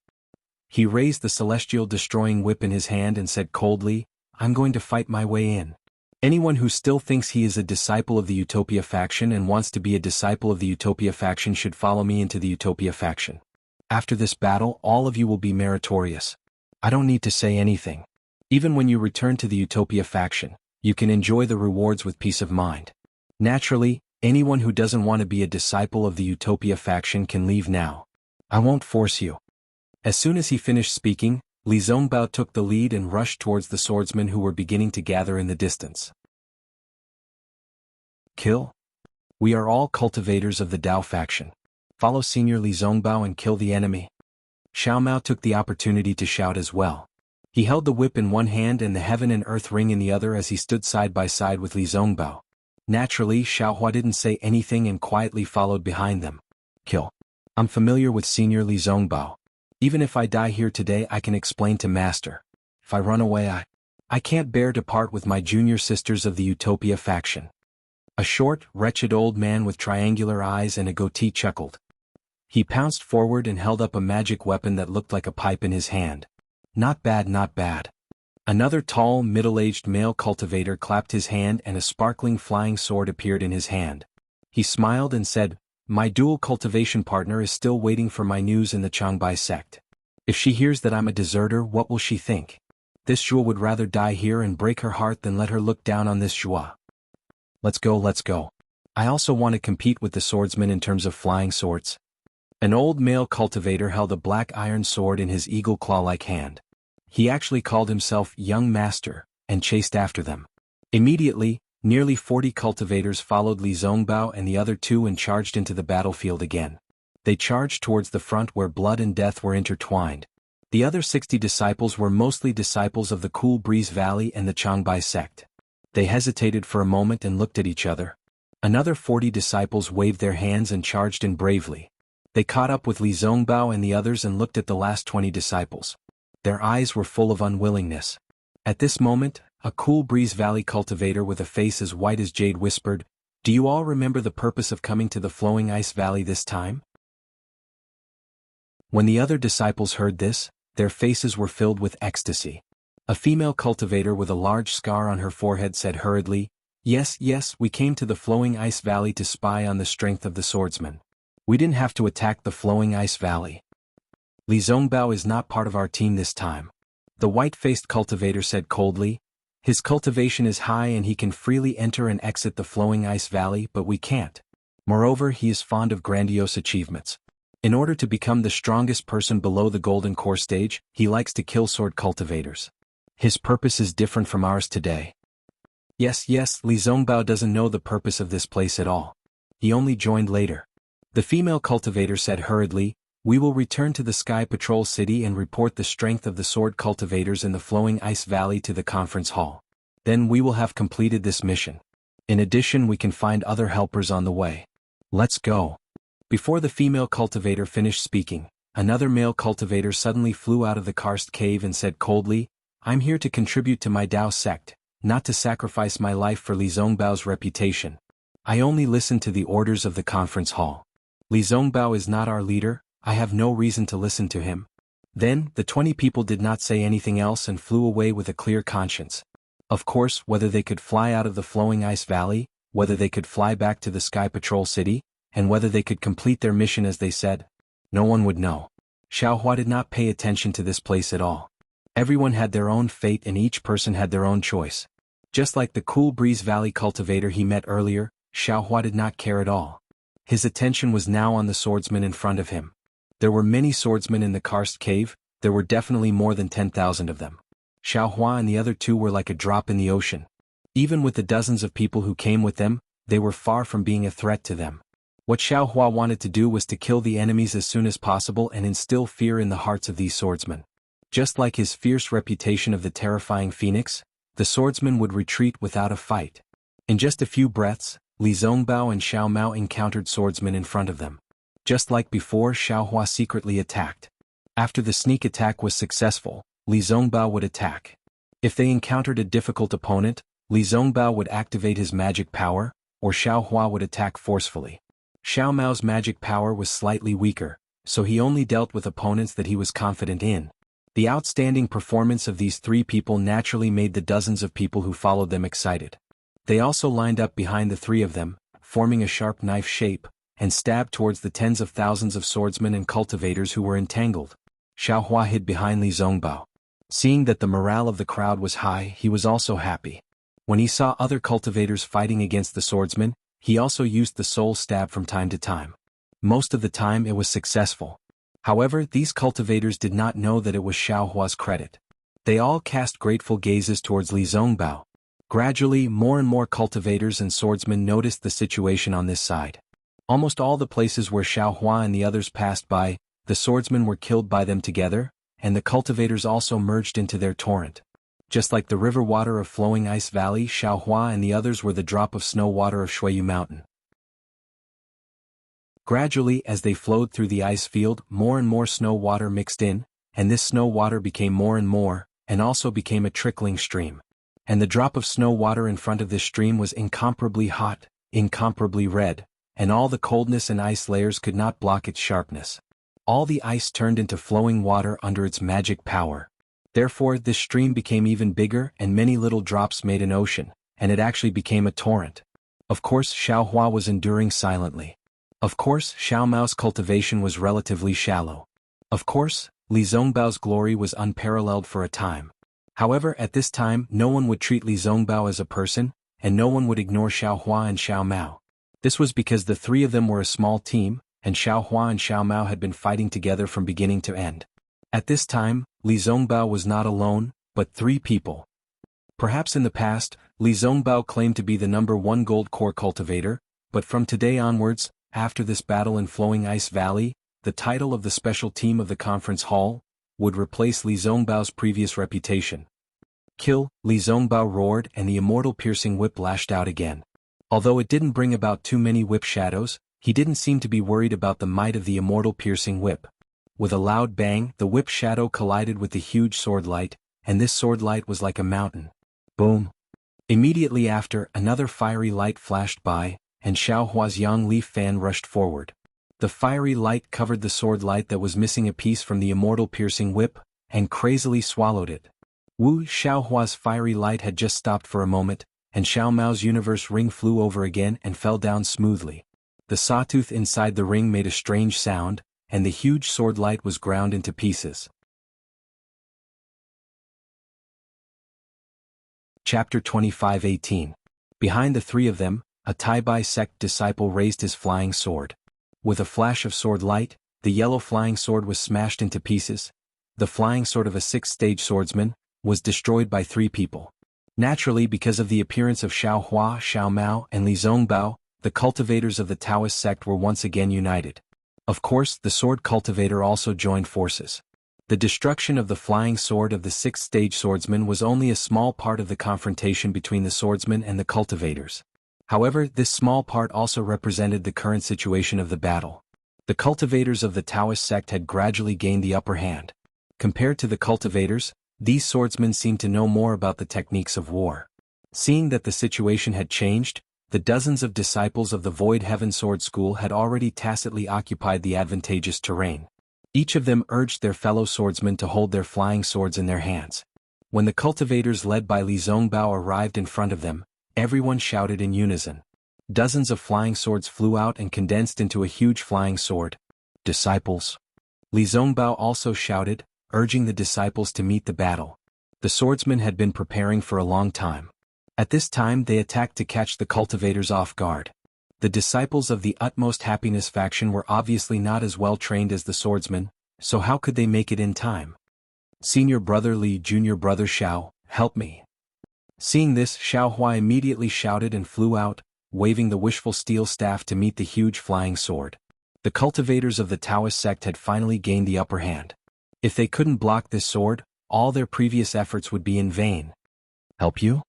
He raised the celestial destroying whip in his hand and said coldly, "I'm going to fight my way in. Anyone who still thinks he is a disciple of the Utopia faction and wants to be a disciple of the Utopia faction should follow me into the Utopia faction. After this battle, all of you will be meritorious. I don't need to say anything. Even when you return to the Utopia faction, you can enjoy the rewards with peace of mind. Naturally, anyone who doesn't want to be a disciple of the Utopia faction can leave now. I won't force you." As soon as he finished speaking, Li Zongbao took the lead and rushed towards the swordsmen who were beginning to gather in the distance. Kill? We are all cultivators of the Dao faction. Follow Senior Li Zongbao and kill the enemy. Xiao Mao took the opportunity to shout as well. He held the whip in one hand and the heaven and earth ring in the other as he stood side by side with Li Zongbao. Naturally, Xiaohua didn't say anything and quietly followed behind them. Kill. I'm familiar with Senior Li Zongbao. Even if I die here today, I can explain to Master. If I run away, I can't bear to part with my junior sisters of the Utopia faction. A short, wretched old man with triangular eyes and a goatee chuckled. He pounced forward and held up a magic weapon that looked like a pipe in his hand. Not bad, not bad. Another tall, middle-aged male cultivator clapped his hand and a sparkling flying sword appeared in his hand. He smiled and said, "My dual cultivation partner is still waiting for my news in the Changbai sect. If she hears that I'm a deserter, what will she think? This Zhuo would rather die here and break her heart than let her look down on this Zhuo. Let's go, let's go. I also want to compete with the swordsmen in terms of flying swords." An old male cultivator held a black iron sword in his eagle claw-like hand. He actually called himself Young Master, and chased after them. Immediately, nearly 40 cultivators followed Li Zongbao and the other two and charged into the battlefield again. They charged towards the front where blood and death were intertwined. The other 60 disciples were mostly disciples of the Cool Breeze Valley and the Changbai sect. They hesitated for a moment and looked at each other. Another 40 disciples waved their hands and charged in bravely. They caught up with Li Zongbao and the others and looked at the last 20 disciples. Their eyes were full of unwillingness. At this moment, a Cool Breeze Valley cultivator with a face as white as jade whispered, "Do you all remember the purpose of coming to the Flowing Ice Valley this time?" When the other disciples heard this, their faces were filled with ecstasy. A female cultivator with a large scar on her forehead said hurriedly, "Yes, yes, we came to the Flowing Ice Valley to spy on the strength of the swordsmen. We didn't have to attack the Flowing Ice Valley. Li Zongbao is not part of our team this time." The white-faced cultivator said coldly, "His cultivation is high and he can freely enter and exit the Flowing Ice Valley, but we can't. Moreover, he is fond of grandiose achievements. In order to become the strongest person below the Golden Core stage, he likes to kill sword cultivators. His purpose is different from ours today." Yes, Li Zongbao doesn't know the purpose of this place at all. He only joined later. The female cultivator said hurriedly, "We will return to the Sky Patrol City and report the strength of the sword cultivators in the Flowing Ice Valley to the conference hall. Then we will have completed this mission. In addition, we can find other helpers on the way. Let's go." Before the female cultivator finished speaking, another male cultivator suddenly flew out of the karst cave and said coldly, "I'm here to contribute to my Dao sect, not to sacrifice my life for Li Zongbao's reputation. I only listen to the orders of the conference hall. Li Zongbao is not our leader, I have no reason to listen to him." Then, the 20 people did not say anything else and flew away with a clear conscience. Of course, whether they could fly out of the Flowing Ice Valley, whether they could fly back to the Sky Patrol City, and whether they could complete their mission as they said, no one would know. Xiaohua did not pay attention to this place at all. Everyone had their own fate and each person had their own choice. Just like the Cool Breeze Valley cultivator he met earlier, Xiaohua did not care at all. His attention was now on the swordsman in front of him. There were many swordsmen in the karst cave, there were definitely more than 10,000 of them. Xiaohua and the other two were like a drop in the ocean. Even with the dozens of people who came with them, they were far from being a threat to them. What Xiao Hua wanted to do was to kill the enemies as soon as possible and instill fear in the hearts of these swordsmen. Just like his fierce reputation of the terrifying phoenix, the swordsman would retreat without a fight. In just a few breaths, Li Zongbao and Xiao Mao encountered swordsmen in front of them. Just like before, Xiao Hua secretly attacked. After the sneak attack was successful, Li Zongbao would attack. If they encountered a difficult opponent, Li Zongbao would activate his magic power, or Xiao Hua would attack forcefully. Xiao Mao's magic power was slightly weaker, so he only dealt with opponents that he was confident in. The outstanding performance of these three people naturally made the dozens of people who followed them excited. They also lined up behind the three of them, forming a sharp knife shape, and stabbed towards the tens of thousands of swordsmen and cultivators who were entangled. Xiao Hua hid behind Li Zongbao. Seeing that the morale of the crowd was high, he was also happy. When he saw other cultivators fighting against the swordsmen, he also used the soul stab from time to time. Most of the time it was successful. However, these cultivators did not know that it was Xiao Hua's credit. They all cast grateful gazes towards Li Zongbao. Gradually, more and more cultivators and swordsmen noticed the situation on this side. Almost all the places where Xiao Hua and the others passed by, the swordsmen were killed by them together, and the cultivators also merged into their torrent. Just like the river water of Flowing Ice Valley, Xiao Hua and the others were the drop of snow water of Shuiyu Mountain. Gradually, as they flowed through the ice field, more and more snow water mixed in, and this snow water became more and more, and also became a trickling stream. And the drop of snow water in front of this stream was incomparably hot, incomparably red, and all the coldness and ice layers could not block its sharpness. All the ice turned into flowing water under its magic power. Therefore, this stream became even bigger and many little drops made an ocean, and it actually became a torrent. Of course, Xiao Hua was enduring silently. Of course, Xiao Mao's cultivation was relatively shallow. Of course, Li Zongbao's glory was unparalleled for a time. However, at this time, no one would treat Li Zongbao as a person, and no one would ignore Xiao Hua and Xiao Mao. This was because the three of them were a small team, and Xiao Hua and Xiao Mao had been fighting together from beginning to end. At this time, Li Zongbao was not alone, but three people. Perhaps in the past, Li Zongbao claimed to be the #1 gold core cultivator, but from today onwards, after this battle in Flowing Ice Valley, the title of the special team of the conference hall would replace Li Zongbao's previous reputation. Kill, Li Zongbao roared, and the immortal piercing whip lashed out again. Although it didn't bring about too many whip shadows, he didn't seem to be worried about the might of the immortal piercing whip. With a loud bang, the whip shadow collided with the huge sword light, and this sword light was like a mountain. Boom! Immediately after, another fiery light flashed by, and Xiao Hua's yang leaf fan rushed forward. The fiery light covered the sword light that was missing a piece from the immortal piercing whip, and crazily swallowed it. Wu Xiao Hua's fiery light had just stopped for a moment, and Xiao Mao's universe ring flew over again and fell down smoothly. The sawtooth inside the ring made a strange sound, and the huge sword light was ground into pieces. Chapter 25:18. Behind the three of them, a Taibai sect disciple raised his flying sword. With a flash of sword light, the yellow flying sword was smashed into pieces. The flying sword of a 6th-stage swordsman was destroyed by three people. Naturally, because of the appearance of Xiao Hua, Xiao Mao, and Li Zongbao, the cultivators of the Taoist sect were once again united. Of course, the sword cultivator also joined forces. The destruction of the flying sword of the 6th-stage swordsman was only a small part of the confrontation between the swordsman and the cultivators. However, this small part also represented the current situation of the battle. The cultivators of the Taoist sect had gradually gained the upper hand. Compared to the cultivators, these swordsmen seemed to know more about the techniques of war. Seeing that the situation had changed, the dozens of disciples of the Void Heaven Sword School had already tacitly occupied the advantageous terrain. Each of them urged their fellow swordsmen to hold their flying swords in their hands. When the cultivators led by Li Zongbao arrived in front of them, everyone shouted in unison. Dozens of flying swords flew out and condensed into a huge flying sword. Disciples! Li Zongbao also shouted, urging the disciples to meet the battle. The swordsmen had been preparing for a long time. At this time they attacked to catch the cultivators off guard. The disciples of the Utmost Happiness faction were obviously not as well trained as the swordsmen, so how could they make it in time? Senior brother Li, junior brother Xiao, help me. Seeing this, Xiao Hua immediately shouted and flew out, waving the wishful steel staff to meet the huge flying sword. The cultivators of the Taoist sect had finally gained the upper hand. If they couldn't block this sword, all their previous efforts would be in vain. Help you?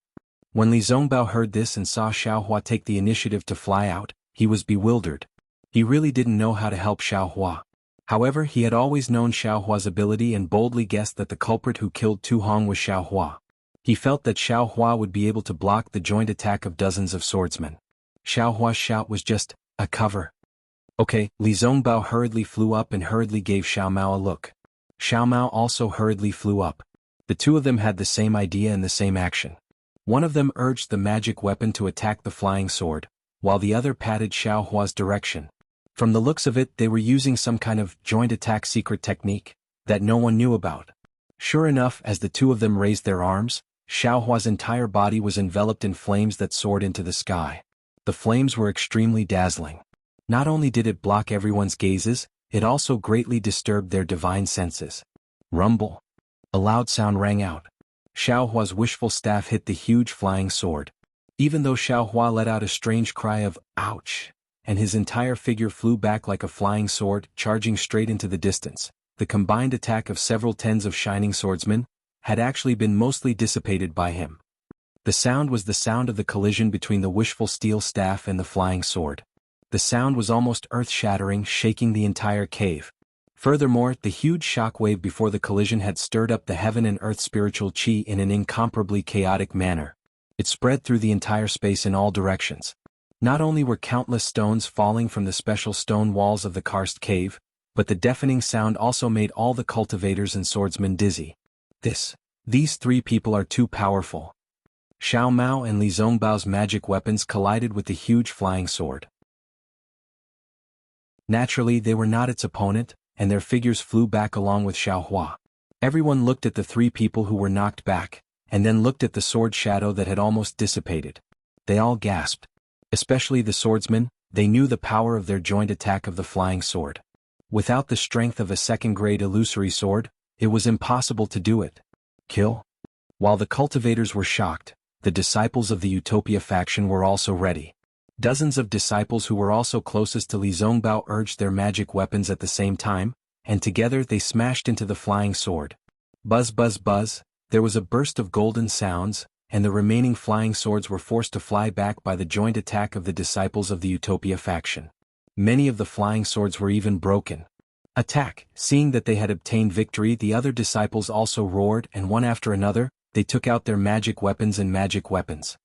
When Li Zongbao heard this and saw Xiao Hua take the initiative to fly out, he was bewildered. He really didn't know how to help Xiao Hua. However, he had always known Xiao Hua's ability and boldly guessed that the culprit who killed Tu Hong was Xiao Hua. He felt that Xiao Hua would be able to block the joint attack of dozens of swordsmen. Xiao Hua's shout was just, "A cover." Okay, Li Zongbao hurriedly flew up and hurriedly gave Xiao Mao a look. Xiao Mao also hurriedly flew up. The two of them had the same idea and the same action. One of them urged the magic weapon to attack the flying sword, while the other patted Xiao Hua's direction. From the looks of it, they were using some kind of joint attack secret technique that no one knew about. Sure enough, as the two of them raised their arms, Xiao Hua's entire body was enveloped in flames that soared into the sky. The flames were extremely dazzling. Not only did it block everyone's gazes, it also greatly disturbed their divine senses. Rumble. A loud sound rang out. Xiao Hua's wishful staff hit the huge flying sword. Even though Xiao Hua let out a strange cry of, "Ouch!" and his entire figure flew back like a flying sword, charging straight into the distance, the combined attack of several tens of shining swordsmen had actually been mostly dissipated by him. The sound was the sound of the collision between the wishful steel staff and the flying sword. The sound was almost earth-shattering, shaking the entire cave. Furthermore, the huge shockwave before the collision had stirred up the heaven and earth spiritual qi in an incomparably chaotic manner. It spread through the entire space in all directions. Not only were countless stones falling from the special stone walls of the karst cave, but the deafening sound also made all the cultivators and swordsmen dizzy. These three people are too powerful. Xiao Mao and Li Zongbao's magic weapons collided with the huge flying sword. Naturally, they were not its opponent, and their figures flew back along with Xiao Hua. Everyone looked at the three people who were knocked back, and then looked at the sword shadow that had almost dissipated. They all gasped. Especially the swordsmen, they knew the power of their joint attack of the flying sword. Without the strength of a second-grade illusory sword, it was impossible to do it. Kill? While the cultivators were shocked, the disciples of the Utopia faction were also ready. Dozens of disciples who were also closest to Li Zongbao urged their magic weapons at the same time, and together they smashed into the flying sword. Buzz buzz buzz, there was a burst of golden sounds, and the remaining flying swords were forced to fly back by the joint attack of the disciples of the Utopia faction. Many of the flying swords were even broken. Attack! Seeing that they had obtained victory, the other disciples also roared, and one after another, they took out their magic weapons and magic weapons.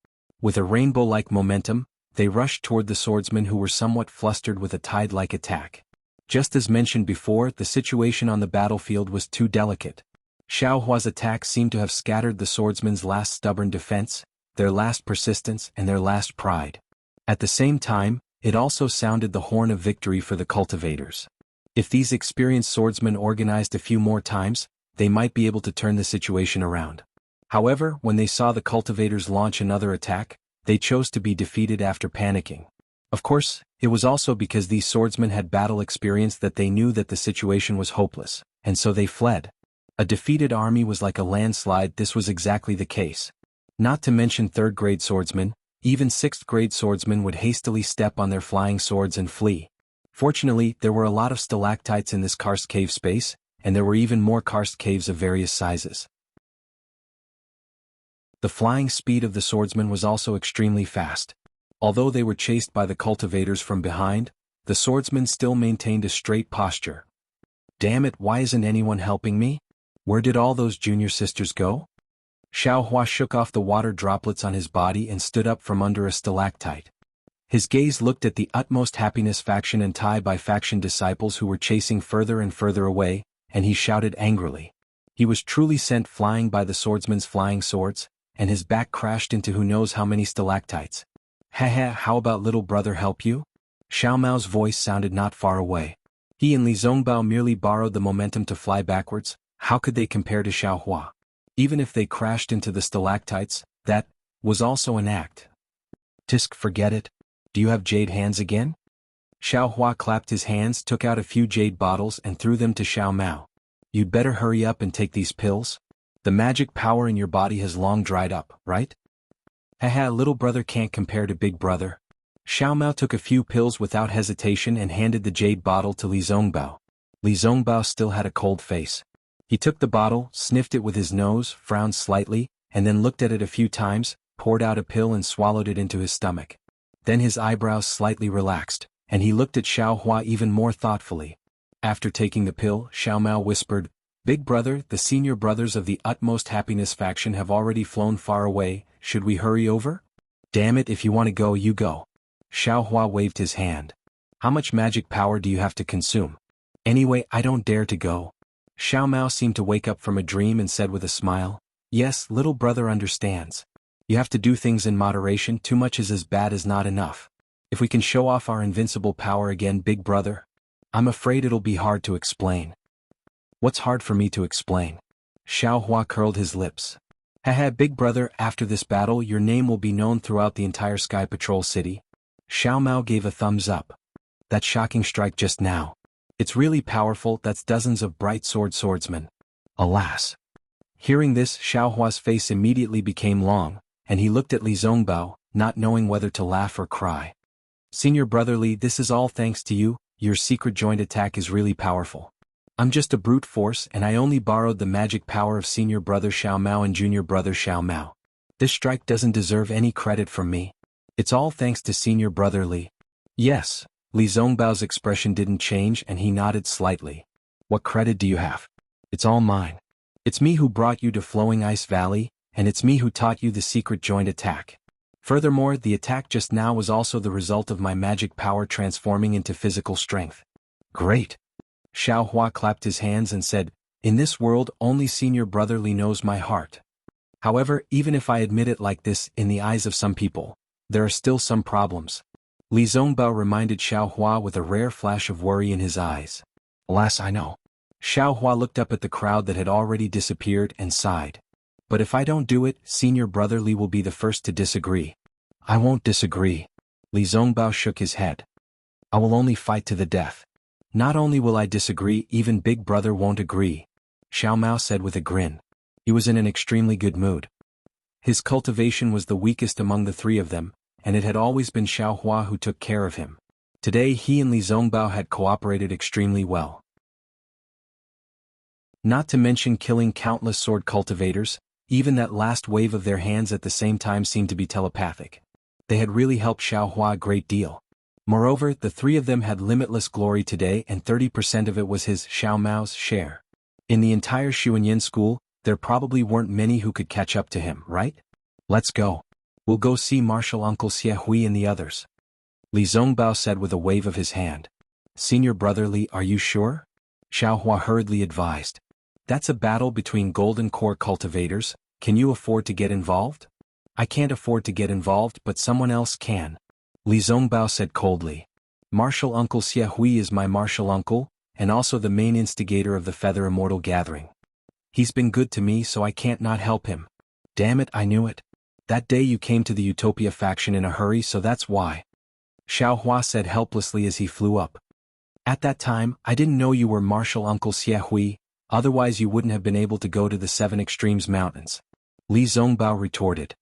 With a rainbow-like momentum, they rushed toward the swordsmen who were somewhat flustered with a tide-like attack. Just as mentioned before, the situation on the battlefield was too delicate. Xiao Hua's attack seemed to have scattered the swordsmen's last stubborn defense, their last persistence and their last pride. At the same time, it also sounded the horn of victory for the cultivators. If these experienced swordsmen organized a few more times, they might be able to turn the situation around. However, when they saw the cultivators launch another attack, they chose to be defeated after panicking. Of course, it was also because these swordsmen had battle experience that they knew that the situation was hopeless, and so they fled. A defeated army was like a landslide. This was exactly the case. Not to mention third-grade swordsmen, even sixth-grade swordsmen would hastily step on their flying swords and flee. Fortunately, there were a lot of stalactites in this karst cave space, and there were even more karst caves of various sizes. The flying speed of the swordsmen was also extremely fast. Although they were chased by the cultivators from behind, the swordsmen still maintained a straight posture. Damn it, why isn't anyone helping me? Where did all those junior sisters go? Xiao Hua shook off the water droplets on his body and stood up from under a stalactite. His gaze looked at the utmost happiness faction and Tai by faction disciples who were chasing further and further away, and he shouted angrily. He was truly sent flying by the swordsmen's flying swords, and his back crashed into who knows how many stalactites. Haha, how about little brother help you? Xiao Mao's voice sounded not far away. He and Li Zongbao merely borrowed the momentum to fly backwards. How could they compare to Xiao Hua? Even if they crashed into the stalactites, that was also an act. Tisk, forget it. Do you have jade hands again? Xiao Hua clapped his hands, took out a few jade bottles and threw them to Xiao Mao. You'd better hurry up and take these pills. The magic power in your body has long dried up, right? Haha, little brother can't compare to big brother. Xiao Mao took a few pills without hesitation and handed the jade bottle to Li Zongbao. Li Zongbao still had a cold face. He took the bottle, sniffed it with his nose, frowned slightly, and then looked at it a few times, poured out a pill and swallowed it into his stomach. Then his eyebrows slightly relaxed, and he looked at Xiao Hua even more thoughtfully. After taking the pill, Xiao Mao whispered, "Big brother, the senior brothers of the utmost happiness faction have already flown far away, should we hurry over?" "Damn it, if you want to go, you go." Xiao Hua waved his hand. "How much magic power do you have to consume?" "Anyway, I don't dare to go." Xiao Mao seemed to wake up from a dream and said with a smile, "Yes, little brother understands. You have to do things in moderation, too much is as bad as not enough. If we can show off our invincible power again, big brother, I'm afraid it'll be hard to explain." "What's hard for me to explain?" Xiao Hua curled his lips. "Haha, big brother, after this battle your name will be known throughout the entire Sky Patrol City." Xiao Mao gave a thumbs up. "That shocking strike just now. It's really powerful, that's dozens of bright swordsmen. Alas." Hearing this, Xiao Hua's face immediately became long, and he looked at Li Zongbao, not knowing whether to laugh or cry. "Senior brother Li, this is all thanks to you, your secret joint attack is really powerful. I'm just a brute force and I only borrowed the magic power of senior brother Xiao Mao and junior brother Xiao Mao. This strike doesn't deserve any credit from me. It's all thanks to senior brother Li." "Yes." Li Zongbao's expression didn't change and he nodded slightly. "What credit do you have?" "It's all mine. It's me who brought you to Flowing Ice Valley, and it's me who taught you the secret joint attack. Furthermore, the attack just now was also the result of my magic power transforming into physical strength." "Great." Xiao Hua clapped his hands and said, "In this world only senior brother Li knows my heart. However, even if I admit it like this, in the eyes of some people, there are still some problems." Li Zongbao reminded Xiao Hua with a rare flash of worry in his eyes. "Alas, I know." Xiao Hua looked up at the crowd that had already disappeared and sighed. "But if I don't do it, senior brother Li will be the first to disagree." "I won't disagree." Li Zongbao shook his head. "I will only fight to the death." "Not only will I disagree, even big brother won't agree," Xiao Mao said with a grin. He was in an extremely good mood. His cultivation was the weakest among the three of them, and it had always been Xiao Hua who took care of him. Today he and Li Zongbao had cooperated extremely well. Not to mention killing countless sword cultivators, even that last wave of their hands at the same time seemed to be telepathic. They had really helped Xiao Hua a great deal. Moreover, the three of them had limitless glory today and 30% of it was his, Xiao Mao's, share. In the entire Xuanyan school, there probably weren't many who could catch up to him, right? "Let's go. We'll go see Martial Uncle Xie Hui and the others," Li Zongbao said with a wave of his hand. "Senior brother Li, are you sure?" Xiao Hua hurriedly advised. "That's a battle between golden core cultivators, can you afford to get involved?" "I can't afford to get involved, but someone else can," Li Zongbao said coldly. "Martial Uncle Xie Hui is my martial uncle, and also the main instigator of the Feather Immortal Gathering. He's been good to me so I can't not help him." "Damn it, I knew it. That day you came to the Utopia faction in a hurry, so that's why," Xiao Hua said helplessly as he flew up. "At that time, I didn't know you were Martial Uncle Xie Hui, otherwise you wouldn't have been able to go to the Seven Extremes Mountains," Li Zongbao retorted.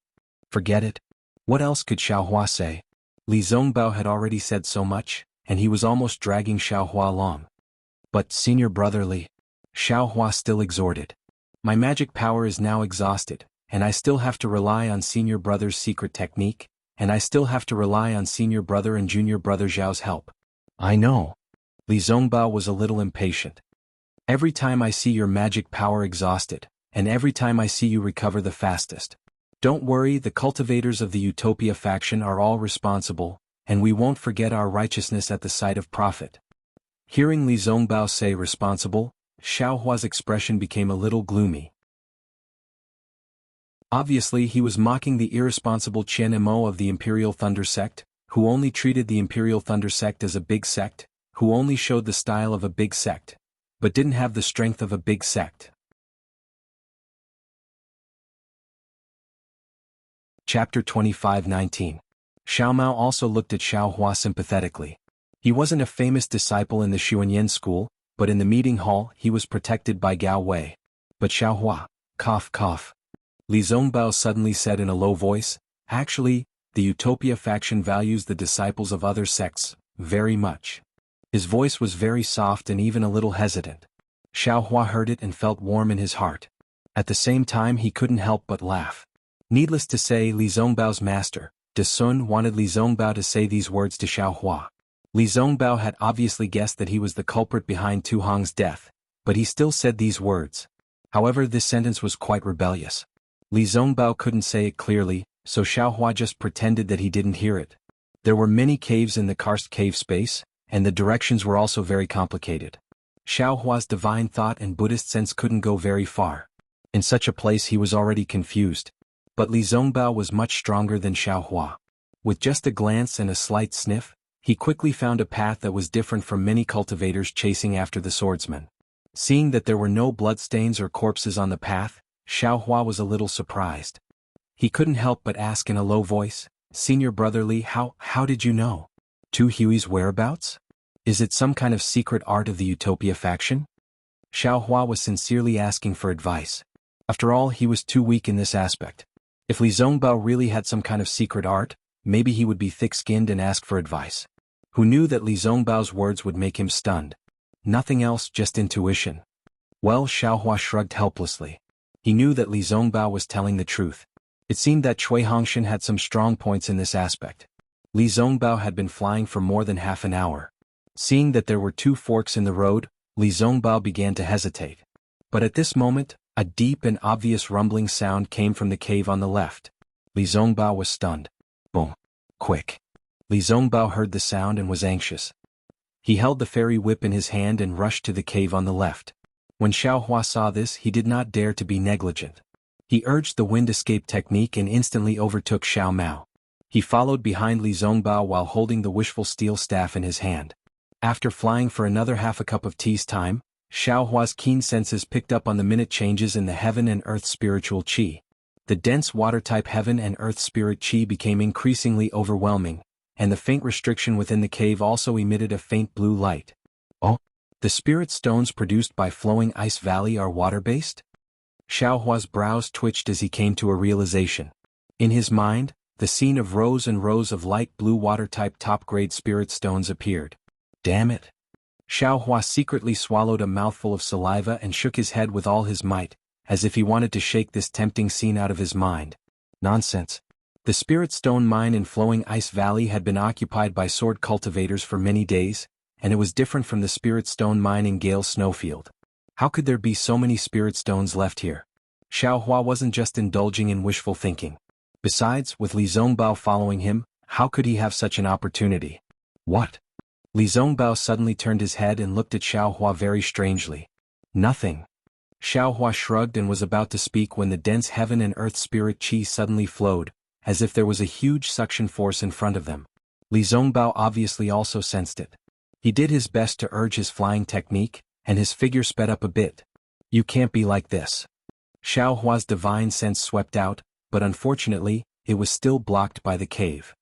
"Forget it. What else could Xiao Hua say?" Li Zongbao had already said so much, and he was almost dragging Xiao Hua along. "But, senior brother Li," Xiao Hua still exhorted. "My magic power is now exhausted, and I still have to rely on senior brother's secret technique, and I still have to rely on senior brother and junior brother Zhao's help." "I know." Li Zongbao was a little impatient. "Every time I see your magic power exhausted, and every time I see you recover the fastest. Don't worry, the cultivators of the Utopia faction are all responsible, and we won't forget our righteousness at the sight of profit." Hearing Li Zongbao say responsible, Xiao Hua's expression became a little gloomy. Obviously he was mocking the irresponsible Qian Mo of the Imperial Thunder Sect, who only treated the Imperial Thunder Sect as a big sect, who only showed the style of a big sect, but didn't have the strength of a big sect. Chapter 25-19. Xiao Mao also looked at Xiao Hua sympathetically. He wasn't a famous disciple in the Xuanyan school, but in the meeting hall he was protected by Gao Wei. But Xiao Hua, cough cough, Li Zongbao suddenly said in a low voice, Actually, the Utopia faction values the disciples of other sects very much. His voice was very soft and even a little hesitant. Xiaohua heard it and felt warm in his heart. At the same time he couldn't help but laugh. Needless to say, Li Zongbao's master, De Sun, wanted Li Zongbao to say these words to Xiaohua. Li Zongbao had obviously guessed that he was the culprit behind Tu Hong's death, but he still said these words. However, this sentence was quite rebellious. Li Zongbao couldn't say it clearly, so Xiaohua just pretended that he didn't hear it. There were many caves in the karst cave space, and the directions were also very complicated. Xiaohua's divine thought and Buddhist sense couldn't go very far. In such a place he was already confused. But Li Zongbao was much stronger than Xiaohua. With just a glance and a slight sniff, he quickly found a path that was different from many cultivators chasing after the swordsman. Seeing that there were no bloodstains or corpses on the path, Xiaohua was a little surprised. He couldn't help but ask in a low voice, "Senior Brother Li, how did you know? Tu Hui's whereabouts? Is it some kind of secret art of the Utopia faction?" Xiaohua was sincerely asking for advice. After all, he was too weak in this aspect. If Li Zongbao really had some kind of secret art, maybe he would be thick-skinned and ask for advice. Who knew that Li Zongbao's words would make him stunned? Nothing else, just intuition. Well, Xiaohua shrugged helplessly. He knew that Li Zongbao was telling the truth. It seemed that Cui Hongshan had some strong points in this aspect. Li Zongbao had been flying for more than half an hour. Seeing that there were two forks in the road, Li Zongbao began to hesitate. But at this moment, a deep and obvious rumbling sound came from the cave on the left. Li Zongbao was stunned. Boom. Quick. Li Zongbao heard the sound and was anxious. He held the fairy whip in his hand and rushed to the cave on the left. When Xiaohua saw this, he did not dare to be negligent. He urged the wind escape technique and instantly overtook Xiao Mao. He followed behind Li Zongbao while holding the wishful steel staff in his hand. After flying for another half a cup of tea's time, Xiaohua's keen senses picked up on the minute changes in the heaven and earth spiritual qi. The dense water-type heaven and earth spirit qi became increasingly overwhelming, and the faint restriction within the cave also emitted a faint blue light. Oh, the spirit stones produced by flowing ice valley are water-based? Xiaohua's brows twitched as he came to a realization. In his mind, the scene of rows and rows of light blue water-type top-grade spirit stones appeared. Damn it. Xiaohua secretly swallowed a mouthful of saliva and shook his head with all his might, as if he wanted to shake this tempting scene out of his mind. Nonsense. The spirit stone mine in Flowing Ice Valley had been occupied by sword cultivators for many days, and it was different from the spirit stone mine in Gale Snowfield. How could there be so many spirit stones left here? Xiaohua wasn't just indulging in wishful thinking. Besides, with Li Zongbao following him, how could he have such an opportunity? What? Li Zongbao suddenly turned his head and looked at Xiaohua very strangely. Nothing. Xiaohua shrugged and was about to speak when the dense heaven and earth spirit qi suddenly flowed, as if there was a huge suction force in front of them. Li Zongbao obviously also sensed it. He did his best to urge his flying technique, and his figure sped up a bit. You can't be like this. Xiaohua's divine sense swept out, but unfortunately, it was still blocked by the cave.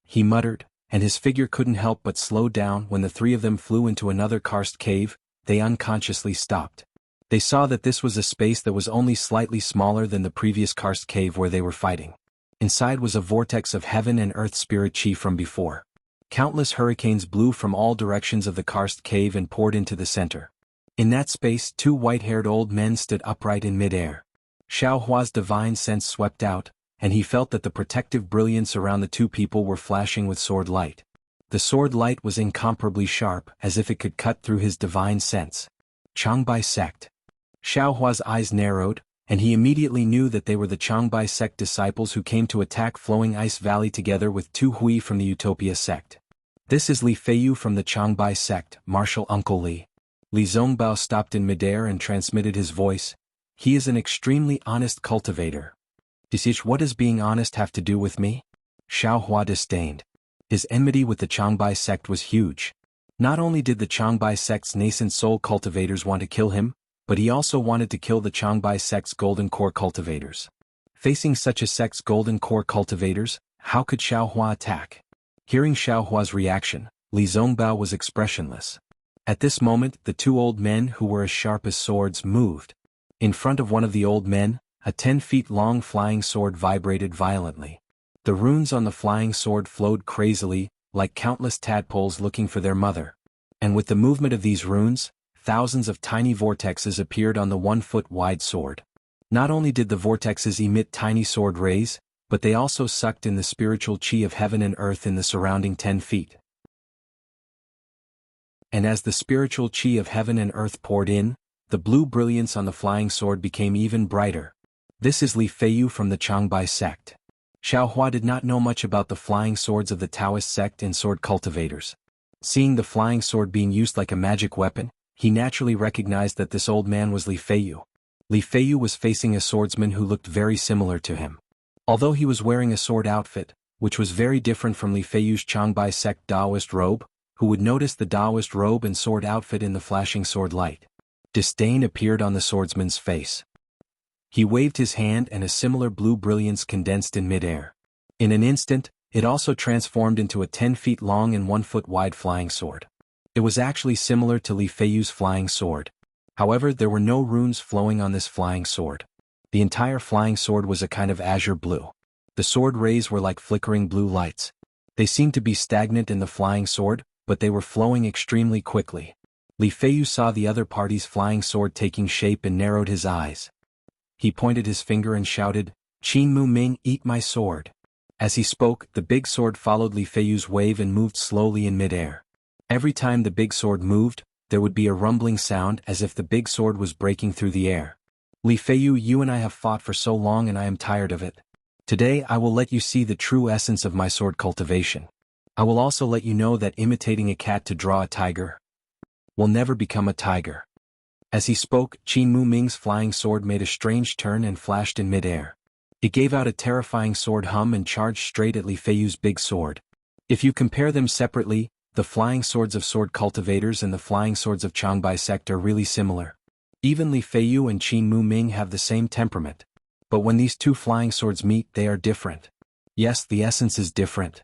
He muttered, and his figure couldn't help but slow down when the three of them flew into another karst cave. They unconsciously stopped. They saw that this was a space that was only slightly smaller than the previous karst cave where they were fighting. Inside was a vortex of heaven and earth spirit qi from before. Countless hurricanes blew from all directions of the karst cave and poured into the center. In that space, two white-haired old men stood upright in mid-air. Xiaohua's divine sense swept out, and he felt that the protective brilliance around the two people were flashing with sword light. The sword light was incomparably sharp, as if it could cut through his divine sense. Changbai sect. Xiaohua's eyes narrowed, and he immediately knew that they were the Changbai sect disciples who came to attack Flowing Ice Valley together with Tu Hui from the Utopia sect. This is Li Feiyu from the Changbai sect, Martial Uncle Li. Li Zongbao stopped in midair and transmitted his voice. He is an extremely honest cultivator. What does being honest have to do with me? Xiaohua disdained. His enmity with the Changbai sect was huge. Not only did the Changbai sect's nascent soul cultivators want to kill him, but he also wanted to kill the Changbai sect's golden core cultivators. Facing such a sect's golden core cultivators, how could Xiaohua attack? Hearing Xiaohua's reaction, Li Zongbao was expressionless. At this moment, the two old men who were as sharp as swords moved. In front of one of the old men, a 10-feet-long flying sword vibrated violently. The runes on the flying sword flowed crazily, like countless tadpoles looking for their mother. And with the movement of these runes, thousands of tiny vortexes appeared on the 1-foot-wide sword. Not only did the vortexes emit tiny sword rays, but they also sucked in the spiritual chi of heaven and earth in the surrounding 10 feet. And as the spiritual chi of heaven and earth poured in, the blue brilliance on the flying sword became even brighter. This is Li Feiyu from the Changbai sect. Xiaohua did not know much about the flying swords of the Taoist sect and sword cultivators. Seeing the flying sword being used like a magic weapon, he naturally recognized that this old man was Li Feiyu. Li Feiyu was facing a swordsman who looked very similar to him. Although he was wearing a sword outfit, which was very different from Li Feiyu's Changbai sect Taoist robe, who would notice the Taoist robe and sword outfit in the flashing sword light. Disdain appeared on the swordsman's face. He waved his hand and a similar blue brilliance condensed in midair. In an instant, it also transformed into a 10 feet long and 1 foot wide flying sword. It was actually similar to Li Feiyu's flying sword. However, there were no runes flowing on this flying sword. The entire flying sword was a kind of azure blue. The sword rays were like flickering blue lights. They seemed to be stagnant in the flying sword, but they were flowing extremely quickly. Li Feiyu saw the other party's flying sword taking shape and narrowed his eyes. He pointed his finger and shouted, "Qin Mu Ming, eat my sword." As he spoke, the big sword followed Li Feiyu's wave and moved slowly in midair. Every time the big sword moved, there would be a rumbling sound as if the big sword was breaking through the air. "Li Feiyu, you and I have fought for so long and I am tired of it. Today I will let you see the true essence of my sword cultivation. I will also let you know that imitating a cat to draw a tiger will never become a tiger." As he spoke, Qin Mu Ming's flying sword made a strange turn and flashed in midair. It gave out a terrifying sword hum and charged straight at Li Feiyu's big sword. If you compare them separately, the flying swords of sword cultivators and the flying swords of Changbai sect are really similar. Even Li Feiyu and Qin Mu Ming have the same temperament. But when these two flying swords meet, they are different. Yes, the essence is different.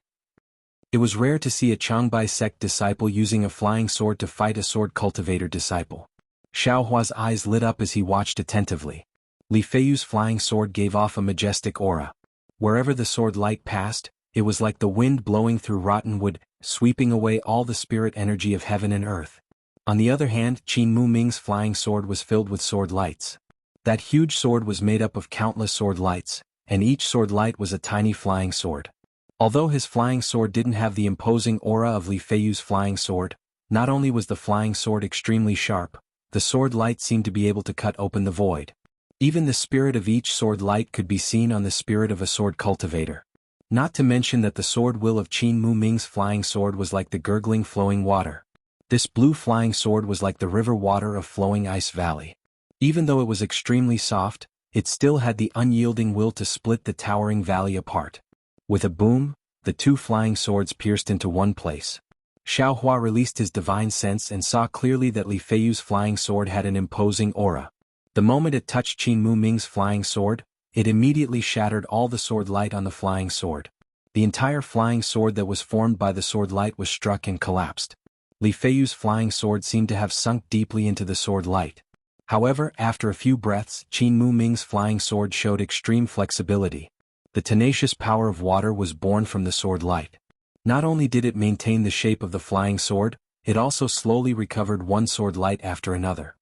It was rare to see a Changbai sect disciple using a flying sword to fight a sword cultivator disciple. Xiaohua's eyes lit up as he watched attentively. Li Feiyu's flying sword gave off a majestic aura. Wherever the sword light passed, it was like the wind blowing through rotten wood, sweeping away all the spirit energy of heaven and earth. On the other hand, Qin Mu Ming's flying sword was filled with sword lights. That huge sword was made up of countless sword lights, and each sword light was a tiny flying sword. Although his flying sword didn't have the imposing aura of Li Feiyu's flying sword, not only was the flying sword extremely sharp, the sword light seemed to be able to cut open the void. Even the spirit of each sword light could be seen on the spirit of a sword cultivator. Not to mention that the sword will of Qin Mu Ming's flying sword was like the gurgling flowing water. This blue flying sword was like the river water of flowing ice valley. Even though it was extremely soft, it still had the unyielding will to split the towering valley apart. With a boom, the two flying swords pierced into one place. Xiaohua released his divine sense and saw clearly that Li Feiyu's flying sword had an imposing aura. The moment it touched Qin Mu Ming's flying sword, it immediately shattered all the sword light on the flying sword. The entire flying sword that was formed by the sword light was struck and collapsed. Li Feiyu's flying sword seemed to have sunk deeply into the sword light. However, after a few breaths, Qin Mu Ming's flying sword showed extreme flexibility. The tenacious power of water was born from the sword light. Not only did it maintain the shape of the flying sword, it also slowly recovered one sword light after another.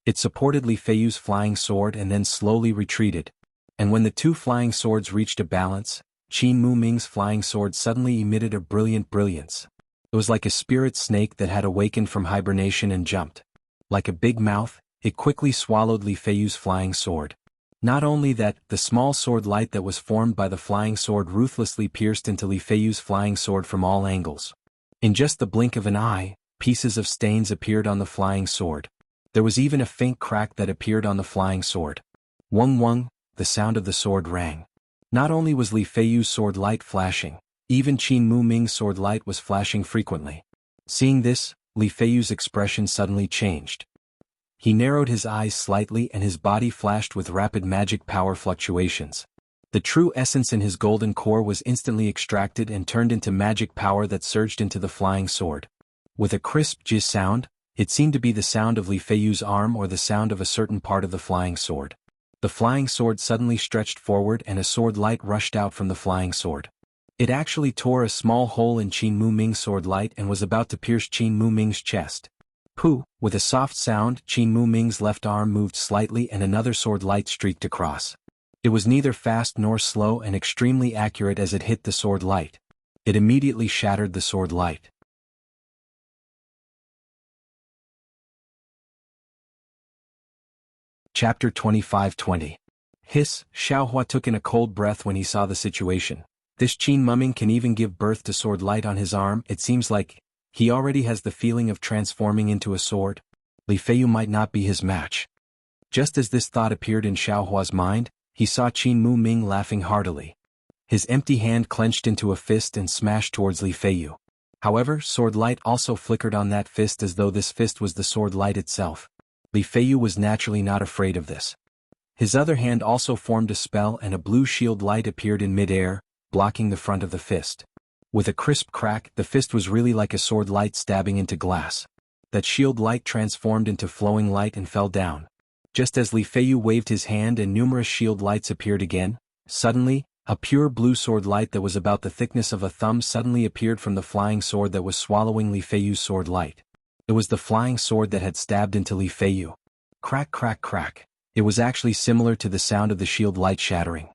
It supported Li Feiyu's flying sword and then slowly retreated. And when the two flying swords reached a balance, Qin Mu Ming's flying sword suddenly emitted a brilliant brilliance. It was like a spirit snake that had awakened from hibernation and jumped. Like a big mouth, it quickly swallowed Li Feiyu's flying sword. Not only that, the small sword light that was formed by the flying sword ruthlessly pierced into Li Feiyu's flying sword from all angles. In just the blink of an eye, pieces of stains appeared on the flying sword. There was even a faint crack that appeared on the flying sword. Wung wung, the sound of the sword rang. Not only was Li Feiyu's sword light flashing, even Qin Mu Ming's sword light was flashing frequently. Seeing this, Li Feiyu's expression suddenly changed. He narrowed his eyes slightly and his body flashed with rapid magic power fluctuations. The true essence in his golden core was instantly extracted and turned into magic power that surged into the flying sword. With a crisp jizz sound, It seemed to be the sound of Li Feiyu's arm or the sound of a certain part of the flying sword. The flying sword suddenly stretched forward and a sword light rushed out from the flying sword. It actually tore a small hole in Qin Mu Ming's sword light and was about to pierce Qin Mu Ming's chest. Pooh! With a soft sound, Qin Mu Ming's left arm moved slightly and another sword light streaked across. It was neither fast nor slow and extremely accurate as it hit the sword light. It immediately shattered the sword light. Chapter 25-20. Hiss! Xiaohua took in a cold breath when he saw the situation. This Qin Muming can even give birth to sword light on his arm. It seems like he already has the feeling of transforming into a sword. Li Feiyu might not be his match. Just as this thought appeared in Xiaohua's mind, he saw Qin Mu Ming laughing heartily. His empty hand clenched into a fist and smashed towards Li Feiyu. However, sword light also flickered on that fist as though this fist was the sword light itself. Li Feiyu was naturally not afraid of this. His other hand also formed a spell and a blue shield light appeared in mid-air, blocking the front of the fist. With a crisp crack, the fist was really like a sword light stabbing into glass. That shield light transformed into flowing light and fell down. Just as Li Feiyu waved his hand and numerous shield lights appeared again, suddenly, a pure blue sword light that was about the thickness of a thumb suddenly appeared from the flying sword that was swallowing Li Feiyu's sword light. It was the flying sword that had stabbed into Li Feiyu. Crack crack crack. It was actually similar to the sound of the shield light shattering.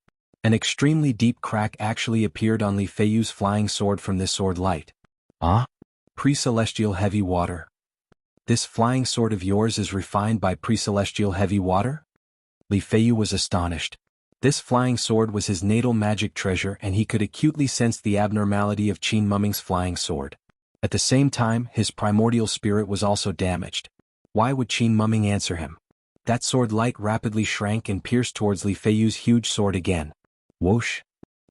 An extremely deep crack actually appeared on Li Feiyu's flying sword from this sword light. Ah? Pre-celestial heavy water. This flying sword of yours is refined by pre-celestial heavy water? Li Feiyu was astonished. This flying sword was his natal magic treasure and he could acutely sense the abnormality of Qin Muming's flying sword. At the same time, his primordial spirit was also damaged. Why would Qin Muming answer him? That sword light rapidly shrank and pierced towards Li Feiyu's huge sword again. Whoosh!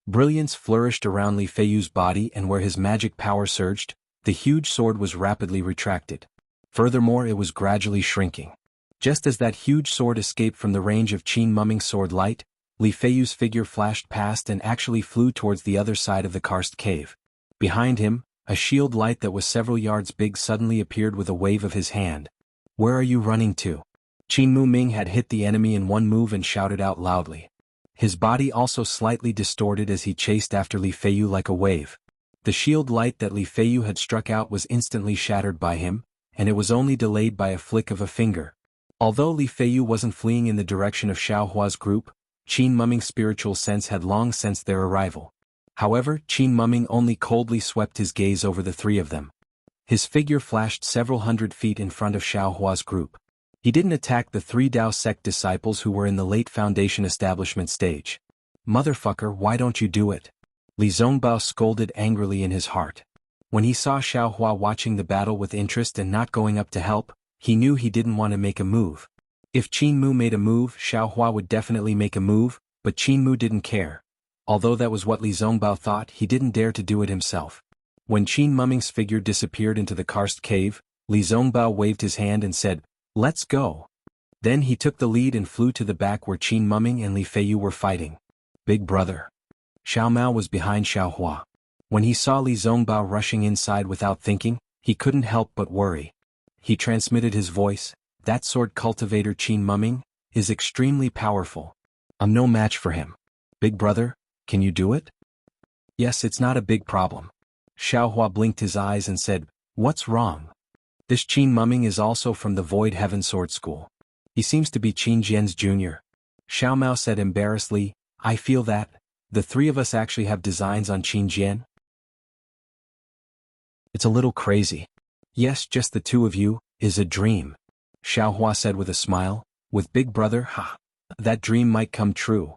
Brilliance flourished around Li Feiyu's body and where his magic power surged, the huge sword was rapidly retracted. Furthermore, it was gradually shrinking. Just as that huge sword escaped from the range of Qin Muming's sword light, Li Feiyu's figure flashed past and actually flew towards the other side of the karst cave. Behind him, a shield light that was several yards big suddenly appeared with a wave of his hand. Where are you running to? Qin Mu Ming had hit the enemy in one move and shouted out loudly. His body also slightly distorted as he chased after Li Feiyu like a wave. The shield light that Li Feiyu had struck out was instantly shattered by him, and it was only delayed by a flick of a finger. Although Li Feiyu wasn't fleeing in the direction of Xiaohua's group, Qin Muming's spiritual sense had long sensed their arrival. However, Qin Muming only coldly swept his gaze over the three of them. His figure flashed several hundred feet in front of Xiaohua's group. He didn't attack the three Dao sect disciples who were in the late foundation establishment stage. Motherfucker, why don't you do it? Li Zongbao scolded angrily in his heart. When he saw Xiaohua watching the battle with interest and not going up to help, he knew he didn't want to make a move. If Qin Mu made a move, Xiaohua would definitely make a move, but Qin Mu didn't care. Although that was what Li Zongbao thought, he didn't dare to do it himself. When Qin Muming's figure disappeared into the karst cave, Li Zongbao waved his hand and said, "Let's go." Then he took the lead and flew to the back where Qin Muming and Li Feiyu were fighting. Big brother. Xiao Mao was behind Xiaohua. When he saw Li Zongbao rushing inside without thinking, he couldn't help but worry. He transmitted his voice, "That sword cultivator Qin Muming is extremely powerful. I'm no match for him. Big brother, can you do it?" "Yes, it's not a big problem." Xiaohua blinked his eyes and said, "What's wrong?" "This Qin Muming is also from the Void Heaven Sword School. He seems to be Qin Jian's junior." Xiao Mao said embarrassedly, "I feel that the three of us actually have designs on Qin Jian. It's a little crazy." "Yes, just the two of you is a dream," Xiaohua said with a smile. "With Big Brother, that dream might come true."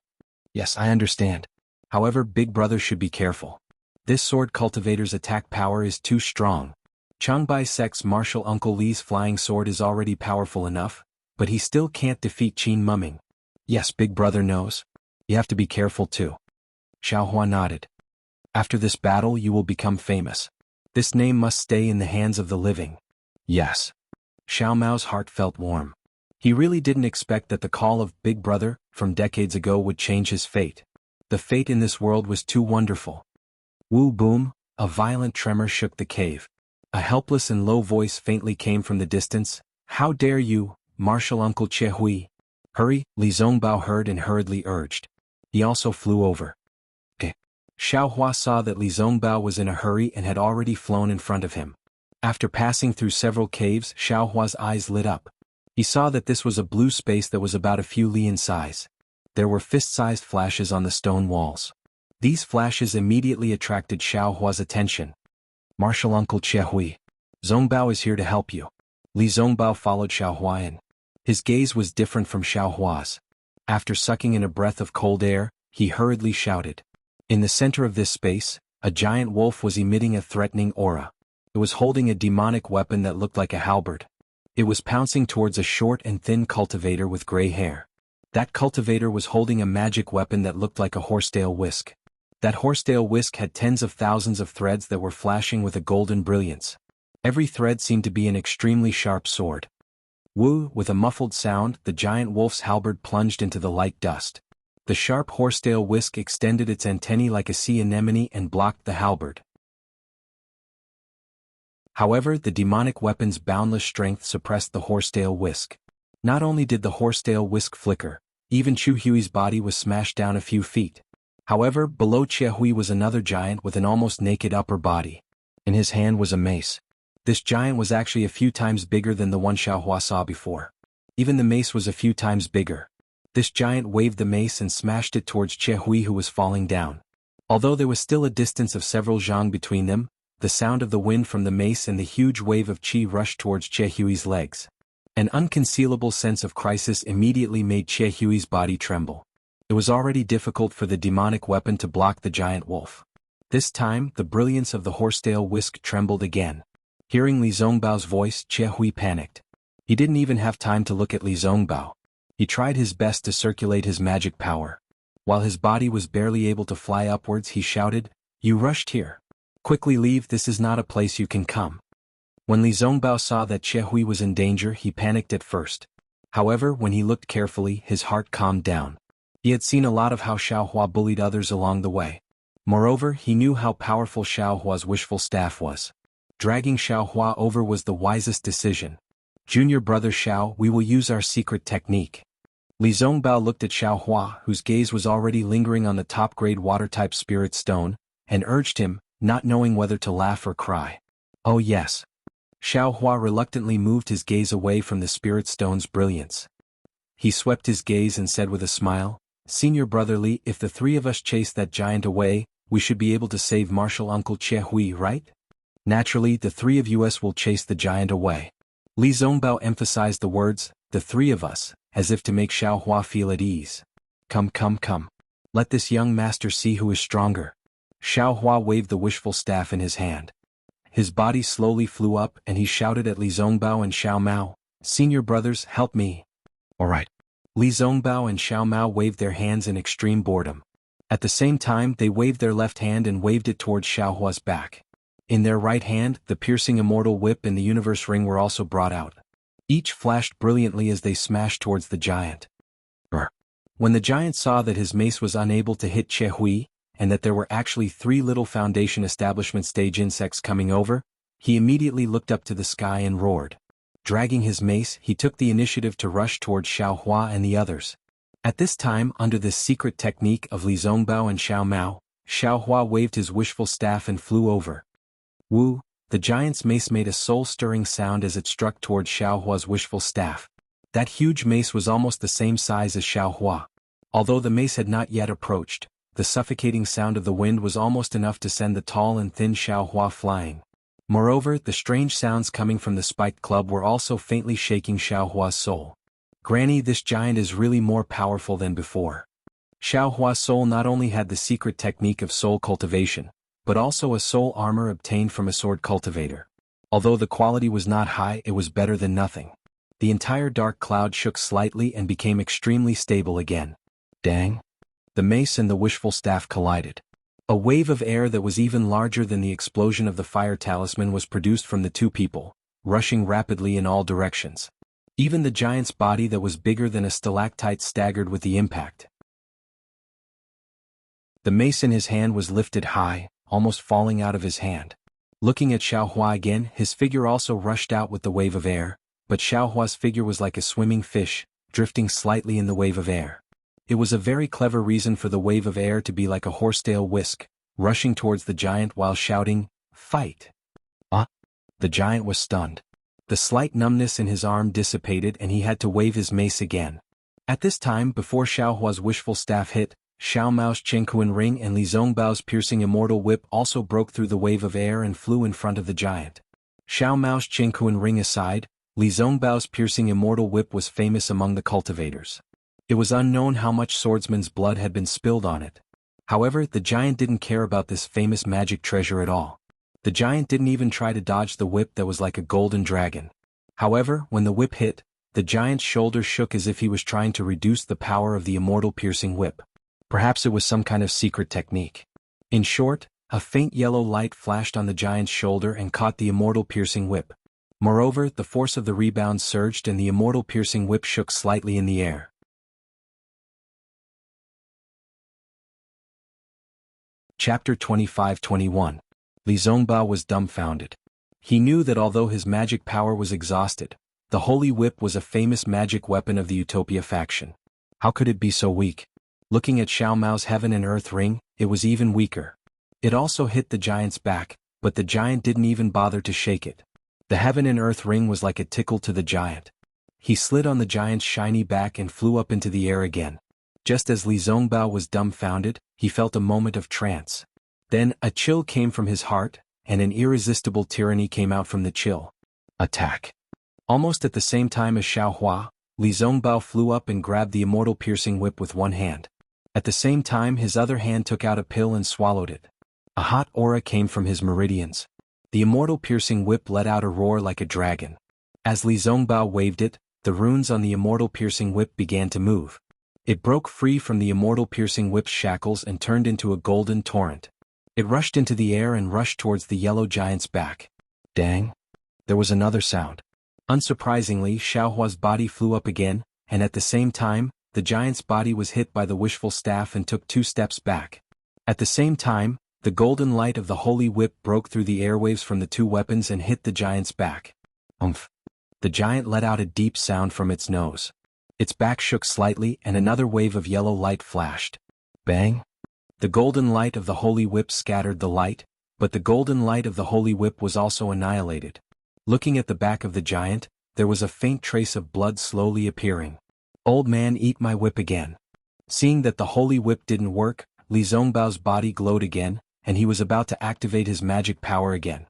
"Yes, I understand. However, Big Brother should be careful. This sword cultivator's attack power is too strong. Changbai sect's martial Uncle Li's flying sword is already powerful enough, but he still can't defeat Qin Muming." "Yes, Big Brother knows. You have to be careful too." Xiaohua nodded. "After this battle you will become famous. This name must stay in the hands of the living." "Yes." Xiao Mao's heart felt warm. He really didn't expect that the call of Big Brother from decades ago would change his fate. The fate in this world was too wonderful. Woo boom, a violent tremor shook the cave. A helpless and low voice faintly came from the distance. How dare you, Martial Uncle Chehui? Hurry, Li Zongbao heard and hurriedly urged. He also flew over. Xiao Hua saw that Li Zongbao was in a hurry and had already flown in front of him. After passing through several caves, Xiao Hua's eyes lit up. He saw that this was a blue space that was about a few li in size. There were fist-sized flashes on the stone walls. These flashes immediately attracted Xiao Hua's attention. Martial Uncle Chehui. Zongbao is here to help you. Li Zongbao followed Xiao Hua in. His gaze was different from Xiao Hua's. After sucking in a breath of cold air, he hurriedly shouted. In the center of this space, a giant wolf was emitting a threatening aura. It was holding a demonic weapon that looked like a halberd. It was pouncing towards a short and thin cultivator with gray hair. That cultivator was holding a magic weapon that looked like a horsetail whisk. That horsetail whisk had tens of thousands of threads that were flashing with a golden brilliance. Every thread seemed to be an extremely sharp sword. Woo! With a muffled sound, the giant wolf's halberd plunged into the light dust. The sharp horsetail whisk extended its antennae like a sea anemone and blocked the halberd. However, the demonic weapon's boundless strength suppressed the horsetail whisk. Not only did the horsetail whisk flicker, even Chu Hui's body was smashed down a few feet. However, below Che Hui was another giant with an almost naked upper body. In his hand was a mace. This giant was actually a few times bigger than the one Xiao Hua saw before. Even the mace was a few times bigger. This giant waved the mace and smashed it towards Che Hui, who was falling down. Although there was still a distance of several zhang between them, the sound of the wind from the mace and the huge wave of qi rushed towards Che Hui's legs. An unconcealable sense of crisis immediately made Che Hui's body tremble. It was already difficult for the demonic weapon to block the giant wolf. This time, the brilliance of the horsetail whisk trembled again. Hearing Li Zongbao's voice, Che Hui panicked. He didn't even have time to look at Li Zongbao. He tried his best to circulate his magic power. While his body was barely able to fly upwards, he shouted, "You rushed here. Quickly leave, this is not a place you can come." When Li Zongbao saw that Che Hui was in danger, he panicked at first. However, when he looked carefully, his heart calmed down. He had seen a lot of how Xiao Hua bullied others along the way. Moreover, he knew how powerful Xiao Hua's wishful staff was. Dragging Xiao Hua over was the wisest decision. "Junior brother Xiao, we will use our secret technique." Li Zongbao looked at Xiao Hua, whose gaze was already lingering on the top-grade water-type spirit stone, and urged him, not knowing whether to laugh or cry. "Oh yes." Xiao Hua reluctantly moved his gaze away from the spirit stone's brilliance. He swept his gaze and said with a smile, "Senior brother Li, if the three of us chase that giant away, we should be able to save Martial Uncle Che Hui, right? Naturally, the three of us will chase the giant away." Li Zongbao emphasized the words, "the three of us," as if to make Xiao Hua feel at ease. Come. Let this young master see who is stronger." Xiao Hua waved the wishful staff in his hand. His body slowly flew up and he shouted at Li Zongbao and Xiao Mao, "Senior brothers, help me." "All right." Li Zongbao and Xiao Mao waved their hands in extreme boredom. At the same time, they waved their left hand and waved it towards Xiao Hua's back. In their right hand, the piercing immortal whip and the universe ring were also brought out. Each flashed brilliantly as they smashed towards the giant. When the giant saw that his mace was unable to hit Che Hui, and that there were actually 3 little Foundation establishment stage insects coming over, he immediately looked up to the sky and roared. Dragging his mace, he took the initiative to rush towards Xiao Hua and the others. At this time, under this secret technique of Li Zongbao and Xiao Mao, Xiao Hua waved his wishful staff and flew over. Woo! The giant's mace made a soul-stirring sound as it struck towards Xiao Hua's wishful staff. That huge mace was almost the same size as Xiao Hua. Although the mace had not yet approached, the suffocating sound of the wind was almost enough to send the tall and thin Xiao Hua flying. Moreover, the strange sounds coming from the spiked club were also faintly shaking Xiao Hua's soul. Granny, this giant is really more powerful than before. Xiao Hua's soul not only had the secret technique of soul cultivation, but also a soul armor obtained from a sword cultivator. Although the quality was not high, it was better than nothing. The entire dark cloud shook slightly and became extremely stable again. Dang! The mace and the wishful staff collided. A wave of air that was even larger than the explosion of the fire talisman was produced from the two people, rushing rapidly in all directions. Even the giant's body that was bigger than a stalactite staggered with the impact. The mace in his hand was lifted high, almost falling out of his hand. Looking at Xiaohua again, his figure also rushed out with the wave of air, but Xiaohua's figure was like a swimming fish, drifting slightly in the wave of air. It was a very clever reason for the wave of air to be like a horsetail whisk, rushing towards the giant while shouting, "Fight!" The giant was stunned. The slight numbness in his arm dissipated and he had to wave his mace again. At this time, before Xiaohua's wishful staff hit, Xiao Mao's Chengkuan ring and Li Zongbao's piercing immortal whip also broke through the wave of air and flew in front of the giant. Xiao Mao's Chengkuan ring aside, Li Zongbao's piercing immortal whip was famous among the cultivators. It was unknown how much swordsman's blood had been spilled on it. However, the giant didn't care about this famous magic treasure at all. The giant didn't even try to dodge the whip that was like a golden dragon. However, when the whip hit, the giant's shoulders shook as if he was trying to reduce the power of the immortal piercing whip. Perhaps it was some kind of secret technique. In short, a faint yellow light flashed on the giant's shoulder and caught the immortal piercing whip. Moreover, the force of the rebound surged and the immortal piercing whip shook slightly in the air. Chapter 25-21. Li Zongbao was dumbfounded. He knew that although his magic power was exhausted, the Holy Whip was a famous magic weapon of the Utopia faction. How could it be so weak? Looking at Xiao Mao's Heaven and Earth ring, it was even weaker. It also hit the giant's back, but the giant didn't even bother to shake it. The Heaven and Earth ring was like a tickle to the giant. He slid on the giant's shiny back and flew up into the air again. Just as Li Zongbao was dumbfounded, he felt a moment of trance. Then, a chill came from his heart, and an irresistible tyranny came out from the chill. Attack! Almost at the same time as Xiaohua, Li Zongbao flew up and grabbed the immortal piercing whip with one hand. At the same time his other hand took out a pill and swallowed it. A hot aura came from his meridians. The immortal piercing whip let out a roar like a dragon. As Li Zongbao waved it, the runes on the immortal piercing whip began to move. It broke free from the immortal piercing whip's shackles and turned into a golden torrent. It rushed into the air and rushed towards the yellow giant's back. Dang! There was another sound. Unsurprisingly, Xiaohua's body flew up again, and at the same time, the giant's body was hit by the wishful staff and took 2 steps back. At the same time, the golden light of the holy whip broke through the airwaves from the 2 weapons and hit the giant's back. Umph! The giant let out a deep sound from its nose. Its back shook slightly and another wave of yellow light flashed. Bang! The golden light of the holy whip scattered the light, but the golden light of the holy whip was also annihilated. Looking at the back of the giant, there was a faint trace of blood slowly appearing. Old man, eat my whip again. Seeing that the holy whip didn't work, Li Zongbao's body glowed again, and he was about to activate his magic power again.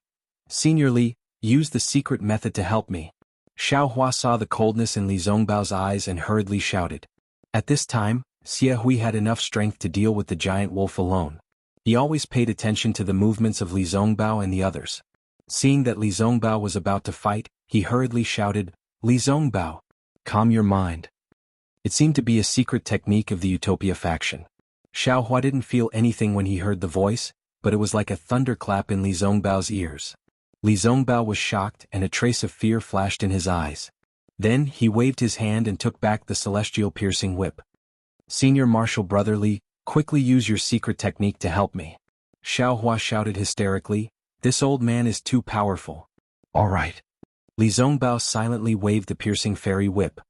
Senior Li, use the secret method to help me. Xiaohua saw the coldness in Li Zongbao's eyes and hurriedly shouted. At this time, Xie Hui had enough strength to deal with the giant wolf alone. He always paid attention to the movements of Li Zongbao and the others. Seeing that Li Zongbao was about to fight, he hurriedly shouted, Li Zongbao, calm your mind. It seemed to be a secret technique of the Utopia faction. Xiaohua didn't feel anything when he heard the voice, but it was like a thunderclap in Li Zongbao's ears. Li Zongbao was shocked and a trace of fear flashed in his eyes. Then he waved his hand and took back the celestial piercing whip. Senior Martial Brother Li, quickly use your secret technique to help me. Xiaohua shouted hysterically, this old man is too powerful. All right. Li Zongbao silently waved the piercing fairy whip.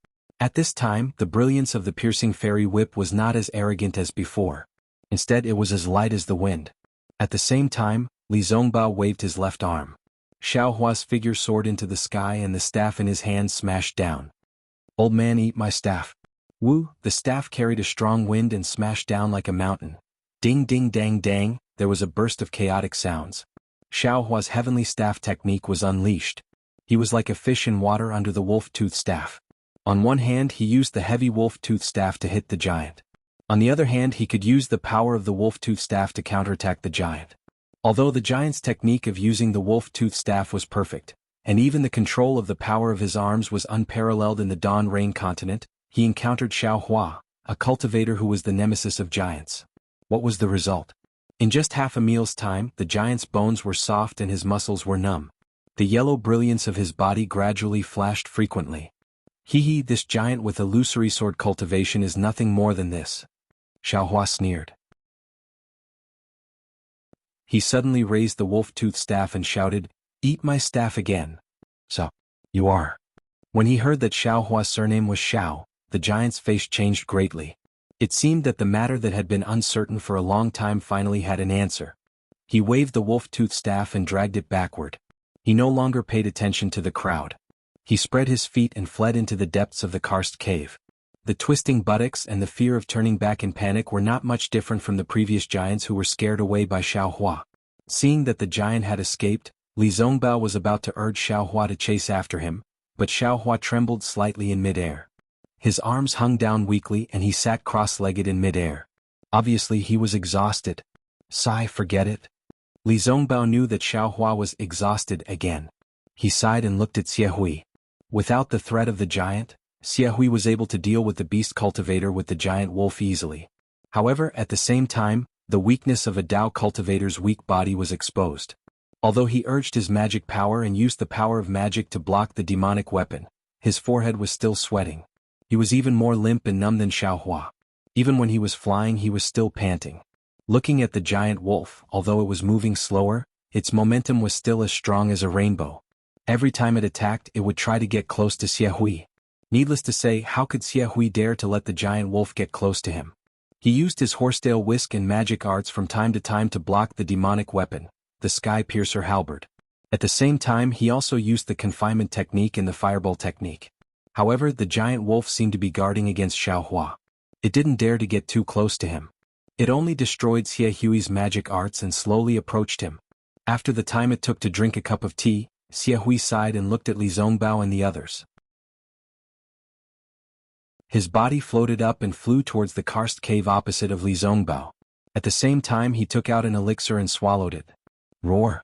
At this time, the brilliance of the piercing fairy whip was not as arrogant as before. Instead, it was as light as the wind. At the same time, Li Zongbao waved his left arm. Xiaohua's figure soared into the sky and the staff in his hand smashed down. Old man, eat my staff. Woo, the staff carried a strong wind and smashed down like a mountain. Ding ding dang dang, there was a burst of chaotic sounds. Xiaohua's heavenly staff technique was unleashed. He was like a fish in water under the wolf-tooth staff. On one hand he used the heavy wolf-tooth staff to hit the giant. On the other hand he could use the power of the wolf-tooth staff to counterattack the giant. Although the giant's technique of using the wolf-tooth staff was perfect, and even the control of the power of his arms was unparalleled in the Dawn Rain continent, he encountered Xiaohua, a cultivator who was the nemesis of giants. What was the result? In just half a meal's time, the giant's bones were soft and his muscles were numb. The yellow brilliance of his body gradually flashed frequently. Hee, this giant with illusory sword cultivation is nothing more than this. Xiaohua sneered. He suddenly raised the wolf-toothed staff and shouted, "Eat my staff again." "So, you are." When he heard that Xiao Hua's surname was Xiao, the giant's face changed greatly. It seemed that the matter that had been uncertain for a long time finally had an answer. He waved the wolf-toothed staff and dragged it backward. He no longer paid attention to the crowd. He spread his feet and fled into the depths of the karst cave. The twisting buttocks and the fear of turning back in panic were not much different from the previous giants who were scared away by Xiao Hua. Seeing that the giant had escaped, Li Zongbao was about to urge Xiao Hua to chase after him, but Xiao Hua trembled slightly in midair. His arms hung down weakly and he sat cross-legged in midair. Obviously he was exhausted. Sigh, forget it. Li Zongbao knew that Xiao Hua was exhausted again. He sighed and looked at Xie Hui. Without the threat of the giant, Xie Hui was able to deal with the beast cultivator with the giant wolf easily. However, at the same time, the weakness of a Dao cultivator's weak body was exposed. Although he urged his magic power and used the power of magic to block the demonic weapon, his forehead was still sweating. He was even more limp and numb than Xiao Hua. Even when he was flying he was still panting. Looking at the giant wolf, although it was moving slower, its momentum was still as strong as a rainbow. Every time it attacked it would try to get close to Xie Hui. Needless to say, how could Xie Hui dare to let the giant wolf get close to him? He used his horsetail whisk and magic arts from time to time to block the demonic weapon, the Sky Piercer halberd. At the same time he also used the confinement technique and the fireball technique. However, the giant wolf seemed to be guarding against Xiao Hua. It didn't dare to get too close to him. It only destroyed Xie Hui's magic arts and slowly approached him. After the time it took to drink a cup of tea, Xie Hui sighed and looked at Li Zongbao and the others. His body floated up and flew towards the karst cave opposite of Li Zongbao. At the same time he took out an elixir and swallowed it. Roar!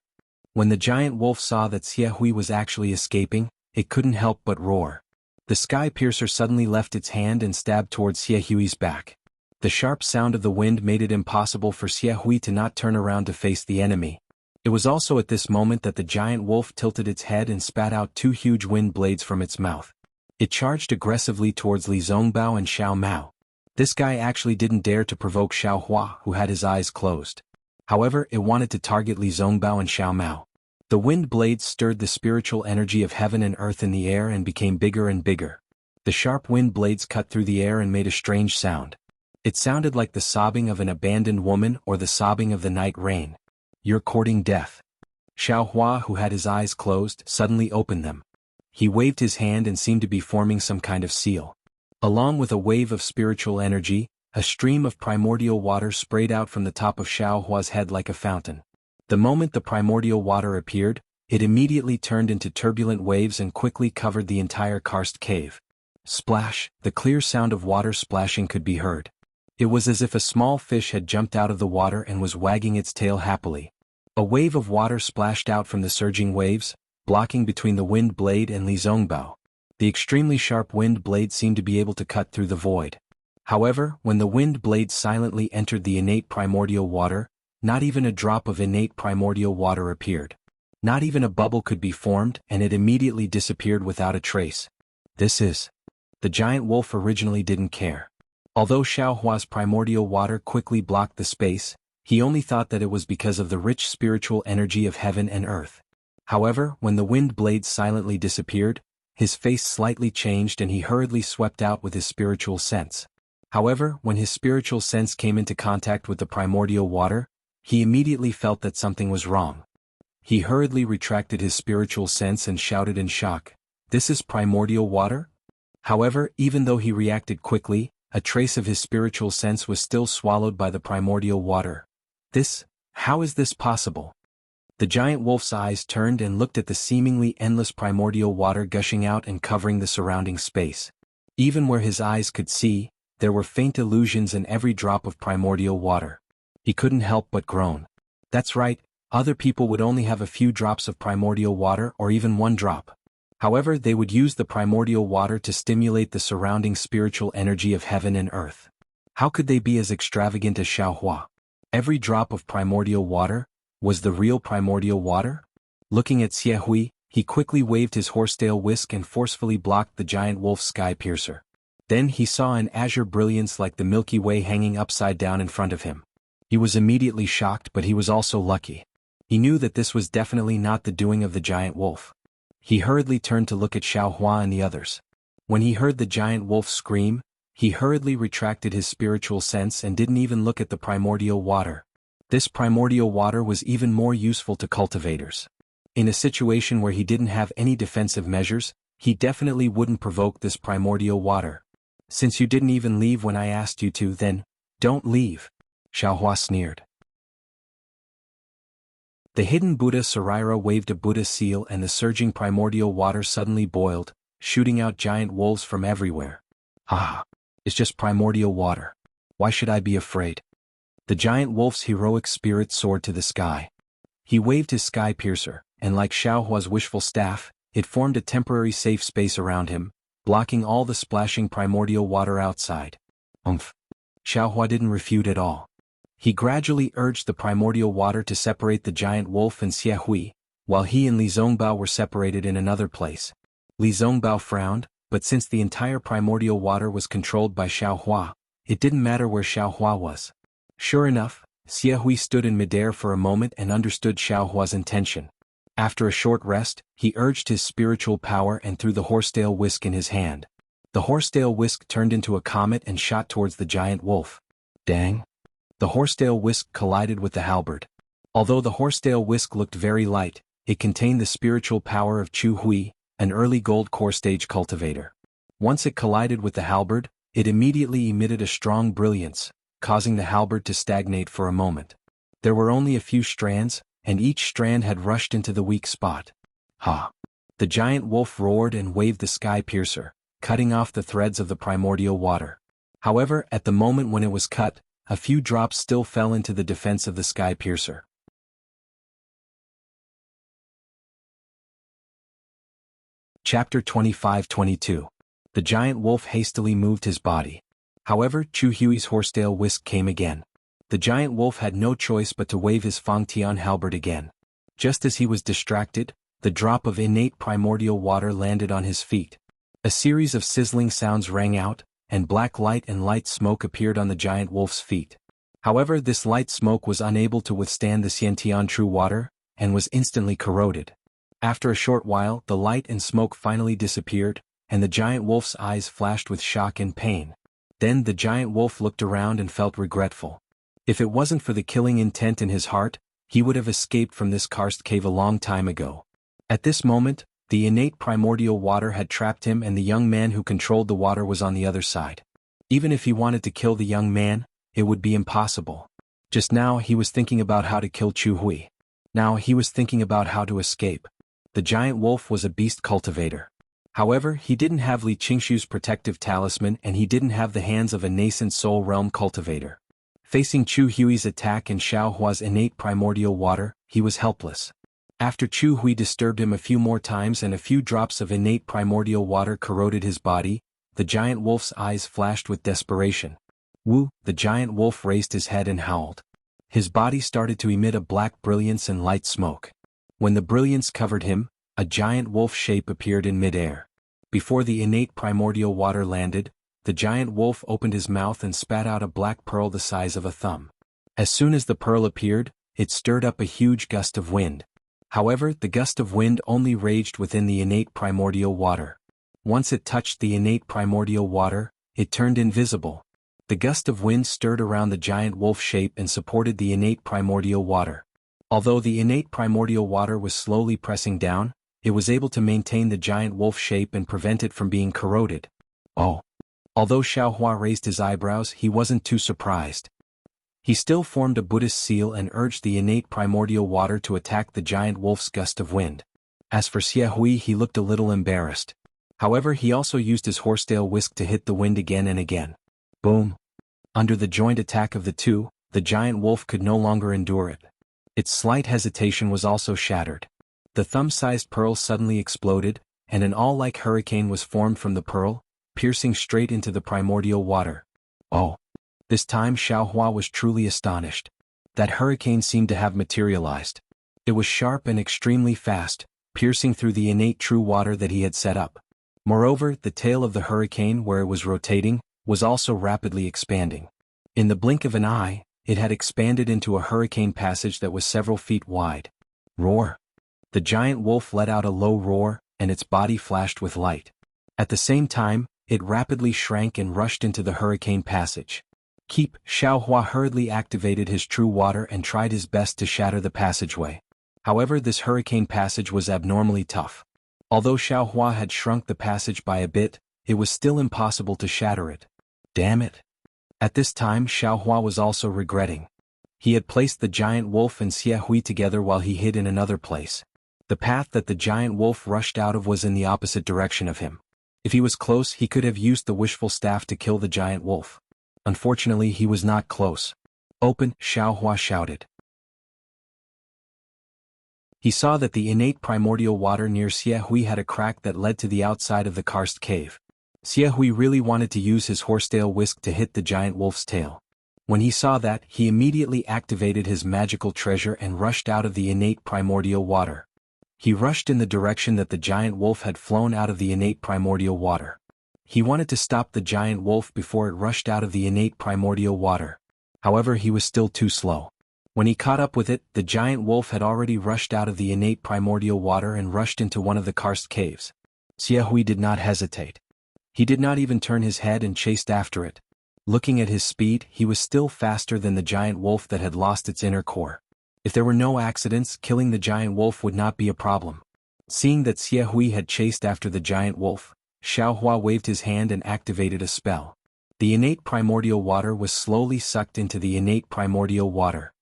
When the giant wolf saw that Xie Hui was actually escaping, it couldn't help but roar. The Sky Piercer suddenly left its hand and stabbed towards Xie Hui's back. The sharp sound of the wind made it impossible for Xie Hui to not turn around to face the enemy. It was also at this moment that the giant wolf tilted its head and spat out two huge wind blades from its mouth. It charged aggressively towards Li Zongbao and Xiao Mao. This guy actually didn't dare to provoke Xiao Hua, who had his eyes closed. However, it wanted to target Li Zongbao and Xiao Mao. The wind blades stirred the spiritual energy of heaven and earth in the air and became bigger and bigger. The sharp wind blades cut through the air and made a strange sound. It sounded like the sobbing of an abandoned woman or the sobbing of the night rain. "You're courting death." Xiao Hua, who had his eyes closed, suddenly opened them. He waved his hand and seemed to be forming some kind of seal. Along with a wave of spiritual energy, a stream of primordial water sprayed out from the top of Xiao Hua's head like a fountain. The moment the primordial water appeared, it immediately turned into turbulent waves and quickly covered the entire karst cave. Splash! The clear sound of water splashing could be heard. It was as if a small fish had jumped out of the water and was wagging its tail happily. A wave of water splashed out from the surging waves, blocking between the wind blade and Li Zongbao. The extremely sharp wind blade seemed to be able to cut through the void. However, when the wind blade silently entered the innate primordial water, not even a drop of innate primordial water appeared. Not even a bubble could be formed, and it immediately disappeared without a trace. The giant wolf originally didn't care. Although Xiao Hua's primordial water quickly blocked the space, he only thought that it was because of the rich spiritual energy of heaven and earth. However, when the wind blades silently disappeared, his face slightly changed and he hurriedly swept out with his spiritual sense. However, when his spiritual sense came into contact with the primordial water, he immediately felt that something was wrong. He hurriedly retracted his spiritual sense and shouted in shock, "This is primordial water?" However, even though he reacted quickly, a trace of his spiritual sense was still swallowed by the primordial water. How is this possible? The giant wolf's eyes turned and looked at the seemingly endless primordial water gushing out and covering the surrounding space. Even where his eyes could see, there were faint illusions in every drop of primordial water. He couldn't help but groan. That's right, other people would only have a few drops of primordial water or even one drop. However, they would use the primordial water to stimulate the surrounding spiritual energy of heaven and earth. How could they be as extravagant as Xiao Hua? Every drop of primordial water was the real primordial water? Looking at Xie Hui, he quickly waved his horsetail whisk and forcefully blocked the giant wolf's sky piercer. Then he saw an azure brilliance like the Milky Way hanging upside down in front of him. He was immediately shocked, but he was also lucky. He knew that this was definitely not the doing of the giant wolf. He hurriedly turned to look at Xiao Hua and the others. When he heard the giant wolf scream, he hurriedly retracted his spiritual sense and didn't even look at the primordial water. This primordial water was even more useful to cultivators. In a situation where he didn't have any defensive measures, he definitely wouldn't provoke this primordial water. Since you didn't even leave when I asked you to, then don't leave, Xiao Hua sneered. The hidden Buddha Saraira waved a Buddha seal and the surging primordial water suddenly boiled, shooting out giant wolves from everywhere. Ha! It's just primordial water. Why should I be afraid? The giant wolf's heroic spirit soared to the sky. He waved his sky piercer, and like Xiao Hua's wishful staff, it formed a temporary safe space around him, blocking all the splashing primordial water outside. Xiao Hua didn't refute at all. He gradually urged the primordial water to separate the giant wolf and Xie Hui, while he and Li Zongbao were separated in another place. Li Zongbao frowned, but since the entire primordial water was controlled by Xiao Hua, it didn't matter where Xiao Hua was. Sure enough, Xie Hui stood in midair for a moment and understood Xiao Hua's intention. After a short rest, he urged his spiritual power and threw the horsetail whisk in his hand. The horsetail whisk turned into a comet and shot towards the giant wolf. Dang! The horsetail whisk collided with the halberd. Although the horsetail whisk looked very light, it contained the spiritual power of Chu Hui, an early gold core stage cultivator. Once it collided with the halberd, it immediately emitted a strong brilliance, causing the halberd to stagnate for a moment. There were only a few strands, and each strand had rushed into the weak spot. Ha! The giant wolf roared and waved the sky piercer, cutting off the threads of the primordial water. However, at the moment when it was cut, a few drops still fell into the defense of the sky piercer. Chapter 25-22. The giant wolf hastily moved his body. However, Chu Hui's horsetail whisk came again. The giant wolf had no choice but to wave his Fang Tian halberd again. Just as he was distracted, the drop of innate primordial water landed on his feet. A series of sizzling sounds rang out, and black light and light smoke appeared on the giant wolf's feet. However, this light smoke was unable to withstand the Xiantian true water, and was instantly corroded. After a short while, the light and smoke finally disappeared, and the giant wolf's eyes flashed with shock and pain. Then the giant wolf looked around and felt regretful. If it wasn't for the killing intent in his heart, he would have escaped from this karst cave a long time ago. At this moment, the innate primordial water had trapped him and the young man who controlled the water was on the other side. Even if he wanted to kill the young man, it would be impossible. Just now he was thinking about how to kill Chu Hui. Now he was thinking about how to escape. The giant wolf was a beast cultivator. However, he didn't have Li Qingshu's protective talisman and he didn't have the hands of a nascent soul realm cultivator. Facing Chu Hui's attack and Xiao Hua's innate primordial water, he was helpless. After Chu Hui disturbed him a few more times and a few drops of innate primordial water corroded his body, the giant wolf's eyes flashed with desperation. Woo! The giant wolf raised his head and howled. His body started to emit a black brilliance and light smoke. When the brilliance covered him, a giant wolf shape appeared in midair. Before the innate primordial water landed, the giant wolf opened his mouth and spat out a black pearl the size of a thumb. As soon as the pearl appeared, it stirred up a huge gust of wind. However, the gust of wind only raged within the innate primordial water. Once it touched the innate primordial water, it turned invisible. The gust of wind stirred around the giant wolf shape and supported the innate primordial water. Although the innate primordial water was slowly pressing down, it was able to maintain the giant wolf shape and prevent it from being corroded. Oh! Although Xiao Hua raised his eyebrows, he wasn't too surprised. He still formed a Buddhist seal and urged the innate primordial water to attack the giant wolf's gust of wind. As for Xie Hui, he looked a little embarrassed. However, he also used his horsetail whisk to hit the wind again and again. Boom! Under the joint attack of the two, the giant wolf could no longer endure it. Its slight hesitation was also shattered. The thumb-sized pearl suddenly exploded, and an all-like hurricane was formed from the pearl, piercing straight into the primordial water. Oh! This time Xiao Hua was truly astonished. That hurricane seemed to have materialized. It was sharp and extremely fast, piercing through the innate true water that he had set up. Moreover, the tail of the hurricane where it was rotating, was also rapidly expanding. In the blink of an eye, it had expanded into a hurricane passage that was several feet wide. Roar! The giant wolf let out a low roar, and its body flashed with light. At the same time, it rapidly shrank and rushed into the hurricane passage. Xiaohua hurriedly activated his true water and tried his best to shatter the passageway. However, this hurricane passage was abnormally tough. Although Xiaohua had shrunk the passage by a bit, it was still impossible to shatter it. Damn it! At this time Xiaohua was also regretting. He had placed the giant wolf and Xie together while he hid in another place. The path that the giant wolf rushed out of was in the opposite direction of him. If he was close, he could have used the wishful staff to kill the giant wolf. Unfortunately, he was not close. Open, Xiaohua shouted. He saw that the innate primordial water near Xie had a crack that led to the outside of the karst cave. Xie really wanted to use his horsetail whisk to hit the giant wolf's tail. When he saw that, he immediately activated his magical treasure and rushed out of the innate primordial water. He rushed in the direction that the giant wolf had flown out of the innate primordial water. He wanted to stop the giant wolf before it rushed out of the innate primordial water. However, he was still too slow. When he caught up with it, the giant wolf had already rushed out of the innate primordial water and rushed into one of the karst caves. Xie did not hesitate. He did not even turn his head and chased after it. Looking at his speed, he was still faster than the giant wolf that had lost its inner core. If there were no accidents, killing the giant wolf would not be a problem. Seeing that Xie had chased after the giant wolf, Xiaohua waved his hand and activated a spell. The innate primordial water was slowly sucked into the innate primordial water.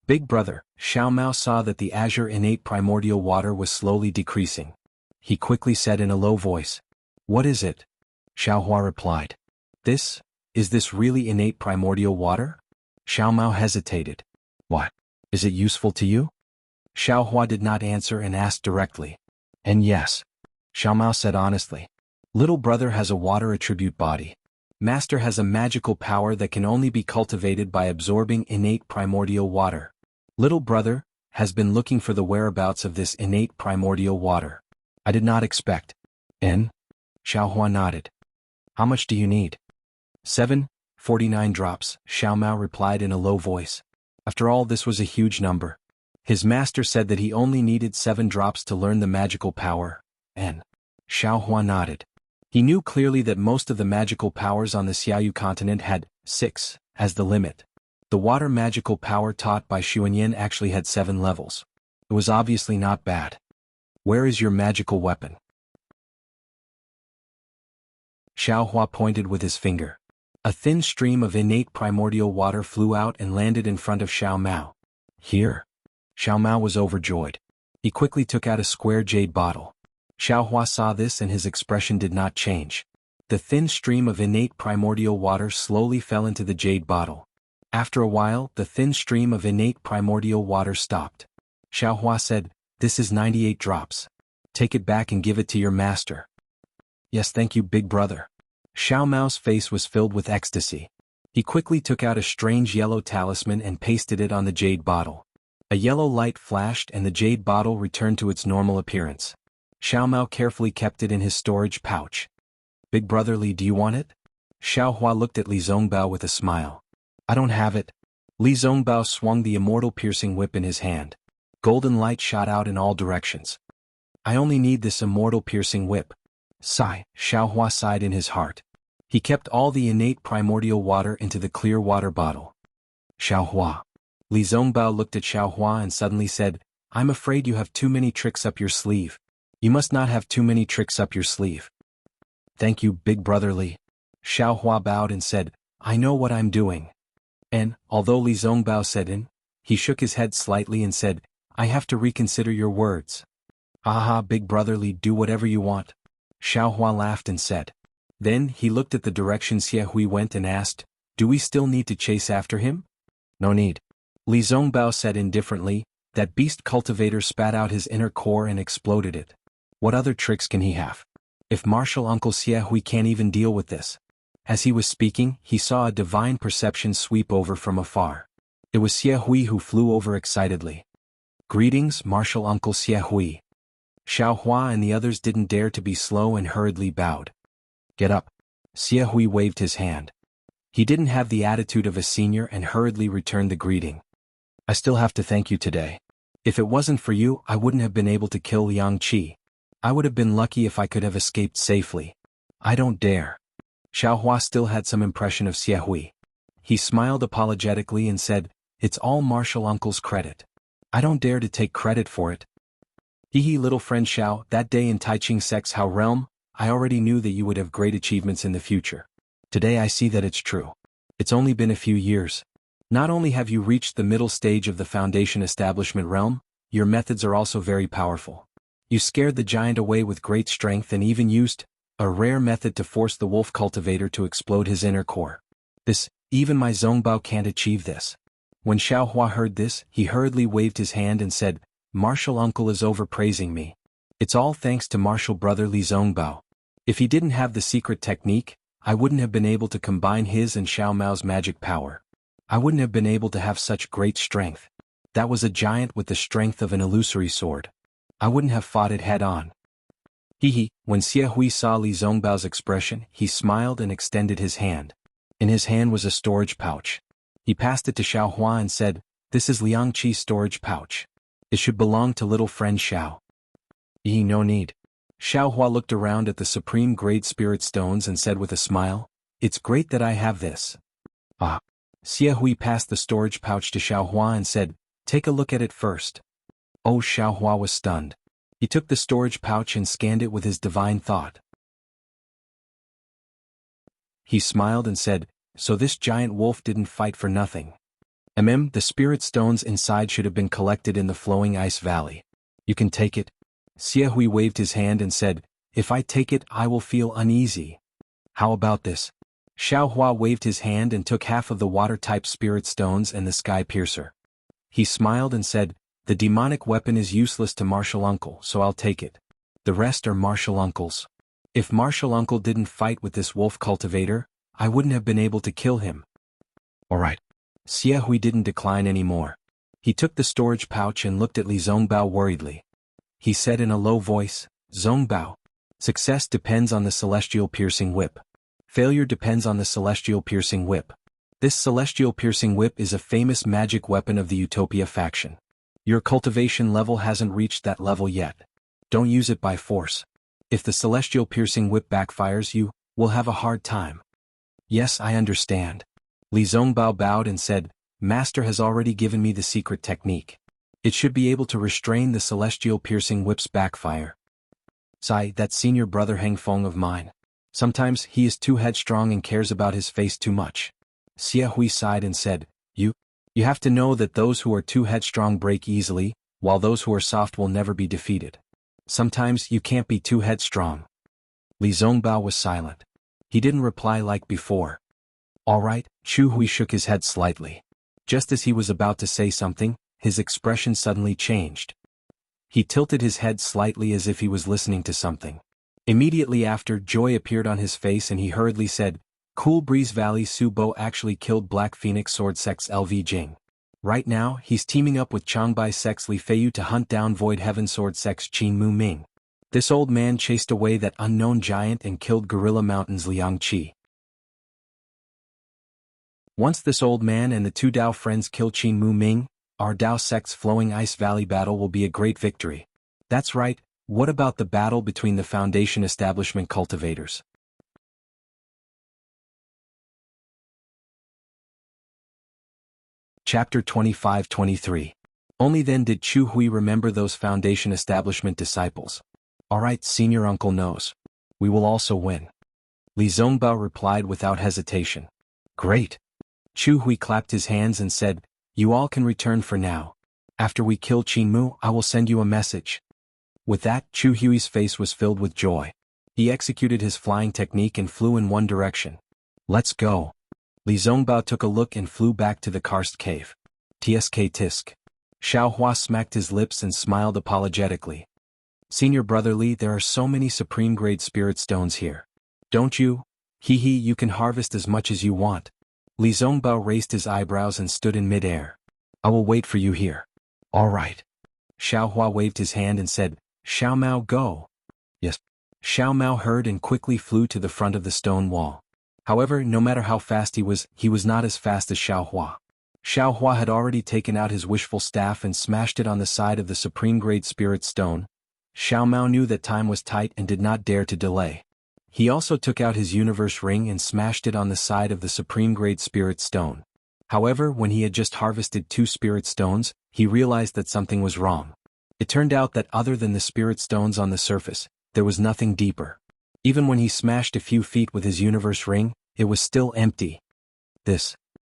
Big brother, Xiaomao saw that the azure innate primordial water was slowly decreasing. He quickly said in a low voice, "What is it?" Xiaohua replied, Is this really innate primordial water?" Xiaomao hesitated. "What? Is it useful to you?" Xiaohua did not answer and asked directly. "And yes," Xiaomao said honestly. "Little brother has a water attribute body. Master has a magical power that can only be cultivated by absorbing innate primordial water. Little brother has been looking for the whereabouts of this innate primordial water. I did not expect." "And?" Xiaohua nodded. "How much do you need?" 749 drops, Xiaomao replied in a low voice. After all, this was a huge number. His master said that he only needed 7 drops to learn the magical power, and Xiaohua nodded. He knew clearly that most of the magical powers on the Xiaoyu continent had 6 as the limit. The water magical power taught by Xuanyan actually had 7 levels. It was obviously not bad. "Where is your magical weapon?" Xiaohua pointed with his finger. A thin stream of innate primordial water flew out and landed in front of Xiaomao. "Here." Xiaomao was overjoyed. He quickly took out a square jade bottle. Xiaohua saw this and his expression did not change. The thin stream of innate primordial water slowly fell into the jade bottle. After a while, the thin stream of innate primordial water stopped. Xiaohua said, "This is 98 drops. Take it back and give it to your master." "Yes, thank you, big brother." Xiaomao's face was filled with ecstasy. He quickly took out a strange yellow talisman and pasted it on the jade bottle. A yellow light flashed and the jade bottle returned to its normal appearance. Xiaomao carefully kept it in his storage pouch. "Big brother Li, do you want it?" Xiaohua looked at Li Zongbao with a smile. "I don't have it." Li Zongbao swung the immortal piercing whip in his hand. Golden light shot out in all directions. "I only need this immortal piercing whip." Sigh, Xiaohua sighed in his heart. He kept all the innate primordial water into the clear water bottle. "Xiaohua." Li Zongbao looked at Xiaohua and suddenly said, "I'm afraid you have too many tricks up your sleeve. You must not have too many tricks up your sleeve." "Thank you, big brother Li." Xiaohua bowed and said, "I know what I'm doing." And, although Li Zongbao said he shook his head slightly and said, "I have to reconsider your words." "Aha, big brother Li, do whatever you want." Xiaohua laughed and said. Then he looked at the direction Xie went and asked, "Do we still need to chase after him?" "No need." Li Zongbao said indifferently. That beast cultivator spat out his inner core and exploded it. What other tricks can he have? If Martial Uncle Xie can't even deal with this. As he was speaking, he saw a divine perception sweep over from afar. It was Xie who flew over excitedly. "Greetings, Martial Uncle Xie." Xiaohua and the others didn't dare to be slow and hurriedly bowed. "Get up." Xie waved his hand. He didn't have the attitude of a senior and hurriedly returned the greeting. I still have to thank you today. If it wasn't for you, I wouldn't have been able to kill Liang Qi. I would have been lucky if I could have escaped safely. I don't dare. Xiao Hua still had some impression of Xie Hui. He smiled apologetically and said, It's all Martial Uncle's credit. I don't dare to take credit for it. Hee little friend Xiao, that day in Taiching Sec's Hao realm, I already knew that you would have great achievements in the future. Today I see that it's true. It's only been a few years. Not only have you reached the middle stage of the Foundation Establishment realm, your methods are also very powerful. You scared the giant away with great strength and even used a rare method to force the wolf cultivator to explode his inner core. Even my Zongbao can't achieve this. When Xiao Hua heard this, he hurriedly waved his hand and said, Martial Uncle is overpraising me. It's all thanks to Martial Brother Li Zongbao. If he didn't have the secret technique, I wouldn't have been able to combine his and Xiao Mao's magic power. I wouldn't have been able to have such great strength. That was a giant with the strength of an illusory sword. I wouldn't have fought it head-on. When Xie Hui saw Li Zongbao's expression, he smiled and extended his hand. In his hand was a storage pouch. He passed it to Xiao Hua and said, This is Liang Qi's storage pouch. It should belong to little friend Xiao. No need. Xiao Hua looked around at the supreme grade spirit stones and said with a smile, It's great that I have this. Xie Hui passed the storage pouch to Xiao Hua and said, Take a look at it first. Oh, Xiao Hua was stunned. He took the storage pouch and scanned it with his divine thought. He smiled and said, So this giant wolf didn't fight for nothing. The spirit stones inside should have been collected in the flowing ice valley. You can take it. Xie Hui waved his hand and said, If I take it, I will feel uneasy. How about this? Xiao Hua waved his hand and took half of the water-type spirit stones and the sky piercer. He smiled and said, The demonic weapon is useless to Martial Uncle, so I'll take it. The rest are Martial Uncle's. If Martial Uncle didn't fight with this wolf cultivator, I wouldn't have been able to kill him. Alright. Xie Hui didn't decline anymore. He took the storage pouch and looked at Li Zongbao worriedly. He said in a low voice, Zongbao. Success depends on the celestial piercing whip. Failure depends on the celestial piercing whip. This celestial piercing whip is a famous magic weapon of the Utopia faction. Your cultivation level hasn't reached that level yet. Don't use it by force. If the celestial piercing whip backfires, you will have a hard time. Yes, I understand. Li Zongbao bowed and said, Master has already given me the secret technique. It should be able to restrain the celestial piercing whip's backfire. Sai, that senior brother Heng Feng of mine. Sometimes he is too headstrong and cares about his face too much. Xie Hui sighed and said, You have to know that those who are too headstrong break easily, while those who are soft will never be defeated. Sometimes you can't be too headstrong. Li Zongbao was silent. He didn't reply like before. All right, Chu Hui shook his head slightly. Just as he was about to say something, his expression suddenly changed. He tilted his head slightly as if he was listening to something. Immediately after, joy appeared on his face and he hurriedly said, Cool Breeze Valley Su Bo actually killed Black Phoenix Sword Sect's LV Jing. Right now, he's teaming up with Changbai Sect's Li Feiyu to hunt down Void Heaven Sword Sect's Qin Mu Ming. This old man chased away that unknown giant and killed Gorilla Mountain's Liang Qi. Once this old man and the two Dao friends kill Qin Mu Ming, our Dao sect's flowing ice valley battle will be a great victory. That's right, what about the battle between the Foundation Establishment cultivators? Chapter 25-23. Only then did Chu Hui remember those Foundation Establishment disciples. Alright, Senior Uncle knows. We will also win. Li Zongbao replied without hesitation. Great. Chu Hui clapped his hands and said, You all can return for now. After we kill Qin Mu, I will send you a message. With that, Chu Hui's face was filled with joy. He executed his flying technique and flew in one direction. Let's go. Li Zongbao took a look and flew back to the karst cave. Tsk tisk. Xiao Hua smacked his lips and smiled apologetically. Senior Brother Li, there are so many supreme-grade spirit stones here. Don't you? You can harvest as much as you want. Li Zongbao raised his eyebrows and stood in mid-air. I will wait for you here. All right. Xiao Hua waved his hand and said, Xiao Mao, go. Yes. Xiao Mao heard and quickly flew to the front of the stone wall. However, no matter how fast he was not as fast as Xiao Hua. Xiao Hua had already taken out his wishful staff and smashed it on the side of the supreme-grade spirit stone. Xiao Mao knew that time was tight and did not dare to delay. He also took out his universe ring and smashed it on the side of the supreme-grade spirit stone. However, when he had just harvested 2 spirit stones, he realized that something was wrong. It turned out that other than the spirit stones on the surface, there was nothing deeper. Even when he smashed a few feet with his universe ring, it was still empty. This.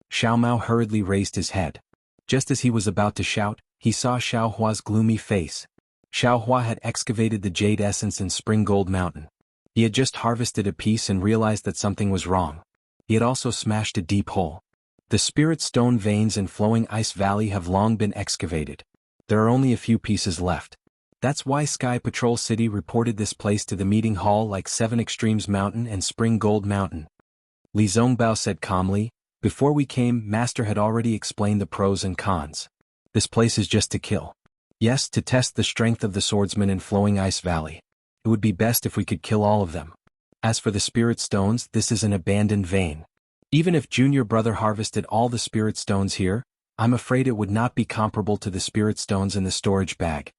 Xiao Mao hurriedly raised his head. Just as he was about to shout, he saw Xiao Hua's gloomy face. Xiao Hua had excavated the jade essence in Spring Gold Mountain. He had just harvested a piece and realized that something was wrong. He had also smashed a deep hole. The spirit stone veins and flowing ice valley have long been excavated. There are only a few pieces left. That's why Sky Patrol City reported this place to the meeting hall like 7 Extremes Mountain and Spring Gold Mountain. Li Zongbao said calmly, "Before we came, Master had already explained the pros and cons. This place is just to kill. Yes, to test the strength of the swordsman in Flowing Ice Valley. It would be best if we could kill all of them. As for the spirit stones, this is an abandoned vein. Even if Junior Brother harvested all the spirit stones here, I'm afraid it would not be comparable to the spirit stones in the storage bag.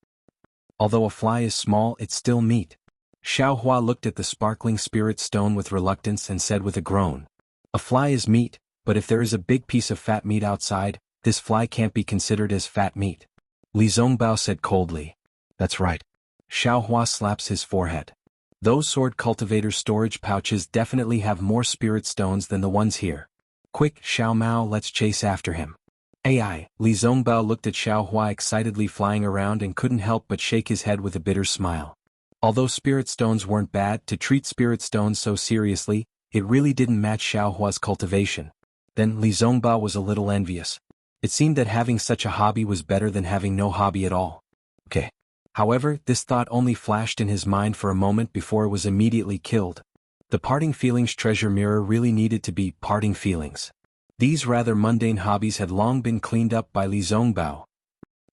Although a fly is small, it's still meat." Xiao Hua looked at the sparkling spirit stone with reluctance and said with a groan, "A fly is meat, but if there is a big piece of fat meat outside, this fly can't be considered as fat meat." Li Zongbao said coldly, "That's right." Xiao Hua slaps his forehead. "Those sword cultivators' storage pouches definitely have more spirit stones than the ones here. Quick, Xiao Mao, let's chase after him." AI, Li Zongbao looked at Xiao Hua excitedly flying around and couldn't help but shake his head with a bitter smile. Although spirit stones weren't bad, to treat spirit stones so seriously, it really didn't match Xiao Hua's cultivation. Then Li Zongbao was a little envious. It seemed that having such a hobby was better than having no hobby at all. Okay. However, this thought only flashed in his mind for a moment before it was immediately killed. The parting feelings treasure mirror really needed to be parting feelings. These rather mundane hobbies had long been cleaned up by Li Zongbao.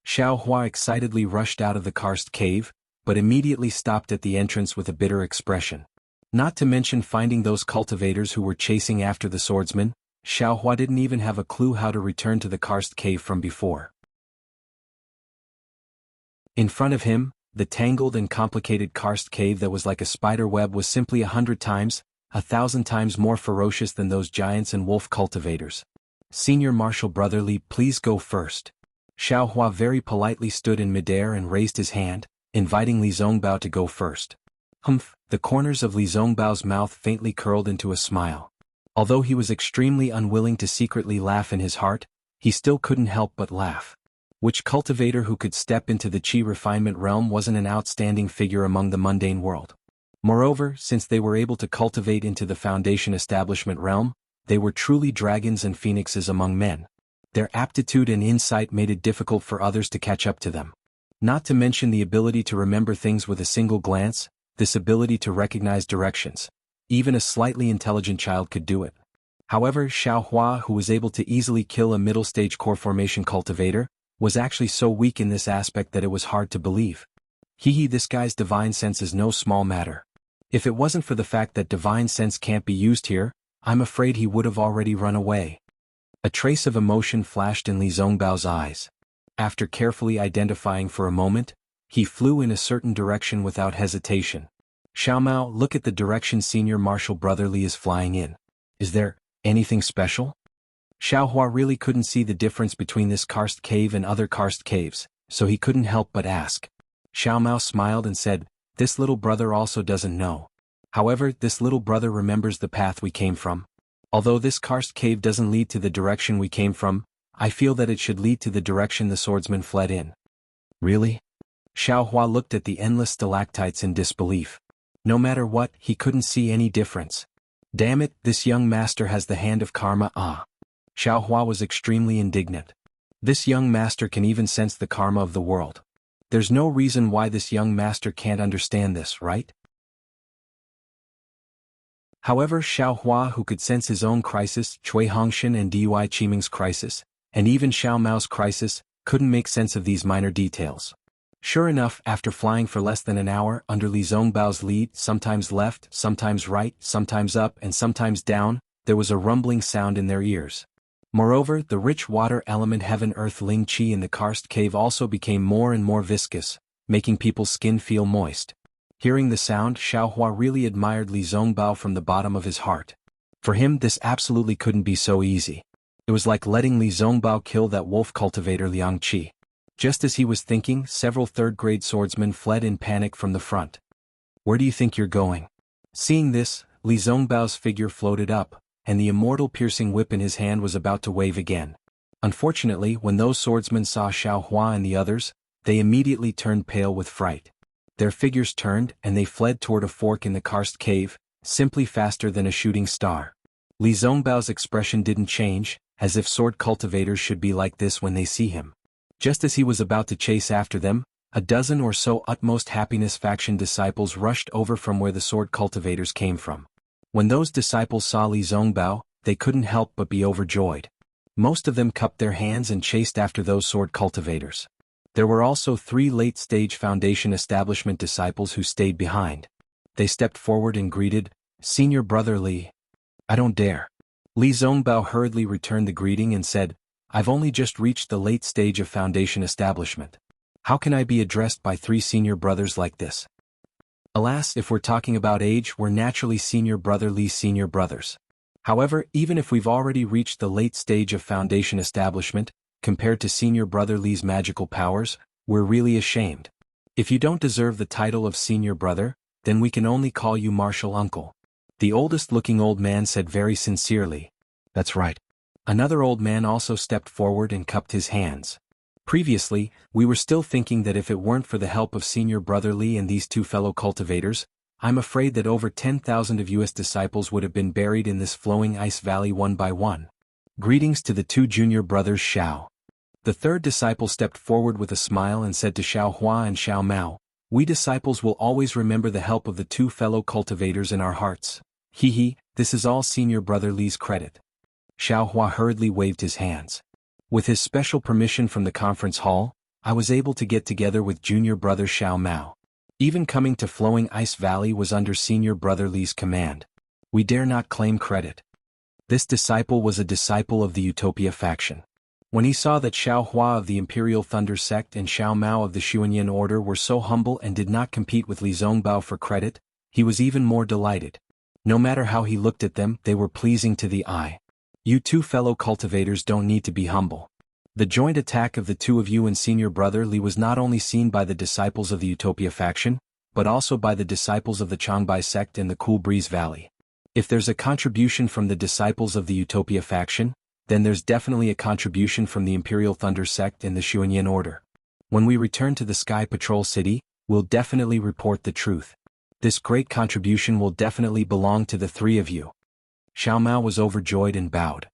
Xiao Hua excitedly rushed out of the karst cave, but immediately stopped at the entrance with a bitter expression. Not to mention finding those cultivators who were chasing after the swordsman, Xiao Hua didn't even have a clue how to return to the karst cave from before. In front of him, the tangled and complicated karst cave that was like a spider web was simply 100 times, 1,000 times more ferocious than those giants and wolf cultivators. "Senior Marshal Brotherly, please go first." Xiao Hua very politely stood in midair and raised his hand, inviting Li Zongbao to go first. Humph, the corners of Li Zongbao's mouth faintly curled into a smile. Although he was extremely unwilling to secretly laugh in his heart, he still couldn't help but laugh. Which cultivator who could step into the Qi refinement realm wasn't an outstanding figure among the mundane world? Moreover, since they were able to cultivate into the Foundation establishment realm, they were truly dragons and phoenixes among men. Their aptitude and insight made it difficult for others to catch up to them. Not to mention the ability to remember things with a single glance, this ability to recognize directions. Even a slightly intelligent child could do it. However, Xiao Hua, who was able to easily kill a middle-stage core formation cultivator, was actually so weak in this aspect that it was hard to believe. This guy's divine sense is no small matter. If it wasn't for the fact that divine sense can't be used here, I'm afraid he would have already run away. A trace of emotion flashed in Li Zongbao's eyes. After carefully identifying for a moment, he flew in a certain direction without hesitation. "Xiao Mao, look at the direction Senior Marshal Brotherly is flying in. Is there anything special?" Xiao Hua really couldn't see the difference between this karst cave and other karst caves, so he couldn't help but ask. Xiao Mao smiled and said, "This little brother also doesn't know. However, this little brother remembers the path we came from. Although this karst cave doesn't lead to the direction we came from, I feel that it should lead to the direction the swordsman fled in." "Really?" Xiao Hua looked at the endless stalactites in disbelief. No matter what, he couldn't see any difference. Damn it, this young master has the hand of karma. Xiao Hua was extremely indignant. This young master can even sense the karma of the world. There's no reason why this young master can't understand this, right? However, Xiao Hua, who could sense his own crisis, Cui Hongshan and Dui Qiming's crisis, and even Xiao Mao's crisis, couldn't make sense of these minor details. Sure enough, after flying for less than an hour under Li Zongbao's lead, sometimes left, sometimes right, sometimes up and sometimes down, there was a rumbling sound in their ears. Moreover, the rich water element heaven-earth ling qi in the karst cave also became more and more viscous, making people's skin feel moist. Hearing the sound, Xiaohua really admired Li Zongbao from the bottom of his heart. For him, this absolutely couldn't be so easy. It was like letting Li Zongbao kill that wolf cultivator Liang Qi. Just as he was thinking, several third-grade swordsmen fled in panic from the front. "Where do you think you're going?" Seeing this, Li Zongbao's figure floated up, and the immortal piercing whip in his hand was about to wave again. Unfortunately, when those swordsmen saw Xiaohua and the others, they immediately turned pale with fright. Their figures turned and they fled toward a fork in the karst cave, simply faster than a shooting star. Li Zongbao's expression didn't change, as if sword cultivators should be like this when they see him. Just as he was about to chase after them, a dozen or so utmost happiness faction disciples rushed over from where the sword cultivators came from. When those disciples saw Li Zongbao, they couldn't help but be overjoyed. Most of them cupped their hands and chased after those sword cultivators. There were also 3 late-stage Foundation establishment disciples who stayed behind. They stepped forward and greeted, "Senior Brother Li." "I don't dare." Li Zongbao hurriedly returned the greeting and said, "I've only just reached the late stage of Foundation establishment. How can I be addressed by 3 senior brothers like this?" Alas, if we're talking about age, we're naturally Senior Brother Li's senior brothers. However, even if we've already reached the late stage of Foundation establishment, compared to Senior Brother Li's magical powers, we're really ashamed. If you don't deserve the title of Senior Brother, then we can only call you Martial Uncle. The oldest-looking old man said very sincerely. "That's right." Another old man also stepped forward and cupped his hands. Previously, we were still thinking that if it weren't for the help of Senior Brother Li and these 2 fellow cultivators, I'm afraid that over 10,000 of US disciples would have been buried in this flowing ice valley one by one. Greetings to the 2 junior brothers Xiao. The 3rd disciple stepped forward with a smile and said to Xiaohua and Xiao Mao, "We disciples will always remember the help of the 2 fellow cultivators in our hearts. This is all Senior Brother Li's credit." Xiaohua hurriedly waved his hands. With his special permission from the conference hall, I was able to get together with junior brother Xiao Mao. Even coming to Flowing Ice Valley was under Senior Brother Li's command. We dare not claim credit. This disciple was a disciple of the Utopia faction. When he saw that Xiaohua of the Imperial Thunder Sect and Xiao Mao of the Xuanyan Order were so humble and did not compete with Li Zongbao for credit, he was even more delighted. No matter how he looked at them, they were pleasing to the eye. You 2 fellow cultivators don't need to be humble. The joint attack of the 2 of you and Senior Brother Li was not only seen by the disciples of the Utopia faction, but also by the disciples of the Changbai sect in the Cool Breeze Valley. If there's a contribution from the disciples of the Utopia faction, then there's definitely a contribution from the Imperial Thunder sect and the Xuanyan Order. When we return to the Sky Patrol City, we'll definitely report the truth. This great contribution will definitely belong to the 3 of you. Xiao Mao was overjoyed and bowed.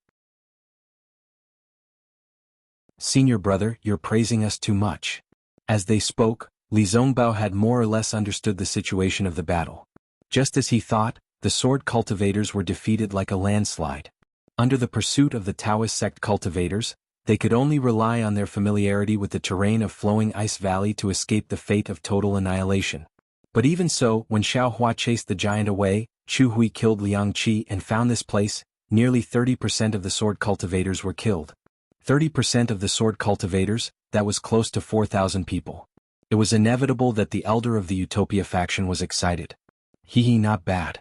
"Senior Brother, you're praising us too much." As they spoke, Li Zongbao had more or less understood the situation of the battle. Just as he thought, the sword cultivators were defeated like a landslide. Under the pursuit of the Taoist sect cultivators, they could only rely on their familiarity with the terrain of Flowing Ice Valley to escape the fate of total annihilation. But even so, when Xiaohua chased the giant away, Chu Hui killed Liang Qi and found this place, nearly 30% of the sword cultivators were killed. 30% of the sword cultivators, that was close to 4,000 people. It was inevitable that the elder of the Utopia faction was excited. Not bad.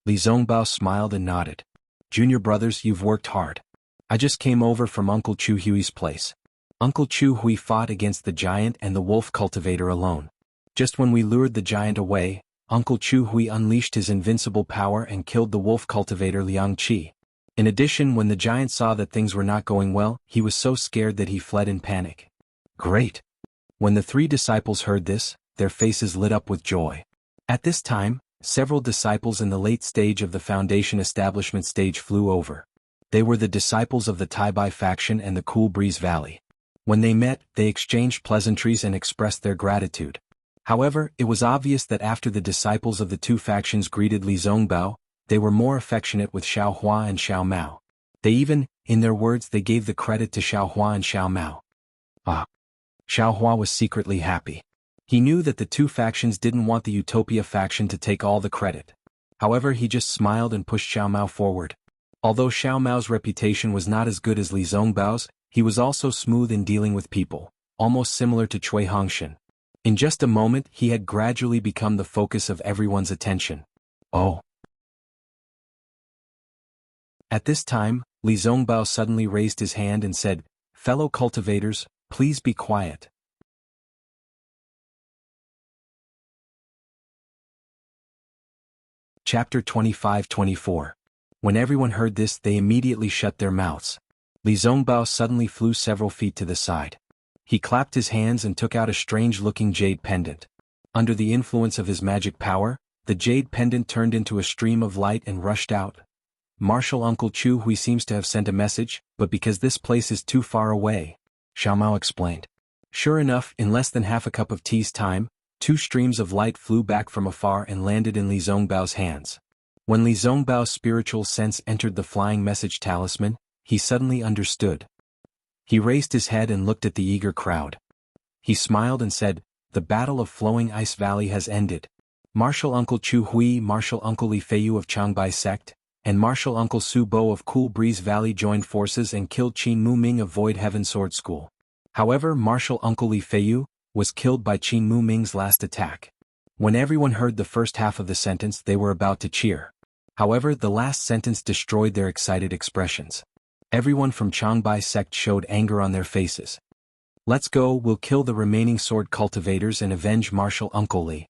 Li Zongbao smiled and nodded. "Junior brothers, you've worked hard. I just came over from Uncle Chu Hui's place. Uncle Chu Hui fought against the giant and the wolf cultivator alone. Just when we lured the giant away, Uncle Chu Hui unleashed his invincible power and killed the wolf cultivator Liang Qi. In addition, when the giant saw that things were not going well, he was so scared that he fled in panic." "Great." When the 3 disciples heard this, their faces lit up with joy. At this time, several disciples in the late stage of the Foundation establishment stage flew over. They were the disciples of the Taibai faction and the Cool Breeze Valley. When they met, they exchanged pleasantries and expressed their gratitude. However, it was obvious that after the disciples of the 2 factions greeted Li Zongbao, they were more affectionate with Xiaohua and Xiao Mao. They even, in their words, they gave the credit to Xiaohua and Xiao Mao. Xiaohua was secretly happy. He knew that the 2 factions didn't want the Utopia faction to take all the credit. However, he just smiled and pushed Xiao Mao forward. Although Xiao Mao's reputation was not as good as Li Zongbao's, he was also smooth in dealing with people, almost similar to Cui Hongshan. In just a moment he had gradually become the focus of everyone's attention. Oh. At this time, Li Zongbao suddenly raised his hand and said, "Fellow cultivators, please be quiet." Chapter 25-24. When everyone heard this, they immediately shut their mouths. Li Zongbao suddenly flew several feet to the side. He clapped his hands and took out a strange-looking jade pendant. Under the influence of his magic power, the jade pendant turned into a stream of light and rushed out. "Martial Uncle Chu Hui seems to have sent a message, but because this place is too far away," Xiao Mao explained. Sure enough, in less than half a cup of tea's time, 2 streams of light flew back from afar and landed in Li Zongbao's hands. When Li Zongbao's spiritual sense entered the flying message talisman, he suddenly understood. He raised his head and looked at the eager crowd. He smiled and said, "The Battle of Flowing Ice Valley has ended. Martial Uncle Chu Hui, Martial Uncle Li Feiyu of Changbai Sect, and Martial Uncle Su Bo of Cool Breeze Valley joined forces and killed Qin Mu Ming of Void Heaven Sword School. However, Martial Uncle Li Feiyu was killed by Qin Mu Ming's last attack." When everyone heard the first half of the sentence, they were about to cheer. However, the last sentence destroyed their excited expressions. Everyone from Changbai Sect showed anger on their faces. "Let's go, we'll kill the remaining sword cultivators and avenge Martial Uncle Li."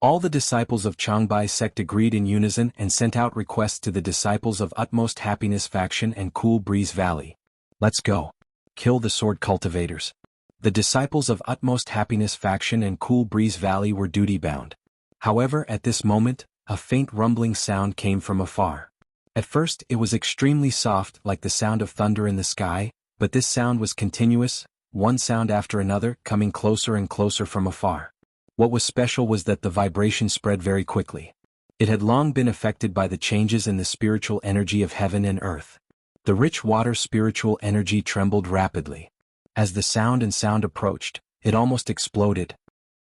All the disciples of Changbai Sect agreed in unison and sent out requests to the disciples of Utmost Happiness Faction and Cool Breeze Valley. "Let's go. Kill the sword cultivators." The disciples of Utmost Happiness Faction and Cool Breeze Valley were duty-bound. However, at this moment, a faint rumbling sound came from afar. At first, it was extremely soft, like the sound of thunder in the sky, but this sound was continuous, one sound after another, coming closer and closer from afar. What was special was that the vibration spread very quickly. It had long been affected by the changes in the spiritual energy of heaven and earth. The rich water spiritual energy trembled rapidly. As the sound approached, it almost exploded.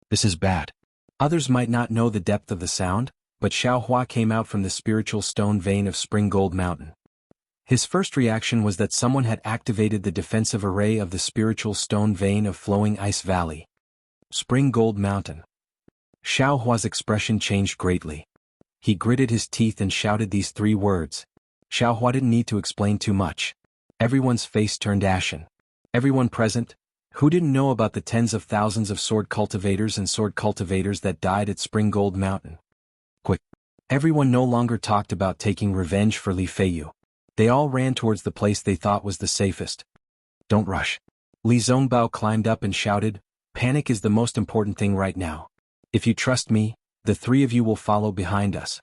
"This is bad." Others might not know the depth of the sound, but Xiao Hua came out from the spiritual stone vein of Spring Gold Mountain. His first reaction was that someone had activated the defensive array of the spiritual stone vein of Flowing Ice Valley. Spring Gold Mountain. Xiao Hua's expression changed greatly. He gritted his teeth and shouted these 3 words. Xiao Hua didn't need to explain too much. Everyone's face turned ashen. Everyone present, who didn't know about the tens of thousands of sword cultivators and sword cultivators that died at Spring Gold Mountain? Quick. Everyone no longer talked about taking revenge for Li Feiyu. They all ran towards the place they thought was the safest. "Don't rush." Li Zongbao climbed up and shouted, "Panic is the most important thing right now. If you trust me, the 3 of you will follow behind us."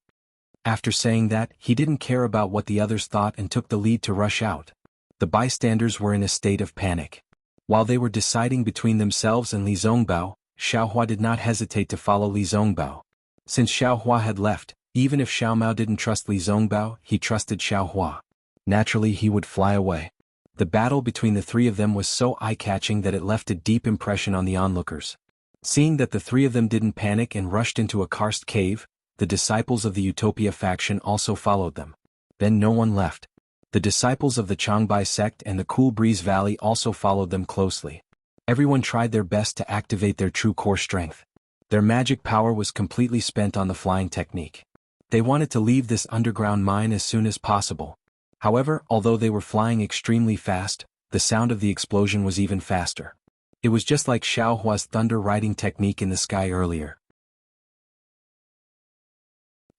After saying that, he didn't care about what the others thought and took the lead to rush out. The bystanders were in a state of panic. While they were deciding between themselves and Li Zongbao, Xiao Hua did not hesitate to follow Li Zongbao. Since Xiao Hua had left, even if Xiao Mao didn't trust Li Zongbao, he trusted Xiao Hua. Naturally, he would fly away. The battle between the 3 of them was so eye-catching that it left a deep impression on the onlookers. Seeing that the 3 of them didn't panic and rushed into a karst cave, the disciples of the Utopia faction also followed them. Then no one left. The disciples of the Changbai Sect and the Cool Breeze Valley also followed them closely. Everyone tried their best to activate their true core strength. Their magic power was completely spent on the flying technique. They wanted to leave this underground mine as soon as possible. However, although they were flying extremely fast, the sound of the explosion was even faster. It was just like Xiao Hua's thunder riding technique in the sky earlier.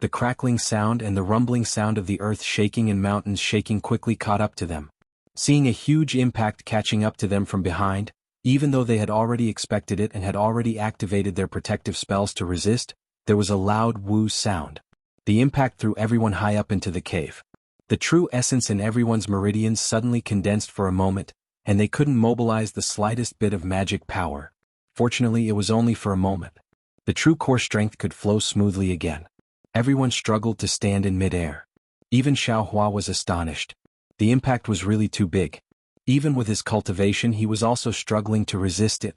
The crackling sound and the rumbling sound of the earth shaking and mountains shaking quickly caught up to them. Seeing a huge impact catching up to them from behind, even though they had already expected it and had already activated their protective spells to resist, there was a loud woo sound. The impact threw everyone high up into the cave. The true essence in everyone's meridians suddenly condensed for a moment, and they couldn't mobilize the slightest bit of magic power. Fortunately, it was only for a moment. The true core strength could flow smoothly again. Everyone struggled to stand in mid-air. Even Xiao Hua was astonished. The impact was really too big. Even with his cultivation, he was also struggling to resist it.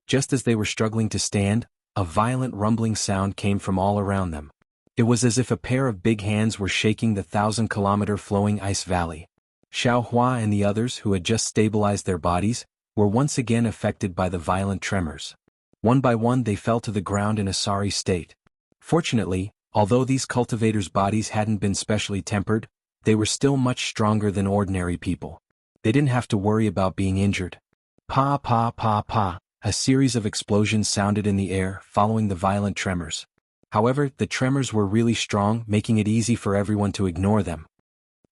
Just as they were struggling to stand, a violent rumbling sound came from all around them. It was as if a pair of big hands were shaking the 1,000-kilometer flowing ice valley. Xiao Hua and the others who had just stabilized their bodies were once again affected by the violent tremors. One by one they fell to the ground in a sorry state. Fortunately, although these cultivators' bodies hadn't been specially tempered, they were still much stronger than ordinary people. They didn't have to worry about being injured. Pa pa pa pa, a series of explosions sounded in the air following the violent tremors. However, the tremors were really strong, making it easy for everyone to ignore them.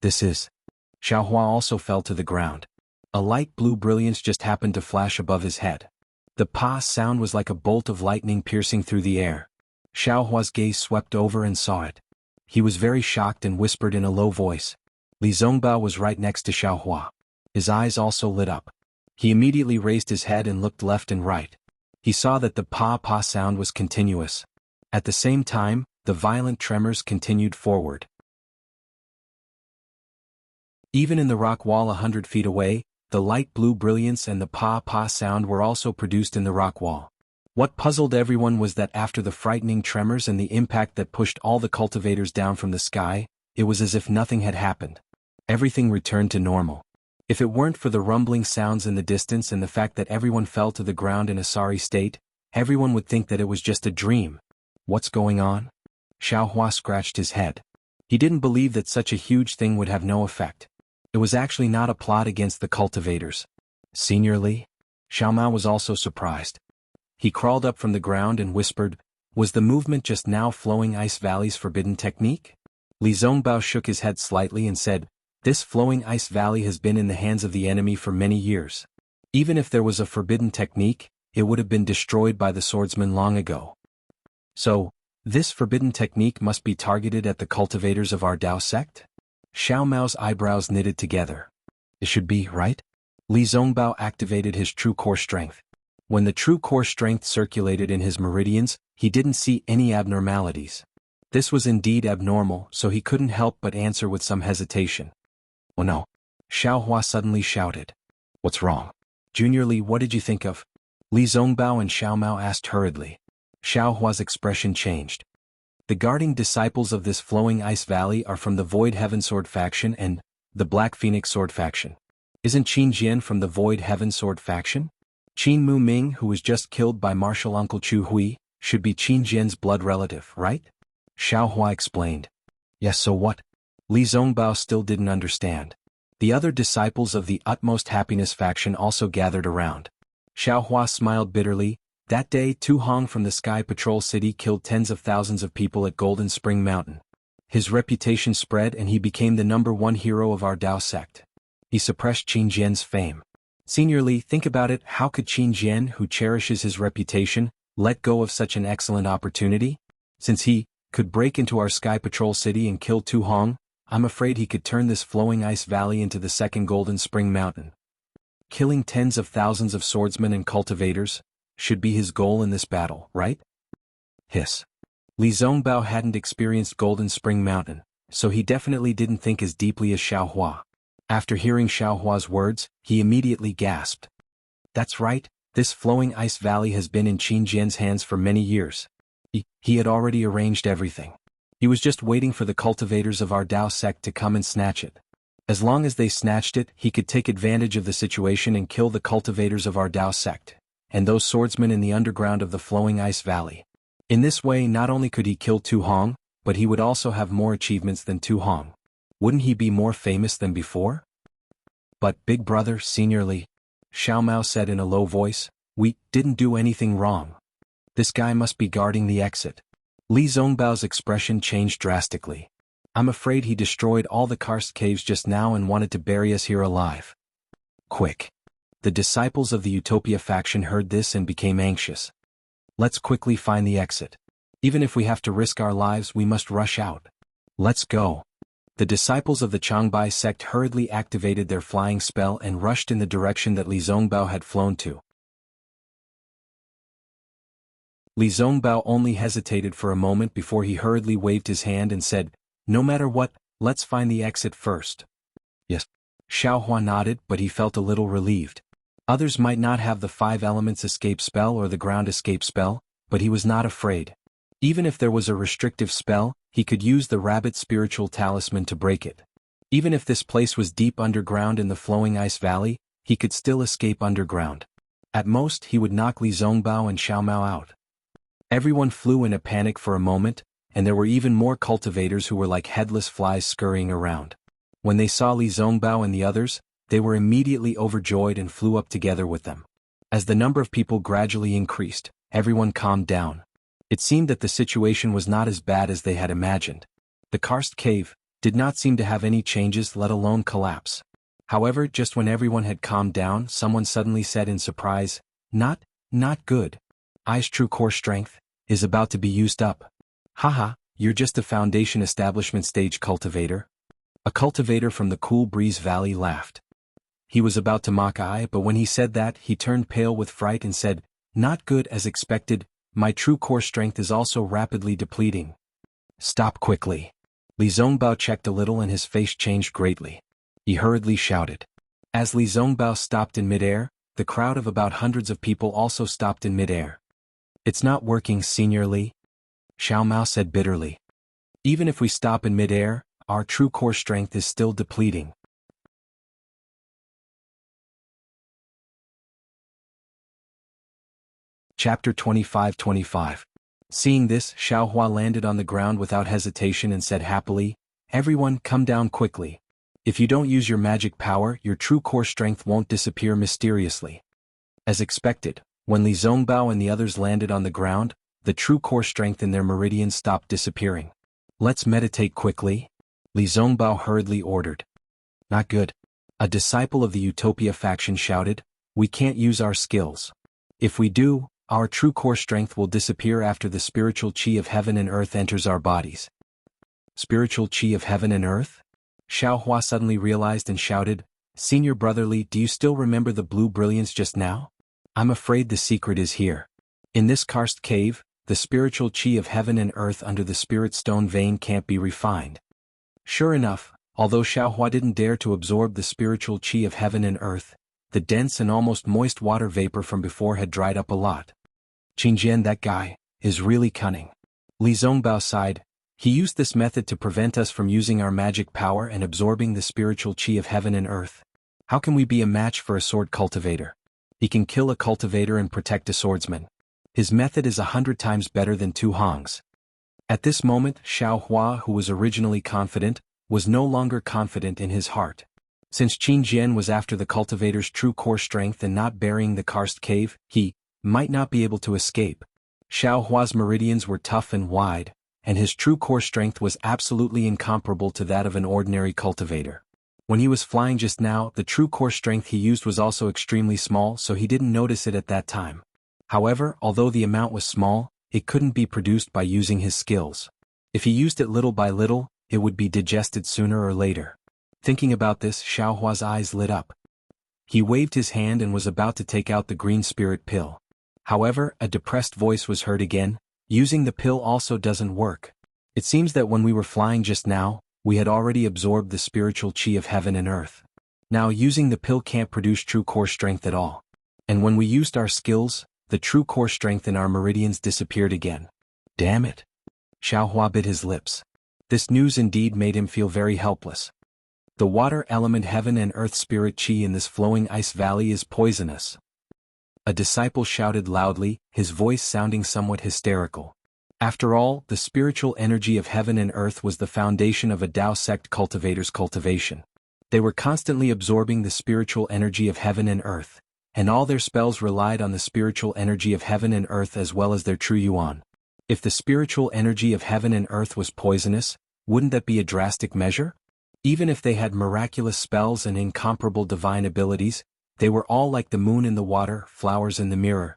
This is. Xiao Hua also fell to the ground. A light blue brilliance just happened to flash above his head. The pa sound was like a bolt of lightning piercing through the air. Xiao Hua's gaze swept over and saw it. He was very shocked and whispered in a low voice. Li Zongbao was right next to Xiao Hua. His eyes also lit up. He immediately raised his head and looked left and right. He saw that the pa-pa sound was continuous. At the same time, the violent tremors continued forward. Even in the rock wall 100 feet away, the light blue brilliance and the pa-pa sound were also produced in the rock wall. What puzzled everyone was that after the frightening tremors and the impact that pushed all the cultivators down from the sky, it was as if nothing had happened. Everything returned to normal. If it weren't for the rumbling sounds in the distance and the fact that everyone fell to the ground in a sorry state, everyone would think that it was just a dream. What's going on? Xiao Hua scratched his head. He didn't believe that such a huge thing would have no effect. It was actually not a plot against the cultivators. Senior Li? Xiao Mao was also surprised. He crawled up from the ground and whispered, "Was the movement just now flowing ice valley's forbidden technique?" Li Zongbao shook his head slightly and said, "This flowing ice valley has been in the hands of the enemy for many years. Even if there was a forbidden technique, it would have been destroyed by the swordsman long ago. So, this forbidden technique must be targeted at the cultivators of our Dao sect?" Xiao Mao's eyebrows knitted together. "It should be, right?" Li Zongbao activated his true core strength. When the true core strength circulated in his meridians, he didn't see any abnormalities. This was indeed abnormal, so he couldn't help but answer with some hesitation. "Oh no!" Xiao Hua suddenly shouted. "What's wrong?" "Junior Li, what did you think of?" Li Zongbao and Xiao Mao asked hurriedly. Xiao Hua's expression changed. "The guarding disciples of this flowing ice valley are from the Void Heaven Sword faction and the Black Phoenix Sword faction. Isn't Qin Jian from the Void Heaven Sword faction? Qin Mu Ming, who was just killed by Martial Uncle Chu Hui, should be Qin Jian's blood relative, right?" Xiao Hua explained. "Yes, so what?" Li Zongbao still didn't understand. The other disciples of the Utmost Happiness faction also gathered around. Xiao Hua smiled bitterly. That day, Tu Hong from the Sky Patrol City killed tens of thousands of people at Golden Spring Mountain. His reputation spread and he became the #1 hero of our Dao sect. He suppressed Qin Jian's fame. Senior Li, think about it, how could Qin Jian, who cherishes his reputation, let go of such an excellent opportunity? Since he could break into our Sky Patrol City and kill Tu Hong, I'm afraid he could turn this flowing ice valley into the second Golden Spring Mountain. Killing tens of thousands of swordsmen and cultivators should be his goal in this battle, right?" Hiss. Li Zongbao hadn't experienced Golden Spring Mountain, so he definitely didn't think as deeply as Xiao Hua. After hearing Xiao Hua's words, he immediately gasped. "That's right, this flowing ice valley has been in Qin Jian's hands for many years. He had already arranged everything. He was just waiting for the cultivators of our Dao sect to come and snatch it. As long as they snatched it, he could take advantage of the situation and kill the cultivators of our Dao sect, and those swordsmen in the underground of the flowing ice valley. In this way, not only could he kill Tu Hong, but he would also have more achievements than Tu Hong. Wouldn't he be more famous than before?" "But, big brother, Senior Li," Xiao Mao said in a low voice, "we didn't do anything wrong. This guy must be guarding the exit." Li Zongbao's expression changed drastically. "I'm afraid he destroyed all the karst caves just now and wanted to bury us here alive." "Quick." The disciples of the Utopia faction heard this and became anxious. "Let's quickly find the exit. Even if we have to risk our lives, we must rush out. Let's go." The disciples of the Changbai sect hurriedly activated their flying spell and rushed in the direction that Li Zongbao had flown to. Li Zongbao only hesitated for a moment before he hurriedly waved his hand and said, "No matter what, let's find the exit first." "Yes." Xiao Hua nodded, but he felt a little relieved. Others might not have the 5 elements escape spell or the ground escape spell, but he was not afraid. Even if there was a restrictive spell, he could use the rabbit spiritual talisman to break it. Even if this place was deep underground in the flowing ice valley, he could still escape underground. At most, he would knock Li Zongbao and Xiao Mao out. Everyone flew in a panic for a moment, and there were even more cultivators who were like headless flies scurrying around. When they saw Li Zongbao and the others, they were immediately overjoyed and flew up together with them. As the number of people gradually increased, everyone calmed down. It seemed that the situation was not as bad as they had imagined. The karst cave did not seem to have any changes, let alone collapse. However, just when everyone had calmed down, someone suddenly said in surprise, Not good. Ai's true core strength is about to be used up. Haha, you're just a foundation establishment stage cultivator. A cultivator from the Cool Breeze Valley laughed. He was about to mock Ai, but when he said that, he turned pale with fright and said, Not good as expected, my true core strength is also rapidly depleting. Stop quickly. Li Zongbao checked a little and his face changed greatly. He hurriedly shouted. As Li Zongbao stopped in midair, the crowd of about hundreds of people also stopped in midair. It's not working, Senior Li, Xiao Mao said bitterly. Even if we stop in midair, our true core strength is still depleting. Chapter 25-25. Seeing this, Xiao Hua landed on the ground without hesitation and said happily, Everyone come down quickly. If you don't use your magic power, your true core strength won't disappear mysteriously. As expected, when Li Zongbao and the others landed on the ground, the true core strength in their meridians stopped disappearing. Let's meditate quickly, Li Zongbao hurriedly ordered. Not good. A disciple of the Utopia faction shouted, We can't use our skills. If we do, our true core strength will disappear after the spiritual chi of heaven and earth enters our bodies. Spiritual chi of heaven and earth? Xiao Hua suddenly realized and shouted, Senior Brotherly, do you still remember the blue brilliance just now? I'm afraid the secret is here. In this karst cave, the spiritual chi of heaven and earth under the spirit stone vein can't be refined. Sure enough, although Xiao Hua didn't dare to absorb the spiritual chi of heaven and earth, the dense and almost moist water vapor from before had dried up a lot. Qingjian, that guy is really cunning. Li Zongbao sighed. He used this method to prevent us from using our magic power and absorbing the spiritual chi of heaven and earth. How can we be a match for a sword cultivator? He can kill a cultivator and protect a swordsman. His method is 100 times better than Tu Hong's. At this moment, Xiao Hua, who was originally confident, was no longer confident in his heart. Since Qin Jian was after the cultivator's true core strength and not burying the karst cave, he might not be able to escape. Xiao Hua's meridians were tough and wide, and his true core strength was absolutely incomparable to that of an ordinary cultivator. When he was flying just now, the true core strength he used was also extremely small, so he didn't notice it at that time. However, although the amount was small, it couldn't be produced by using his skills. If he used it little by little, it would be digested sooner or later. Thinking about this, Xiao Hua's eyes lit up. He waved his hand and was about to take out the green spirit pill. However, a depressed voice was heard again, Using the pill also doesn't work. It seems that when we were flying just now, we had already absorbed the spiritual chi of heaven and earth. Now using the pill can't produce true core strength at all. And when we used our skills, the true core strength in our meridians disappeared again. Damn it. Xiao Hua bit his lips. This news indeed made him feel very helpless. The water element heaven and earth spirit chi in this flowing ice valley is poisonous. A disciple shouted loudly, his voice sounding somewhat hysterical. After all, the spiritual energy of heaven and earth was the foundation of a Tao sect cultivator's cultivation. They were constantly absorbing the spiritual energy of heaven and earth, and all their spells relied on the spiritual energy of heaven and earth as well as their true yuan. If the spiritual energy of heaven and earth was poisonous, wouldn't that be a drastic measure? Even if they had miraculous spells and incomparable divine abilities, they were all like the moon in the water, flowers in the mirror.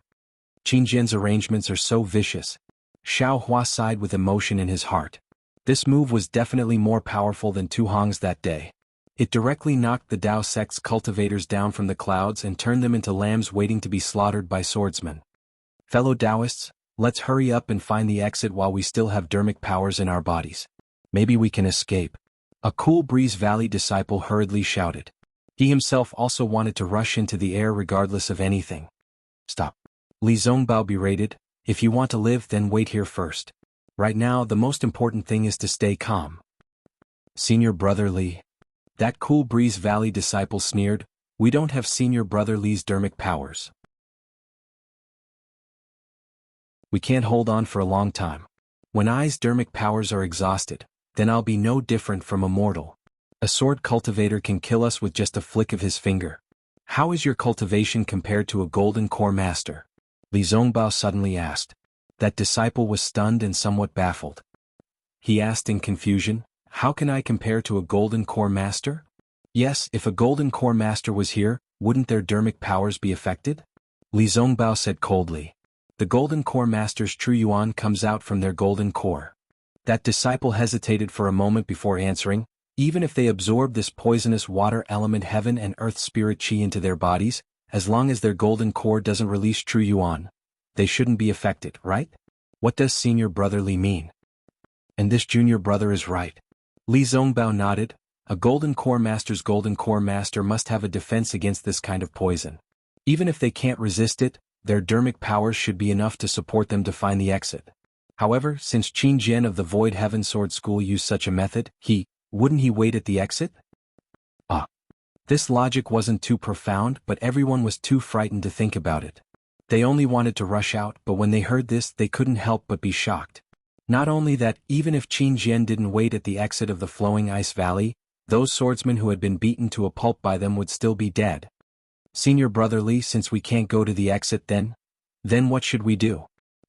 Qingjian's arrangements are so vicious. Xiao Hua sighed with emotion in his heart. This move was definitely more powerful than Tu Hong's that day. It directly knocked the Tao sect's cultivators down from the clouds and turned them into lambs waiting to be slaughtered by swordsmen. Fellow Taoists, let's hurry up and find the exit while we still have dermic powers in our bodies. Maybe we can escape. A Cool Breeze Valley disciple hurriedly shouted. He himself also wanted to rush into the air regardless of anything. Stop. Li Zongbao berated, if you want to live then wait here first. Right now the most important thing is to stay calm. Senior Brother Li. That Cool Breeze Valley disciple sneered, we don't have Senior Brother Li's dermic powers. We can't hold on for a long time. When I's dermic powers are exhausted, then I'll be no different from a mortal. A sword cultivator can kill us with just a flick of his finger. How is your cultivation compared to a golden core master? Li Zongbao suddenly asked. That disciple was stunned and somewhat baffled. He asked in confusion, how can I compare to a golden core master? Yes, if a golden core master was here, wouldn't their dermic powers be affected? Li Zongbao said coldly. The golden core master's true yuan comes out from their golden core. That disciple hesitated for a moment before answering, even if they absorb this poisonous water element heaven and earth spirit chi into their bodies, as long as their golden core doesn't release true yuan, they shouldn't be affected, right? What does Senior Brother Li mean? And this junior brother is right. Li Zongbao nodded. A golden core master's golden core master must have a defense against this kind of poison. Even if they can't resist it, their dermic powers should be enough to support them to find the exit. However, since Qin Jian of the Void Heaven Sword School used such a method, wouldn't he wait at the exit? This logic wasn't too profound, but everyone was too frightened to think about it. They only wanted to rush out, but when they heard this they couldn't help but be shocked. Not only that, even if Qin Jian didn't wait at the exit of the flowing ice valley, those swordsmen who had been beaten to a pulp by them would still be dead. Senior Brother Li, since we can't go to the exit then what should we do?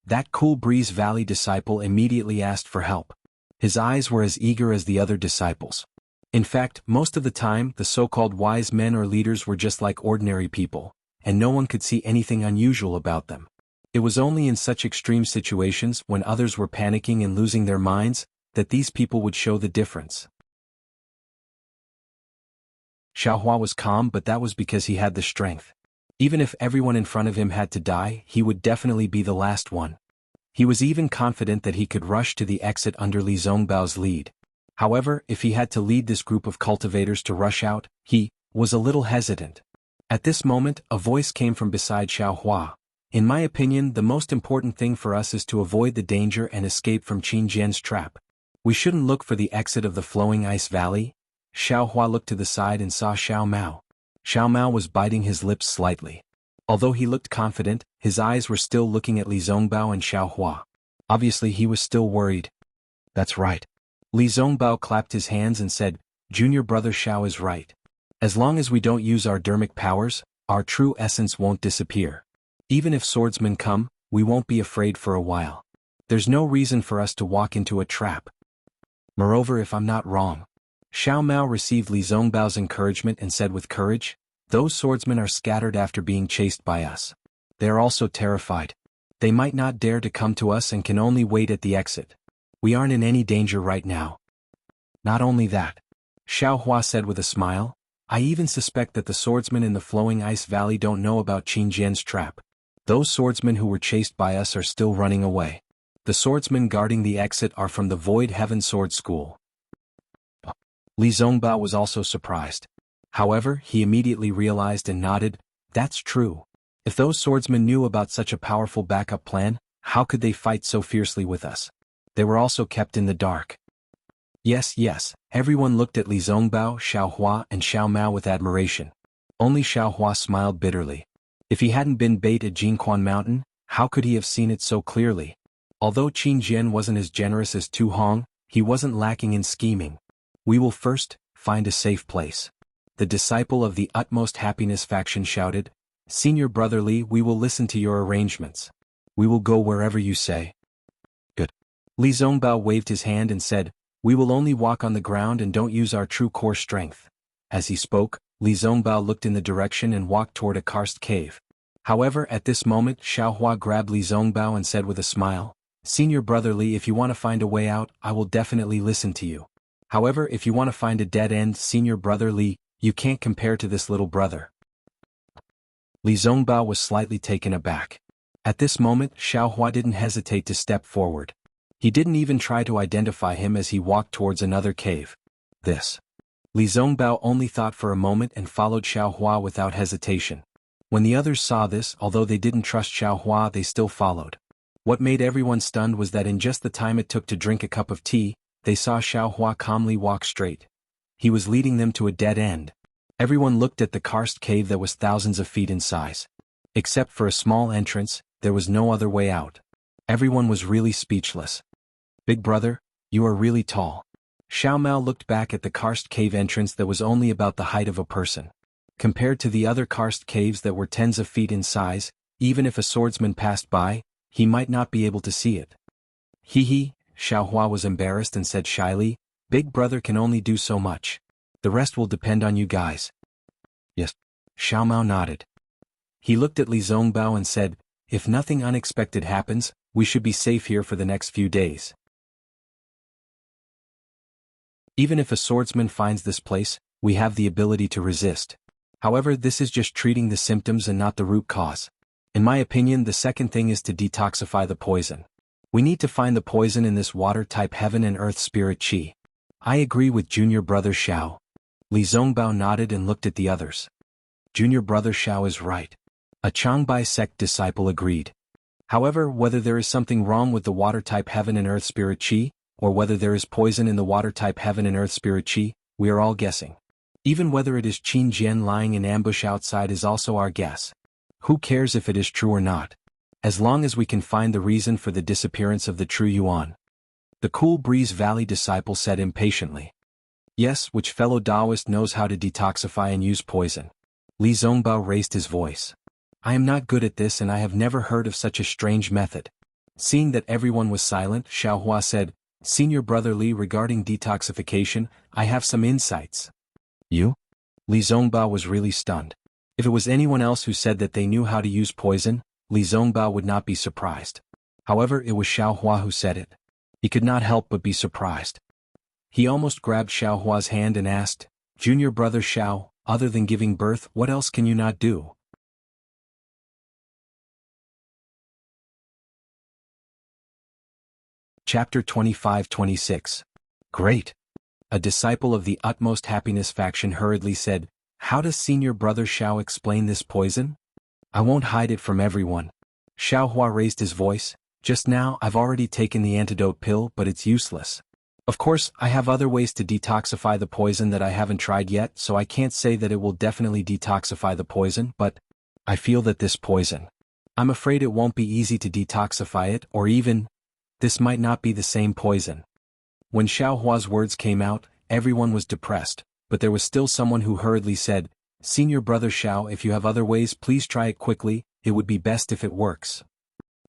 That Cool Breeze Valley disciple immediately asked for help. His eyes were as eager as the other disciples. In fact, most of the time, the so-called wise men or leaders were just like ordinary people, and no one could see anything unusual about them. It was only in such extreme situations, when others were panicking and losing their minds, that these people would show the difference. Xiaohua was calm, but that was because he had the strength. Even if everyone in front of him had to die, he would definitely be the last one. He was even confident that he could rush to the exit under Li Zongbao's lead. However, if he had to lead this group of cultivators to rush out, he was a little hesitant. At this moment, a voice came from beside Xiaohua. In my opinion, the most important thing for us is to avoid the danger and escape from Qin Jian's trap. We shouldn't look for the exit of the flowing ice valley. Xiaohua looked to the side and saw Xiao Mao. Xiao Mao was biting his lips slightly. Although he looked confident, his eyes were still looking at Li Zongbao and Xiaohua. Obviously he was still worried. That's right. Li Zongbao clapped his hands and said, Junior Brother Xiao is right. As long as we don't use our dermic powers, our true essence won't disappear. Even if swordsmen come, we won't be afraid for a while. There's no reason for us to walk into a trap. Moreover, if I'm not wrong, Xiao Mao received Li Zongbao's encouragement and said with courage, those swordsmen are scattered after being chased by us. They are also terrified. They might not dare to come to us and can only wait at the exit. We aren't in any danger right now. Not only that, Xiaohua said with a smile, I even suspect that the swordsmen in the flowing ice valley don't know about Qin Jian's trap. Those swordsmen who were chased by us are still running away. The swordsmen guarding the exit are from the Void Heaven Sword School. Li Zongbao was also surprised. However, he immediately realized and nodded, that's true. If those swordsmen knew about such a powerful backup plan, how could they fight so fiercely with us? They were also kept in the dark. Yes, everyone looked at Li Zongbao, Xiaohua, and Xiao Mao with admiration. Only Xiaohua smiled bitterly. If he hadn't been bait at Jinquan Mountain, how could he have seen it so clearly? Although Qin Jian wasn't as generous as Tu Hong, he wasn't lacking in scheming. We will first find a safe place. The disciple of the Utmost Happiness faction shouted, Senior Brother Li, we will listen to your arrangements. We will go wherever you say. Good. Li Zongbao waved his hand and said, we will only walk on the ground and don't use our true core strength. As he spoke, Li Zongbao looked in the direction and walked toward a karst cave. However, at this moment, Xiaohua grabbed Li Zongbao and said with a smile, Senior Brother Li, if you want to find a way out, I will definitely listen to you. However, if you want to find a dead end, Senior Brother Li, you can't compare to this little brother. Li Zongbao was slightly taken aback. At this moment, Xiaohua didn't hesitate to step forward. He didn't even try to identify him as he walked towards another cave. Li Zongbao only thought for a moment and followed Xiaohua without hesitation. When the others saw this, although they didn't trust Xiaohua, they still followed. What made everyone stunned was that in just the time it took to drink a cup of tea, they saw Xiao Hua calmly walk straight. He was leading them to a dead end. Everyone looked at the karst cave that was thousands of feet in size. Except for a small entrance, there was no other way out. Everyone was really speechless. Big brother, you are really tall. Xiao Mao looked back at the karst cave entrance that was only about the height of a person. Compared to the other karst caves that were tens of feet in size, even if a swordsman passed by, he might not be able to see it. Hee, Xiao Hua was embarrassed and said shyly, Big brother can only do so much. The rest will depend on you guys. Yes. Xiao Mao nodded. He looked at Li Zongbao and said, if nothing unexpected happens, we should be safe here for the next few days. Even if a swordsman finds this place, we have the ability to resist. However, this is just treating the symptoms and not the root cause. In my opinion, the second thing is to detoxify the poison. We need to find the poison in this water-type heaven and earth spirit qi. I agree with junior brother Xiao. Li Zongbao nodded and looked at the others. Junior brother Xiao is right. A Changbai sect disciple agreed. However, whether there is something wrong with the water-type heaven and earth spirit qi, or whether there is poison in the water-type heaven and earth spirit qi, we are all guessing. Even whether it is Qin Jian lying in ambush outside is also our guess. Who cares if it is true or not? As long as we can find the reason for the disappearance of the true Yuan. The Cool Breeze Valley disciple said impatiently. Yes, which fellow Taoist knows how to detoxify and use poison? Li Zongbao raised his voice. I am not good at this and I have never heard of such a strange method. Seeing that everyone was silent, Xiao Hua said, Senior brother Li, regarding detoxification, I have some insights. You? Li Zongbao was really stunned. If it was anyone else who said that they knew how to use poison, Li Zongbao would not be surprised. However, it was Xiao Hua who said it. He could not help but be surprised. He almost grabbed Xiao Hua's hand and asked, Junior brother Xiao, other than giving birth, what else can you not do? Chapter 25-26. Great. A disciple of the Utmost Happiness faction hurriedly said, How does senior brother Xiao explain this poison? I won't hide it from everyone. Xiao Hua raised his voice. Just now I've already taken the antidote pill, but it's useless. Of course, I have other ways to detoxify the poison that I haven't tried yet, so I can't say that it will definitely detoxify the poison, but I feel that this poison. I'm afraid it won't be easy to detoxify it, or even, this might not be the same poison. When Xiao Hua's words came out, everyone was depressed, but there was still someone who hurriedly said, Senior brother Xiao, if you have other ways, please try it quickly, it would be best if it works.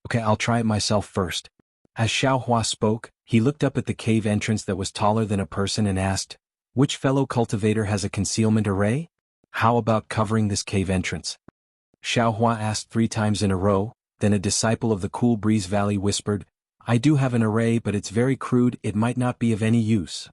Okay, I'll try it myself first. As Xiao Hua spoke, he looked up at the cave entrance that was taller than a person and asked, Which fellow cultivator has a concealment array? How about covering this cave entrance? Xiao Hua asked 3 times in a row, then a disciple of the Cool Breeze Valley whispered, I do have an array, but it's very crude, it might not be of any use.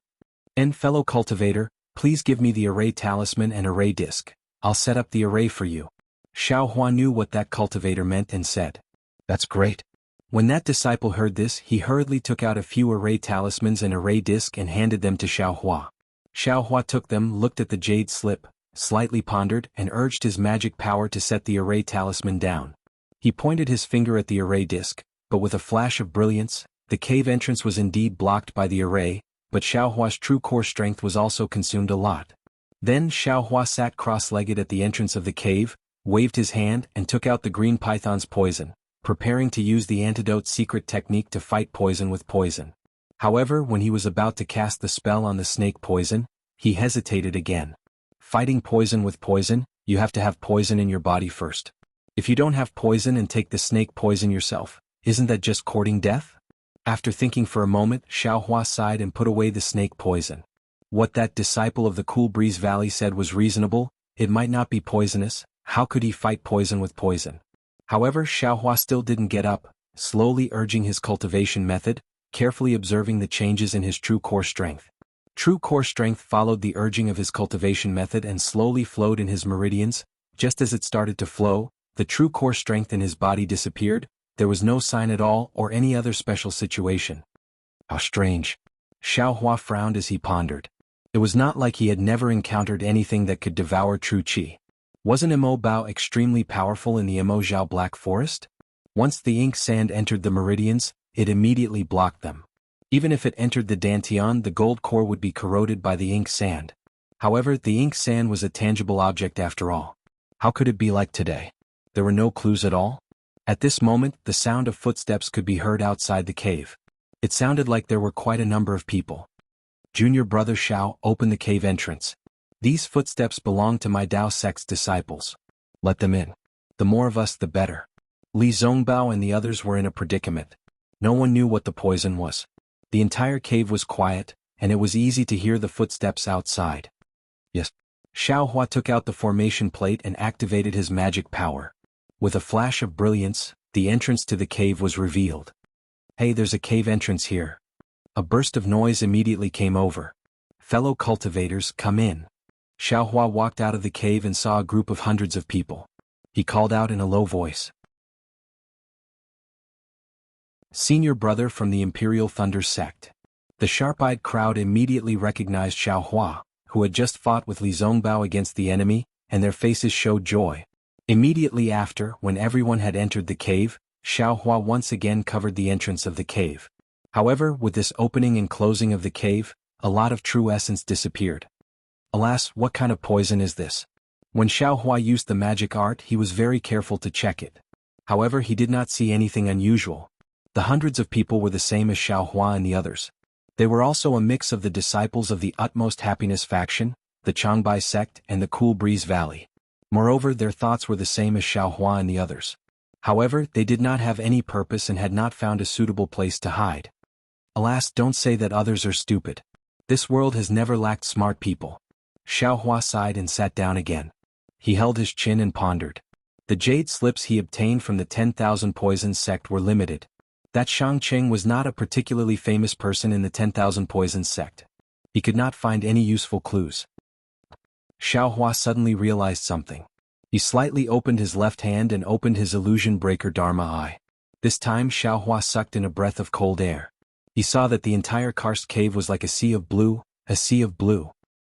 And fellow cultivator, please give me the array talisman and array disc. I'll set up the array for you. Xiao Hua knew what that cultivator meant and said, That's great. When that disciple heard this, he hurriedly took out a few array talismans and array disc and handed them to Xiao Hua. Xiao Hua took them, looked at the jade slip, slightly pondered, and urged his magic power to set the array talisman down. He pointed his finger at the array disc, but with a flash of brilliance, the cave entrance was indeed blocked by the array, but Xiao Hua's true core strength was also consumed a lot. Then Xiao Hua sat cross-legged at the entrance of the cave, waved his hand and took out the green python's poison, preparing to use the antidote secret technique to fight poison with poison. However, when he was about to cast the spell on the snake poison, he hesitated again. Fighting poison with poison, you have to have poison in your body first. If you don't have poison and take the snake poison yourself, isn't that just courting death? After thinking for a moment, Xiao Hua sighed and put away the snake poison. What that disciple of the Cool Breeze Valley said was reasonable, it might not be poisonous, how could he fight poison with poison? However, Xiao Hua still didn't get up, slowly urging his cultivation method, carefully observing the changes in his true core strength. True core strength followed the urging of his cultivation method and slowly flowed in his meridians. Just as it started to flow, the true core strength in his body disappeared. There was no sign at all or any other special situation. How strange. Xiao Hua frowned as he pondered. It was not like he had never encountered anything that could devour true qi. Wasn't Imo Bao extremely powerful in the Imo Zhao Black Forest? Once the ink sand entered the meridians, it immediately blocked them. Even if it entered the dantian, the gold core would be corroded by the ink sand. However, the ink sand was a tangible object after all. How could it be like today? There were no clues at all? At this moment, the sound of footsteps could be heard outside the cave. It sounded like there were quite a number of people. Junior brother Xiao opened the cave entrance. These footsteps belong to my Dao sect's disciples. Let them in. The more of us the better. Li Zongbao and the others were in a predicament. No one knew what the poison was. The entire cave was quiet, and it was easy to hear the footsteps outside. Yes. Xiao Hua took out the formation plate and activated his magic power. With a flash of brilliance, the entrance to the cave was revealed. Hey, there's a cave entrance here. A burst of noise immediately came over. Fellow cultivators, come in. Xiao Hua walked out of the cave and saw a group of hundreds of people. He called out in a low voice. Senior brother from the Imperial Thunder sect. The sharp-eyed crowd immediately recognized Xiao Hua, who had just fought with Li Zongbao against the enemy, and their faces showed joy. Immediately after, when everyone had entered the cave, Xiao Hua once again covered the entrance of the cave. However, with this opening and closing of the cave, a lot of true essence disappeared. Alas, what kind of poison is this? When Xiao Hua used the magic art, he was very careful to check it. However, he did not see anything unusual. The hundreds of people were the same as Xiao Hua and the others. They were also a mix of the disciples of the Utmost Happiness faction, the Changbai sect, and the Cool Breeze Valley. Moreover, their thoughts were the same as Xiao Hua and the others. However, they did not have any purpose and had not found a suitable place to hide. Alas, don't say that others are stupid. This world has never lacked smart people. Xiao Hua sighed and sat down again. He held his chin and pondered. The jade slips he obtained from the 10,000 Poisons sect were limited. That Shangcheng was not a particularly famous person in the 10,000 Poisons sect. He could not find any useful clues. Xiao Hua suddenly realized something. He slightly opened his left hand and opened his illusion breaker Dharma eye. This time Xiao Hua sucked in a breath of cold air. He saw that the entire karst cave was like a sea of blue.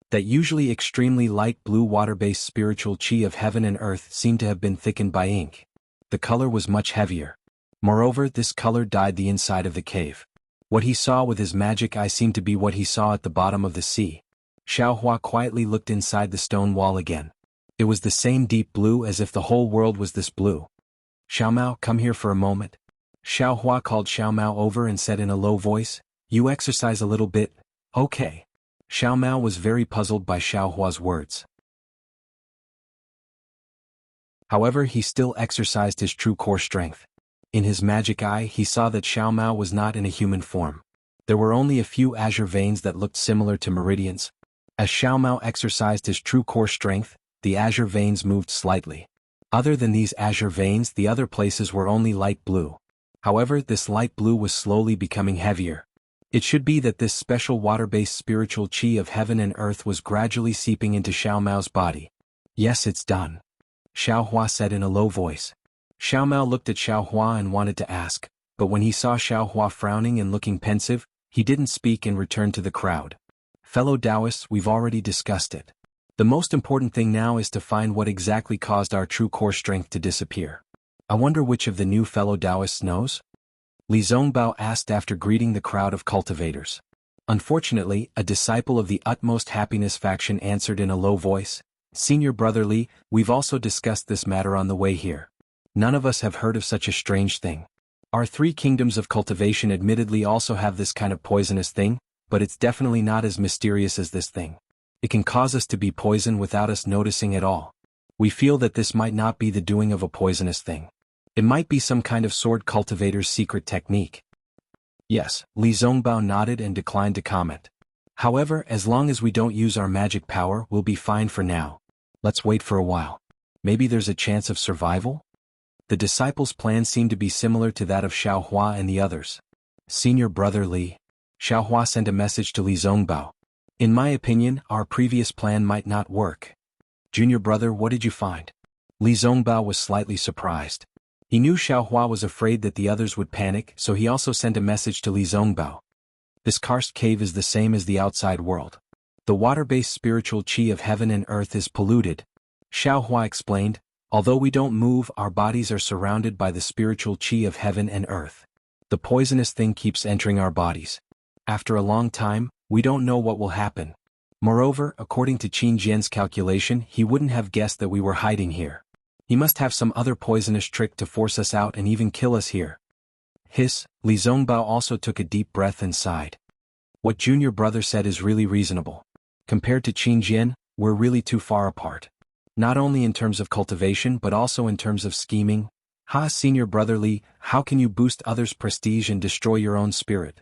That usually extremely light blue water-based spiritual chi of heaven and earth seemed to have been thickened by ink. The color was much heavier. Moreover, this color dyed the inside of the cave. What he saw with his magic eye seemed to be what he saw at the bottom of the sea. Xiao Hua quietly looked inside the stone wall again. It was the same deep blue as if the whole world was this blue. Xiao Mao, come here for a moment. Xiao Hua called Xiao Mao over and said in a low voice, you exercise a little bit, okay. Xiao Mao was very puzzled by Xiao Hua's words. However, he still exercised his true core strength. In his magic eye, he saw that Xiao Mao was not in a human form. There were only a few azure veins that looked similar to meridians. As Xiao Mao exercised his true core strength, the azure veins moved slightly. Other than these azure veins, the other places were only light blue. However, this light blue was slowly becoming heavier. It should be that this special water-based spiritual chi of heaven and earth was gradually seeping into Xiao Mao's body. Yes, it's done. Xiao Hua said in a low voice. Xiao Mao looked at Xiao Hua and wanted to ask, but when he saw Xiao Hua frowning and looking pensive, he didn't speak and returned to the crowd. Fellow Taoists, we've already discussed it. The most important thing now is to find what exactly caused our true core strength to disappear. I wonder which of the new fellow Taoists knows? Li Zongbao asked after greeting the crowd of cultivators. Unfortunately, a disciple of the Utmost Happiness faction answered in a low voice, Senior Brother Li, we've also discussed this matter on the way here. None of us have heard of such a strange thing. Our 3 kingdoms of cultivation admittedly also have this kind of poisonous thing, but it's definitely not as mysterious as this thing. It can cause us to be poisoned without us noticing at all. We feel that this might not be the doing of a poisonous thing. It might be some kind of sword cultivator's secret technique. Yes, Li Zongbao nodded and declined to comment. However, as long as we don't use our magic power, we'll be fine for now. Let's wait for a while. Maybe there's a chance of survival? The disciples' plan seemed to be similar to that of Xiao Hua and the others. Senior Brother Li. Xiao Hua sent a message to Li Zongbao. In my opinion, our previous plan might not work. Junior brother, what did you find? Li Zongbao was slightly surprised. He knew Xiao Hua was afraid that the others would panic, so he also sent a message to Li Zongbao. This karst cave is the same as the outside world. The water-based spiritual chi of heaven and earth is polluted. Xiao Hua explained, Although we don't move, our bodies are surrounded by the spiritual chi of heaven and earth. The poisonous thing keeps entering our bodies. After a long time, we don't know what will happen. Moreover, according to Qin Jian's calculation, he wouldn't have guessed that we were hiding here. He must have some other poisonous trick to force us out and even kill us here. Hiss, Li Zongbao also took a deep breath and sighed. What junior brother said is really reasonable. Compared to Qin Jian, we're really too far apart. Not only in terms of cultivation but also in terms of scheming. Senior brother Li, how can you boost others' prestige and destroy your own spirit?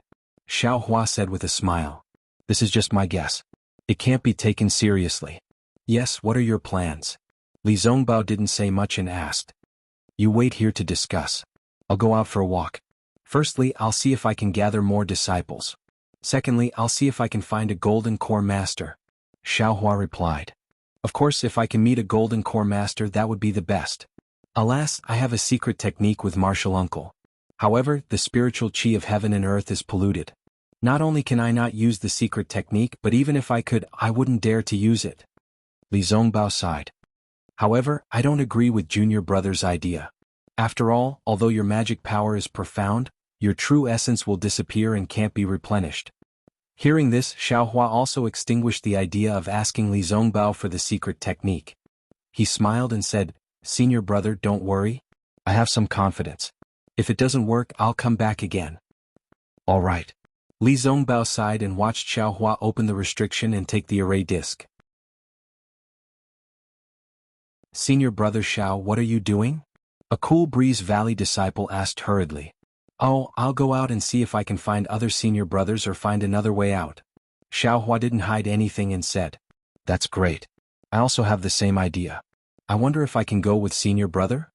Xiao Hua said with a smile. This is just my guess. It can't be taken seriously. Yes, what are your plans? Li Zongbao didn't say much and asked. You wait here to discuss. I'll go out for a walk. Firstly, I'll see if I can gather more disciples. Secondly, I'll see if I can find a golden core master. Xiao Hua replied. Of course, if I can meet a golden core master, that would be the best. Alas, I have a secret technique with martial uncle. However, the spiritual chi of heaven and earth is polluted. Not only can I not use the secret technique, but even if I could, I wouldn't dare to use it. Li Zongbao sighed. However, I don't agree with junior brother's idea. After all, although your magic power is profound, your true essence will disappear and can't be replenished. Hearing this, Xiao Hua also extinguished the idea of asking Li Zongbao for the secret technique. He smiled and said, Senior brother, don't worry. I have some confidence. If it doesn't work, I'll come back again. All right. Li Zongbao sighed and watched Xiao Hua open the restriction and take the array disc. Senior brother Xiao, what are you doing? A Cool Breeze Valley disciple asked hurriedly. Oh, I'll go out and see if I can find other senior brothers or find another way out. Xiao Hua didn't hide anything and said. That's great. I also have the same idea. I wonder if I can go with senior brother?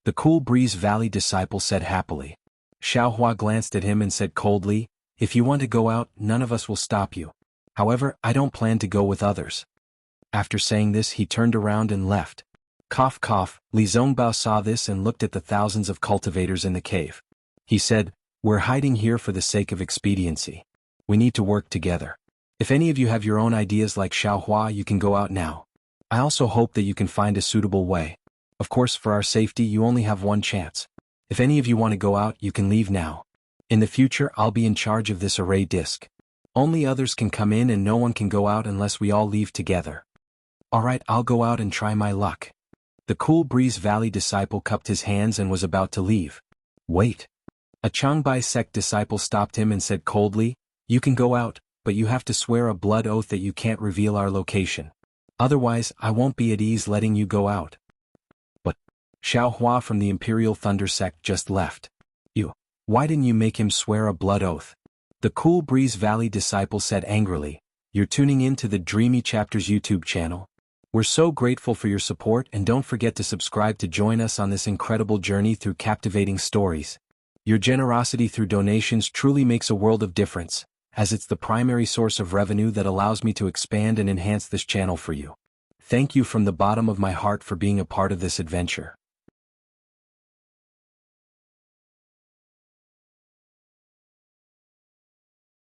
The Cool Breeze Valley disciple said happily. Xiao Hua glanced at him and said coldly, If you want to go out, none of us will stop you. However, I don't plan to go with others. After saying this, he turned around and left. Cough cough, Li Zongbao saw this and looked at the thousands of cultivators in the cave. He said, We're hiding here for the sake of expediency. We need to work together. If any of you have your own ideas like Xiao Hua, you can go out now. I also hope that you can find a suitable way. Of course, for our safety, you only have one chance. If any of you want to go out, you can leave now. In the future, I'll be in charge of this array disc. Only others can come in and no one can go out unless we all leave together. Alright, I'll go out and try my luck. The Cool Breeze Valley disciple cupped his hands and was about to leave. Wait. A Changbai sect disciple stopped him and said coldly, You can go out, but you have to swear a blood oath that you can't reveal our location. Otherwise, I won't be at ease letting you go out. But Xiao Hua from the Imperial Thunder sect just left. Why didn't you make him swear a blood oath? The Cool Breeze Valley disciple said angrily. You're tuning in to the Dreamy Chapters YouTube channel. We're so grateful for your support and don't forget to subscribe to join us on this incredible journey through captivating stories. Your generosity through donations truly makes a world of difference, as it's the primary source of revenue that allows me to expand and enhance this channel for you. Thank you from the bottom of my heart for being a part of this adventure.